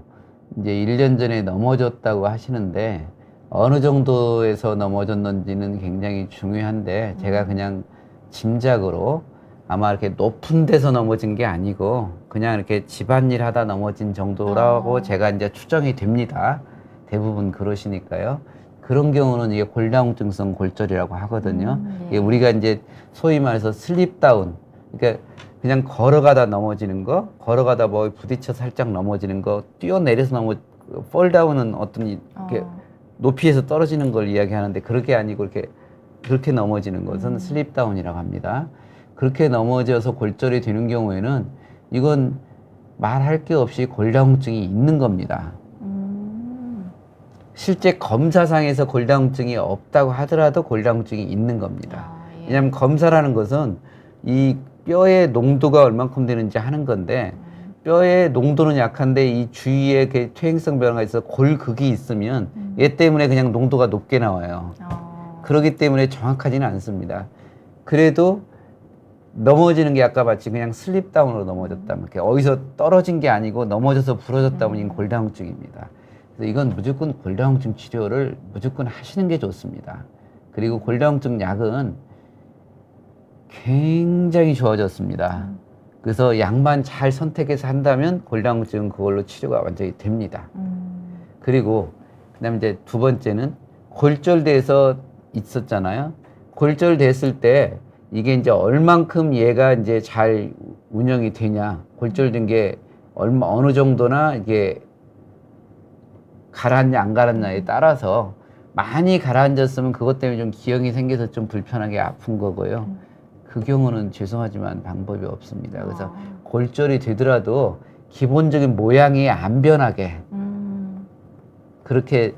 이제 1년 전에 넘어졌다고 하시는데, 어느 정도에서 넘어졌는지는 굉장히 중요한데, 제가 그냥 짐작으로 아마 이렇게 높은 데서 넘어진 게 아니고 그냥 이렇게 집안일 하다 넘어진 정도라고 제가 이제 추정이 됩니다. 대부분 그러시니까요. 그런 경우는 이게 골다공증성 골절이라고 하거든요. 이게 우리가 이제 소위 말해서 슬립다운, 그러니까 그냥 걸어가다 넘어지는 거, 걸어가다 뭐 부딪혀 살짝 넘어지는 거, 뛰어내려서 폴다운은 어떤 이렇게 높이에서 떨어지는 걸 이야기하는데, 그렇게 아니고 그렇게 넘어지는 것은 슬립다운이라고 합니다. 그렇게 넘어져서 골절이 되는 경우에는 이건 말할 게 없이 골다공증이 있는 겁니다. 실제 검사상에서 골다공증이 없다고 하더라도 골다공증이 있는 겁니다. 왜냐하면 검사라는 것은 이 뼈의 농도가 얼만큼 되는지 하는 건데, 뼈의 농도는 약한데 이 주위에 그 퇴행성 변화가 있어서 골극이 있으면 얘 때문에 그냥 농도가 높게 나와요. 그렇기 때문에 정확하지는 않습니다. 그래도 넘어지는 게 아까 마치 그냥 슬립다운으로 넘어졌다, 이렇게 어디서 떨어진 게 아니고 넘어져서 부러졌다 보니 골다공증입니다. 그래서 이건 무조건 골다공증 치료를 무조건 하시는 게 좋습니다. 그리고 골다공증 약은 굉장히 좋아졌습니다. 그래서 약만 잘 선택해서 한다면 골다공증은 그걸로 치료가 완전히 됩니다. 그리고 그다음에 이제 두 번째는 골절돼서 있었잖아요. 골절됐을 때 이게 이제 얼만큼 얘가 이제 잘 운영이 되냐, 골절된 게 어느 정도나 이게 가라앉냐 안 가라앉냐에 따라서, 많이 가라앉았으면 그것 때문에 좀 기형이 생겨서 좀 불편하게 아픈 거고요. 그 경우는 죄송하지만 방법이 없습니다. 그래서 골절이 되더라도 기본적인 모양이 안 변하게 그렇게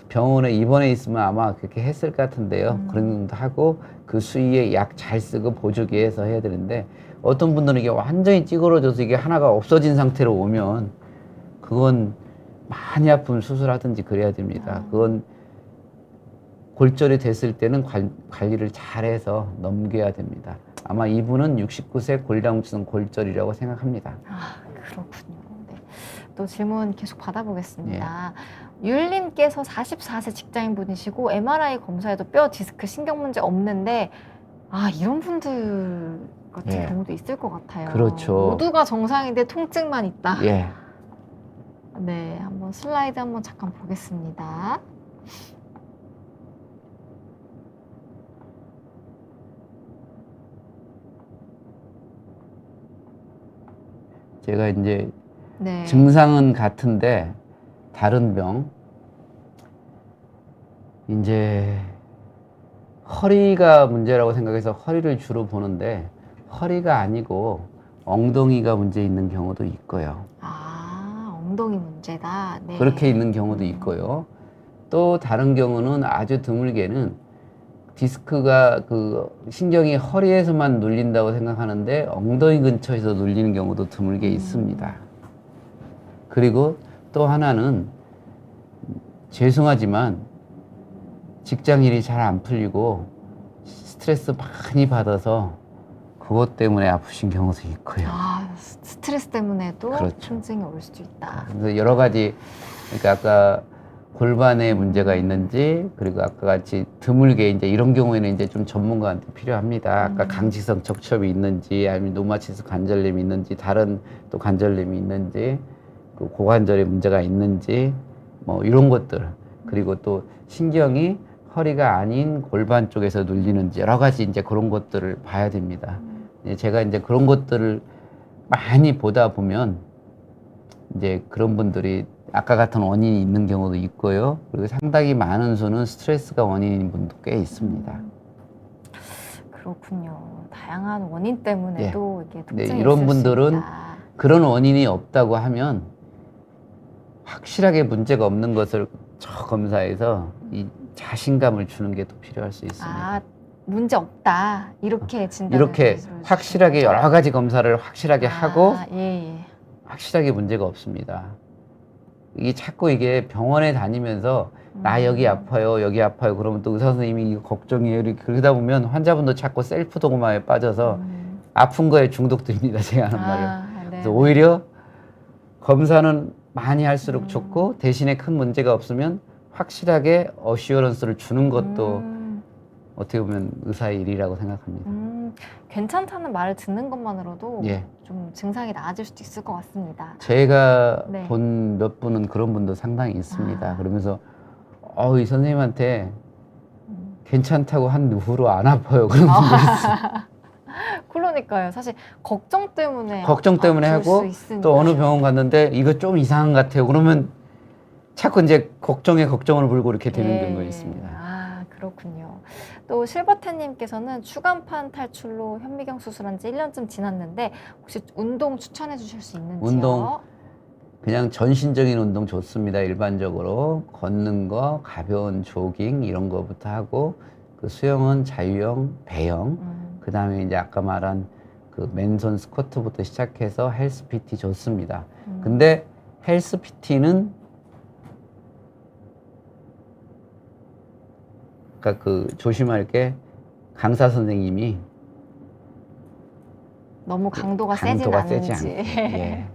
병원에 입원해 있으면 아마 그렇게 했을 것 같은데요. 그런 것도 하고 그 수위에 약 잘 쓰고 보조기 해서 해야 되는데, 어떤 분들은 이게 완전히 찌그러져서 이게 하나가 없어진 상태로 오면 그건 많이 아프면 수술하든지 그래야 됩니다. 그건 골절이 됐을 때는 관리를 잘해서 넘겨야 됩니다. 아마 이분은 69세 골다공증 골절이라고 생각합니다.
그렇군요. 네. 또 질문 계속 받아보겠습니다. 율님께서 44세 직장인분이시고 MRI 검사에도 뼈, 디스크, 신경 문제 없는데 이런 분들 같은 경우도 있을 것 같아요.
그렇죠.
모두가 정상인데 통증만 있다.
예.
네, 한번 슬라이드 한번 잠깐 보겠습니다.
제가 이제 증상은 같은데 다른 병, 이제 허리가 문제라고 생각해서 허리를 주로 보는데, 허리가 아니고 엉덩이가 문제 있는 경우도 있고요.
엉덩이 문제다. 네.
그렇게 있는 경우도 있고요. 또 다른 경우는 아주 드물게는 디스크가 그 신경이 허리에서만 눌린다고 생각하는데 엉덩이 근처에서 눌리는 경우도 드물게 있습니다. 그리고 또 하나는, 죄송하지만 직장일이 잘 안 풀리고 스트레스 많이 받아서 그것 때문에 아프신 경우도 있고요.
스트레스 때문에도
그렇죠.
통증이 올 수도 있다.
그래서 여러 가지, 그러니까 아까 골반에 문제가 있는지, 그리고 아까 같이 드물게 이제 이런 경우에는 이제 좀 전문가한테 필요합니다. 아까 강직성 척추염이 있는지, 아니면 노마치스 관절염이 있는지, 다른 또 관절염이 있는지, 그 고관절에 문제가 있는지, 뭐 이런 것들. 그리고 또 신경이 허리가 아닌 골반 쪽에서 눌리는지 여러 가지 이제 그런 것들을 봐야 됩니다. 제가 이제 그런 것들을 많이 보다 보면 이제 그런 분들이 아까 같은 원인이 있는 경우도 있고요. 그리고 상당히 많은 수는 스트레스가 원인인 분도 꽤 있습니다.
그렇군요. 다양한 원인 때문에도 이게 특징이
이런
있을
분들은
수 있다.
그런 원인이 없다고 하면 확실하게 문제가 없는 것을 검사해서 이 자신감을 주는 게 또 필요할 수 있습니다.
아, 문제 없다. 이렇게 진단을
이렇게
해주시는
확실하게
거죠?
여러 가지 검사를 확실하게 하고
예.
확실하게 문제가 없습니다. 이게 자꾸 이게 병원에 다니면서 나 여기 아파요, 여기 아파요. 그러면 또 의사 선생님이 이거 걱정이에요. 이렇게 그러다 보면 환자분도 자꾸 셀프 도그마에 빠져서 아픈 거에 중독됩니다. 제가 하는 말을. 그래서 오히려 검사는 많이 할수록 좋고 대신에 큰 문제가 없으면 확실하게 어시어런스를 주는 것도 어떻게 보면 의사의 일이라고 생각합니다.
괜찮다는 말을 듣는 것만으로도
예.
좀 증상이 나아질 수도 있을 것 같습니다.
제가
네.
본 몇 분은 그런 분도 상당히 있습니다.
아.
그러면서 이 선생님한테 괜찮다고 한 후로 안 아파요. 그런 분도 있어요.
그러니까요. 사실 걱정 때문에
걱정 때문에
아플
하고
수 있으니까요.
또 어느 병원 갔는데 이거 좀 이상한 것 같아요. 그러면 자꾸 이제 걱정에 걱정을 불고 이렇게 되는 경우가 있습니다.
아, 그렇군요. 또 실버텐님께서는 추간판 탈출로 현미경 수술한 지 1년쯤 지났는데 혹시 운동 추천해 주실 수 있는지요?
운동 그냥 전신적인 운동 좋습니다. 일반적으로 걷는 거, 가벼운 조깅 이런 거부터 하고 그 수영은 자유형, 배영, 그 다음에 이제 아까 말한 그 맨손 스쿼트부터 시작해서 헬스 PT 좋습니다. 근데 헬스 PT는 그러니까 그 조심할 게 강사 선생님이
너무 강도가 세진
세지
않은지.
않게. 예.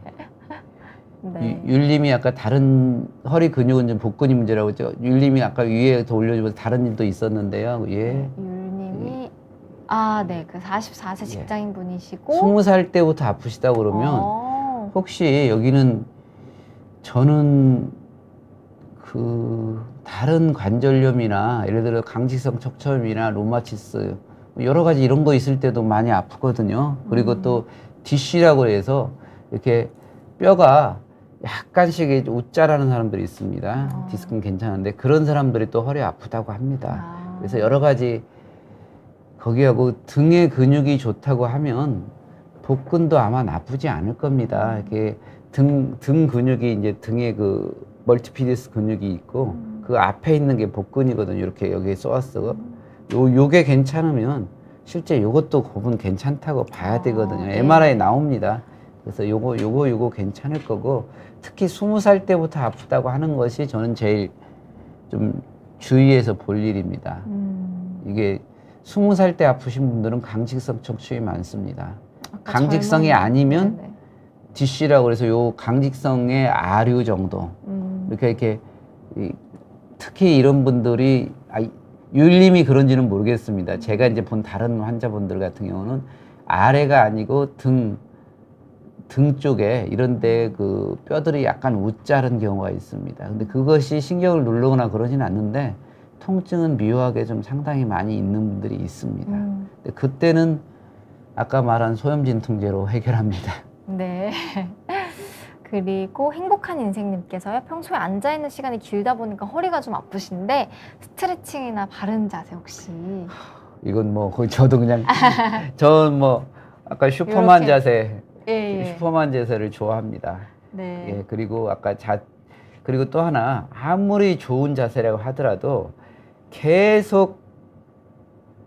네.
율림이 아까 다른 허리 근육은 좀 복근이 문제라고 했죠. 율림이 아까 위에 더 올려주면서 다른 일도 있었는데요. 예.
율님이 그 44세 직장인 분이시고
20살 때부터 아프시다고 그러면 혹시 여기는 저는 그 다른 관절염이나 예를 들어 강직성 척추염이나 로마티스 여러 가지 이런 거 있을 때도 많이 아프거든요. 그리고 또 DC라고 해서 이렇게 뼈가 약간씩 웃자라는 사람들이 있습니다. 디스크는 괜찮은데 그런 사람들이 또 허리 아프다고 합니다. 그래서 여러 가지 거기하고 등의 근육이 좋다고 하면 복근도 아마 나쁘지 않을 겁니다. 이렇게 등 근육이 이제 등에 그 멀티피디스 근육이 있고 그 앞에 있는 게 복근이거든요. 이렇게 여기에 쏘았어. 요게 괜찮으면 실제 요것도 그분 괜찮다고 봐야 되거든요.
네.
MRI 나옵니다. 그래서 요거 괜찮을 거고 특히 20살 때부터 아프다고 하는 것이 저는 제일 좀 주의해서 볼 일입니다. 이게 20살 때 아프신 분들은 강직성 척추염이 많습니다. 강직성이 아니면 DC라고 해서 요 강직성의 아류 정도. 이렇게 특히 이런 분들이 율림이 그런지는 모르겠습니다. 제가 이제 본 다른 환자분들 같은 경우는 아래가 아니고 등 쪽에 이런데 그 뼈들이 약간 웃자른 경우가 있습니다. 근데 그것이 신경을 누르거나 그러진 않는데 통증은 미묘하게 좀 상당히 많이 있는 분들이 있습니다. 근데 그때는 아까 말한 소염진통제로 해결합니다.
네. 그리고 행복한 인생님께서요. 평소에 앉아있는 시간이 길다 보니까 허리가 좀 아프신데 스트레칭이나 바른 자세 혹시?
이건 뭐 거의 저도 그냥 저는 뭐 아까 슈퍼만 자세 슈퍼만 자세를 좋아합니다.
네.
예, 그리고 아까 그리고 또 하나 아무리 좋은 자세라고 하더라도 계속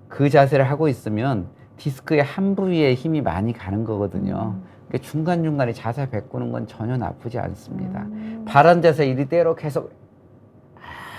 그 자세를 하고 있으면 디스크의 한 부위에 힘이 많이 가는 거거든요. 그러니까 중간중간에 자세 바꾸는 건 전혀 나쁘지 않습니다. 바른 자세 이대로 계속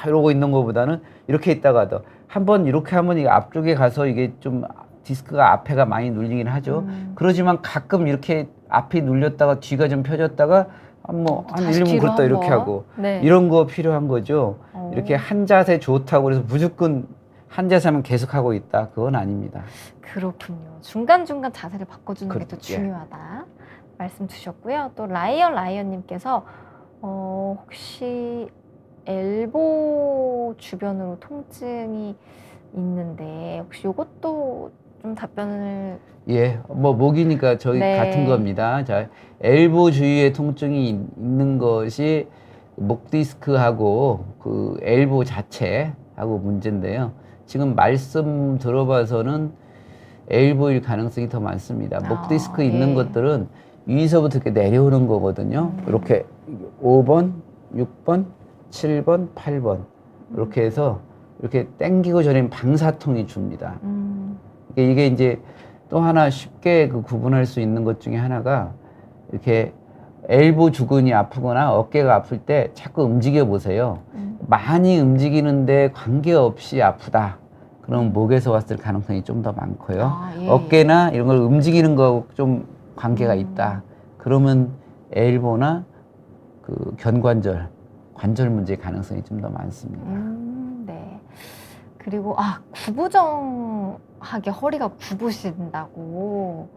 이러고 있는 것보다는 이렇게 있다가도 한번 이렇게 하면 이게 앞쪽에 가서 이게 좀 디스크가 앞에가 많이 눌리긴 하죠. 그러지만 가끔 이렇게 앞이 눌렸다가 뒤가 좀 펴졌다가 뭐 한
다시
1분
뒤로
걷다 이렇게
한번.
하고
네.
이런 거 필요한 거죠.
어.
이렇게 한 자세 좋다고 그래서 무조건 한 자세 하면 계속 하고 있다. 그건 아닙니다.
그렇군요. 중간중간 자세를 바꿔주는 게 더
예.
중요하다 말씀 주셨고요. 또 라이언님께서 혹시 엘보 주변으로 통증이 있는데 혹시 이것도 좀 답변을
예, 뭐 목이니까 저희
네.
같은 겁니다. 자, 엘보 주위에 통증이 있는 것이 목 디스크하고 그 엘보 자체하고 문제인데요. 지금 말씀 들어봐서는 엘보일 가능성이 더 많습니다. 목 디스크 있는
예.
것들은 위에서부터 이렇게 내려오는 거거든요. 이렇게 5번, 6번, 7번, 8번 이렇게 해서 이렇게 당기고 저리는 방사통이 줍니다. 이게 이제 또 하나 쉽게 그 구분할 수 있는 것 중에 하나가 이렇게 엘보 주근이 아프거나 어깨가 아플 때 자꾸 움직여 보세요. 많이 움직이는데 관계없이 아프다. 그럼 목에서 왔을 가능성이 좀 더 많고요.
예.
어깨나 이런 걸 움직이는 거 좀 관계가 있다. 그러면 엘보나 그 견관절, 관절 문제 가능성이 좀 더 많습니다.
네. 그리고 구부정하게 허리가 굽으신다고.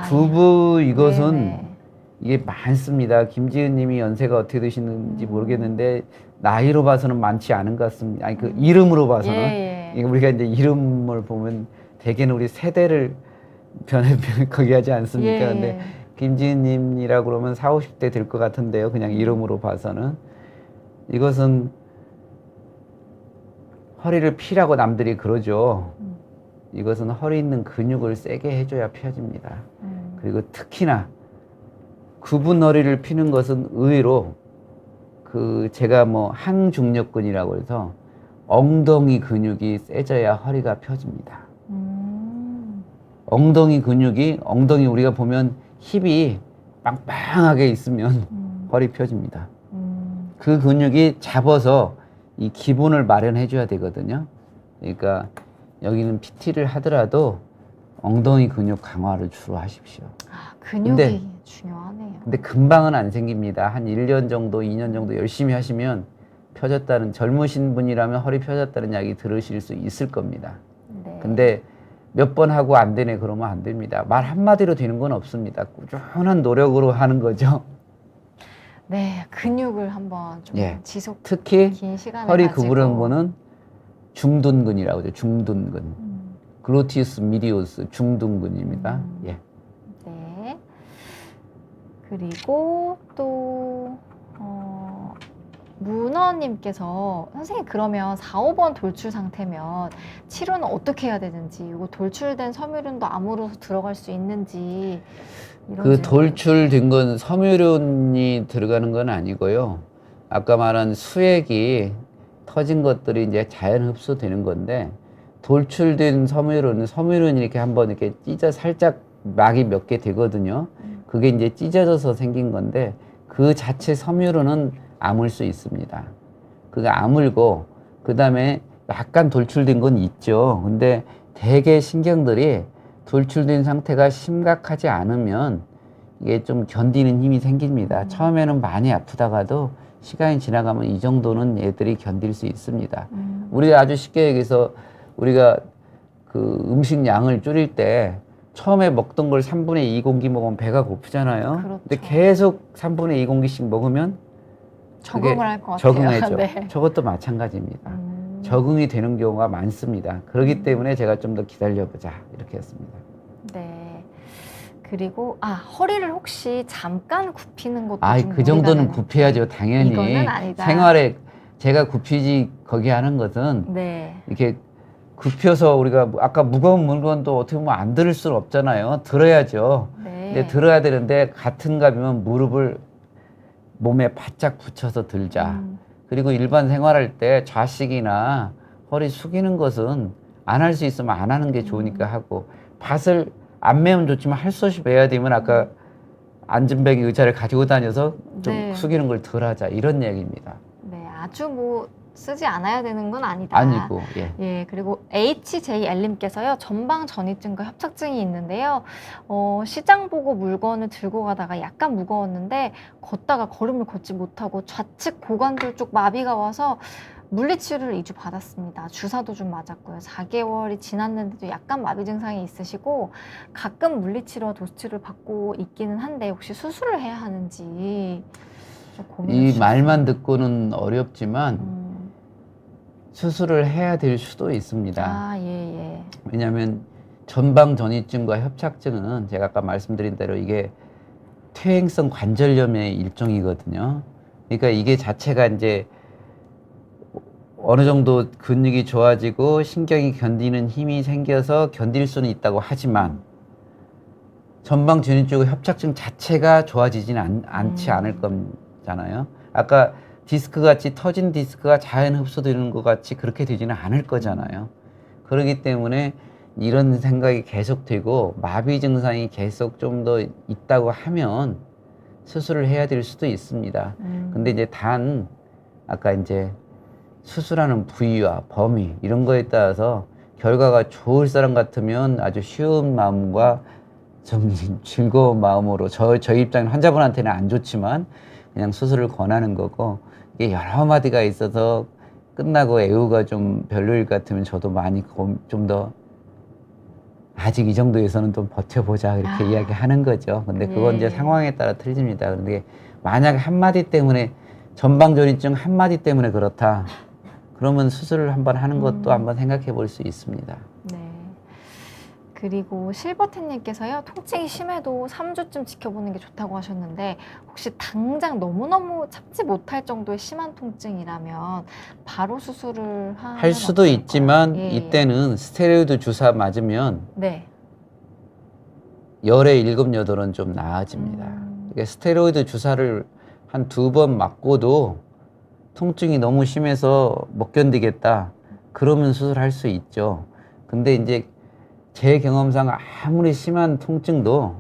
구부 이것은
네네.
이게 많습니다. 김지은 님이 연세가 어떻게 되시는지 모르겠는데 나이로 봐서는 많지 않은 것 같습니다. 아니 그 이름으로 봐서는
예.
이게 우리가 이제 이름을 보면 대개는 우리 세대를 거기 하지 않습니까?
예.
근데 김지은 님이라고 그러면 40, 50대 될 것 같은데요. 그냥 이름으로 봐서는 이것은 허리를 피라고 남들이 그러죠. 이것은 허리 있는 근육을 세게 해줘야 펴집니다. 그리고 특히나 굽은 허리를 피는 것은 의외로 그 제가 뭐 항중력근이라고 해서 엉덩이 근육이 세져야 허리가 펴집니다. 엉덩이 근육이 엉덩이 우리가 보면 힙이 빵빵하게 있으면 허리 펴집니다. 그 근육이 잡아서 이 기본을 마련해 줘야 되거든요. 그러니까 여기는 PT를 하더라도 엉덩이 근육 강화를 주로 하십시오.
근육이 중요하네요.
근데 금방은 안 생깁니다. 한 1년 정도, 2년 정도 열심히 하시면 펴졌다는, 젊으신 분이라면 허리 펴졌다는 이야기 들으실 수 있을 겁니다.
네.
근데 몇 번 하고 안 되네 그러면 안 됩니다. 말 한마디로 되는 건 없습니다. 꾸준한 노력으로 하는 거죠.
네, 근육을 한번 좀
예.
지속
특히
긴 시간을
허리
가지고.
구부르는 거는 중둔근이라고 하죠. 중둔근. 글루티우스 미디우스 중둔근입니다. 예.
네. 그리고 또 문어님께서 선생님 그러면 4, 5번 돌출 상태면 치료는 어떻게 해야 되는지, 이거 돌출된 섬유륜도 암으로 들어갈 수 있는지 이런
그
질문.
돌출된 건 섬유륜이 들어가는 건 아니고요. 아까 말한 수액이 터진 것들이 이제 자연 흡수되는 건데, 돌출된 섬유륜이 이렇게 한번 이렇게 찢어 살짝 막이 몇 개 되거든요. 그게 이제 찢어져서 생긴 건데 그 자체 섬유륜은 아물 수 있습니다. 그게 아물고 그 다음에 약간 돌출된 건 있죠. 근데 대개 신경들이 돌출된 상태가 심각하지 않으면 이게 좀 견디는 힘이 생깁니다. 처음에는 많이 아프다가도 시간이 지나가면 이 정도는 얘들이 견딜 수 있습니다. 우리가 아주 쉽게 얘기해서 우리가 그 음식 양을 줄일 때 처음에 먹던 걸 3분의 2공기 먹으면 배가 고프잖아요.
그렇죠.
근데 계속 3분의 2공기씩 먹으면
적응을 할 것 같아요.
적응하죠.
네.
저것도 마찬가지입니다. 적응이 되는 경우가 많습니다. 그렇기 때문에 제가 좀 더 기다려보자 이렇게 했습니다.
네. 그리고 허리를 혹시 잠깐 굽히는 것도 좀
그 정도는
무리가
굽혀야죠. 당연히.
이거는 아니다.
생활에 제가 굽히지 거기 하는 것은
네.
이렇게 굽혀서 우리가 아까 무거운 물건도 어떻게 보면 안 들을 수는 없잖아요. 들어야죠.
네.
근데 들어야 되는데 같은 값이면 무릎을 몸에 바짝 붙여서 들자. 그리고 일반 생활할 때 좌식이나 허리 숙이는 것은 안 할 수 있으면 안 하는 게 좋으니까 하고, 밭을 안 매면 좋지만 할 수 없이 매야 되면 아까 앉은배기 의자를 가지고 다녀서 좀
네.
숙이는 걸 덜 하자 이런 얘기입니다.
네, 아주 뭐 쓰지 않아야 되는 건 아니다.
아니고, 예.
예, 그리고 HJL님께서요, 전방 전이증과 협착증이 있는데요. 시장 보고 물건을 들고 가다가 약간 무거웠는데, 걷다가 걸음을 걷지 못하고 좌측 고관절 쪽 마비가 와서 물리치료를 2주 받았습니다. 주사도 좀 맞았고요. 4개월이 지났는데도 약간 마비 증상이 있으시고, 가끔 물리치료와 도수치료를 받고 있기는 한데, 혹시 수술을 해야 하는지 좀 고민해
이
주셨어요.
말만 듣고는 어렵지만 수술을 해야 될 수도 있습니다.
아, 예, 예.
왜냐하면 전방 전이증과 협착증은 제가 아까 말씀드린 대로 이게 퇴행성 관절염의 일종이거든요. 그러니까 이게 자체가 이제 어느 정도 근육이 좋아지고 신경이 견디는 힘이 생겨서 견딜 수는 있다고 하지만 전방 전이증과 협착증 자체가 좋아지지는 않지 않을 거잖아요. 아까 디스크 같이 터진 디스크가 자연 흡수되는 것 같이 그렇게 되지는 않을 거잖아요. 그렇기 때문에 이런 생각이 계속되고 마비 증상이 계속 좀 더 있다고 하면 수술을 해야 될 수도 있습니다. 근데 이제 단 아까 이제 수술하는 부위와 범위 이런 거에 따라서 결과가 좋을 사람 같으면 아주 쉬운 마음과 좀 즐거운 마음으로 저희 입장에 환자분한테는 안 좋지만 그냥 수술을 권하는 거고 이게 여러 마디가 있어서 끝나고 애우가 좀 별로일 것 같으면 저도 많이 좀 더 아직 이 정도에서는 좀 버텨보자 이렇게 이야기하는 거죠. 근데 그건 이제 상황에 따라 틀립니다. 근데 만약 한마디 때문에 전방전이증 한마디 때문에 그렇다. 그러면 수술을 한번 하는 것도 한번 생각해 볼 수 있습니다.
네. 그리고 실버텐님께서요, 통증이 심해도 3주쯤 지켜보는 게 좋다고 하셨는데, 혹시 당장 너무너무 참지 못할 정도의 심한 통증이라면 바로 수술을
할 수도
어떨까요?
있지만
예,
이때는 스테로이드 주사 맞으면
네.
열의 7, 8은 좀 나아집니다. 그러니까 스테로이드 주사를 한 2번 맞고도 통증이 너무 심해서 못 견디겠다. 그러면 수술할 수 있죠. 근데 이제 제 경험상 아무리 심한 통증도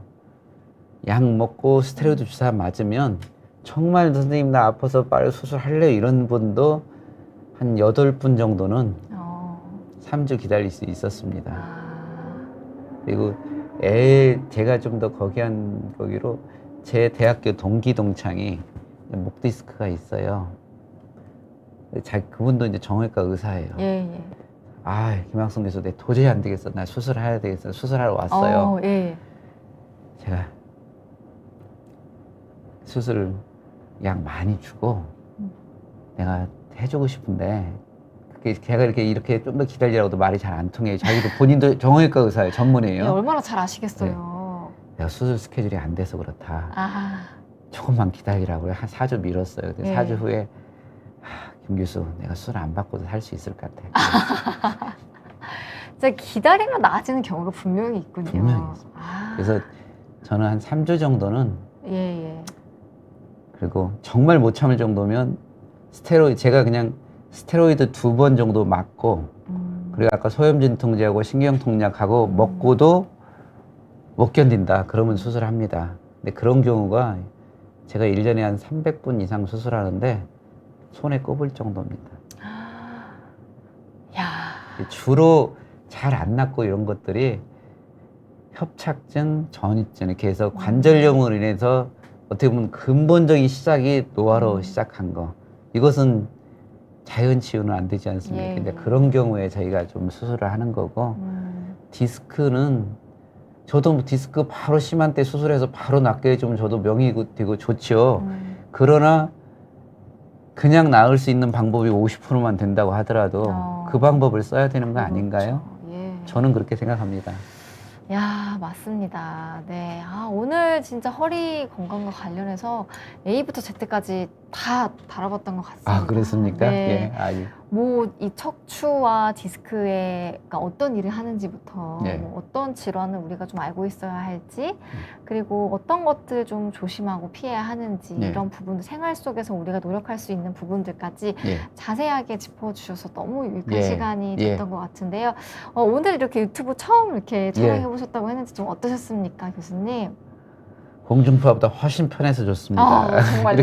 약 먹고 스테로이드 주사 맞으면 정말 선생님 나 아파서 빨리 수술할래요 이런 분도 한 8분 정도는 3주 기다릴 수 있었습니다. 그리고 제가 좀 더 거기한 거기로 제 대학교 동기 동창이 목 디스크가 있어요. 그분도 이제 정형외과 의사예요.
예, 예.
아, 김학성 교수, 내 도저히 안 되겠어. 나 수술해야 되겠어. 수술하러 왔어요.
예.
제가 수술 약 많이 주고 내가 해주고 싶은데 걔가 이렇게 좀 더 기다리라고도 말이 잘 안 통해요. 자기도 본인도 정형외과 의사예요. 전문이에요.
예, 얼마나 잘 아시겠어요.
내가 수술 스케줄이 안 돼서 그렇다.
아,
조금만 기다리라고 한 4주 미뤘어요. 근데
예.
4주 후에 김 교수, 내가 수술 안 받고도 살 수 있을 것 같아.
진짜 기다리면 나아지는 경우가 분명히 있군요.
분명히 있습니다. 그래서 저는 한 3주 정도는
예.
그리고 정말 못 참을 정도면 제가 그냥 스테로이드 2번 정도 맞고 그리고 아까 소염진통제하고 신경통약하고 먹고도 못 견딘다. 그러면 수술합니다. 근데 그런 경우가 제가 1년에 한 300분 이상 수술하는데 손에 꼽을 정도입니다.
야.
주로 잘 안 낫고 이런 것들이 협착증, 전이증 이렇게 해서 관절염으로 인해서 어떻게 보면 근본적인 시작이 노화로 시작한 거. 이것은 자연 치유는 안 되지 않습니까?
예.
근데 그런 경우에 저희가 좀 수술을 하는 거고 디스크는 저도 디스크 바로 심한 때 수술해서 바로 낫게 해주면 저도 명이 되고 좋죠. 그러나 그냥 나을 수 있는 방법이 50%만 된다고 하더라도 그 방법을 써야 되는 거 아닌가요?
예.
저는 그렇게 생각합니다.
야, 맞습니다. 네. 오늘 진짜 허리 건강과 관련해서 A부터 Z까지 다 다뤄봤던 것 같습니다.
아, 그렇습니까?
네.
예.
뭐 이 척추와 디스크에 어떤 일을 하는지부터
네.
뭐 어떤 질환을 우리가 좀 알고 있어야 할지 그리고 어떤 것들 좀 조심하고 피해야 하는지
네.
이런 부분들 생활 속에서 우리가 노력할 수 있는 부분들까지
예.
자세하게 짚어주셔서 너무 유익한
예.
시간이
예.
됐던 것 같은데요. 오늘 이렇게 유튜브 처음 이렇게 촬영해 보셨다고 했는데 좀 어떠셨습니까, 교수님?
공중파보다 훨씬 편해서 좋습니다.
정말요?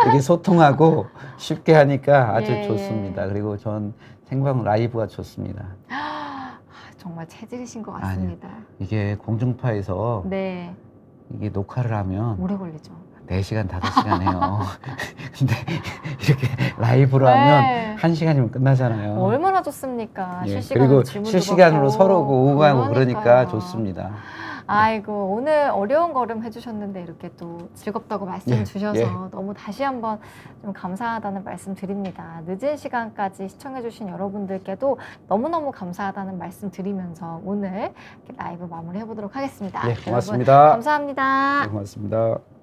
이렇게 소통하고 쉽게 하니까 아주
예,
좋습니다.
예.
그리고 전 생방 라이브가 좋습니다.
정말 체질이신 것 같습니다.
이게 공중파에서
네,
이게 녹화를 하면
오래 걸리죠.
4시간, 5시간 해요. 근데 이렇게 라이브로 하면
네.
1시간이면 끝나잖아요.
얼마나 좋습니까?
예,
실시간으로
그리고
질문도
실시간으로
받고.
서로 오고 가고 그러니까
그러니까요.
좋습니다.
아이고, 오늘 어려운 걸음 해주셨는데 이렇게 또 즐겁다고 말씀
예,
주셔서
예.
너무 다시 한번 좀 감사하다는 말씀 드립니다. 늦은 시간까지 시청해주신 여러분들께도 너무너무 감사하다는 말씀 드리면서 오늘 이렇게 라이브 마무리 해보도록 하겠습니다.
예,
여러분,
고맙습니다.
감사합니다.
네, 고맙습니다.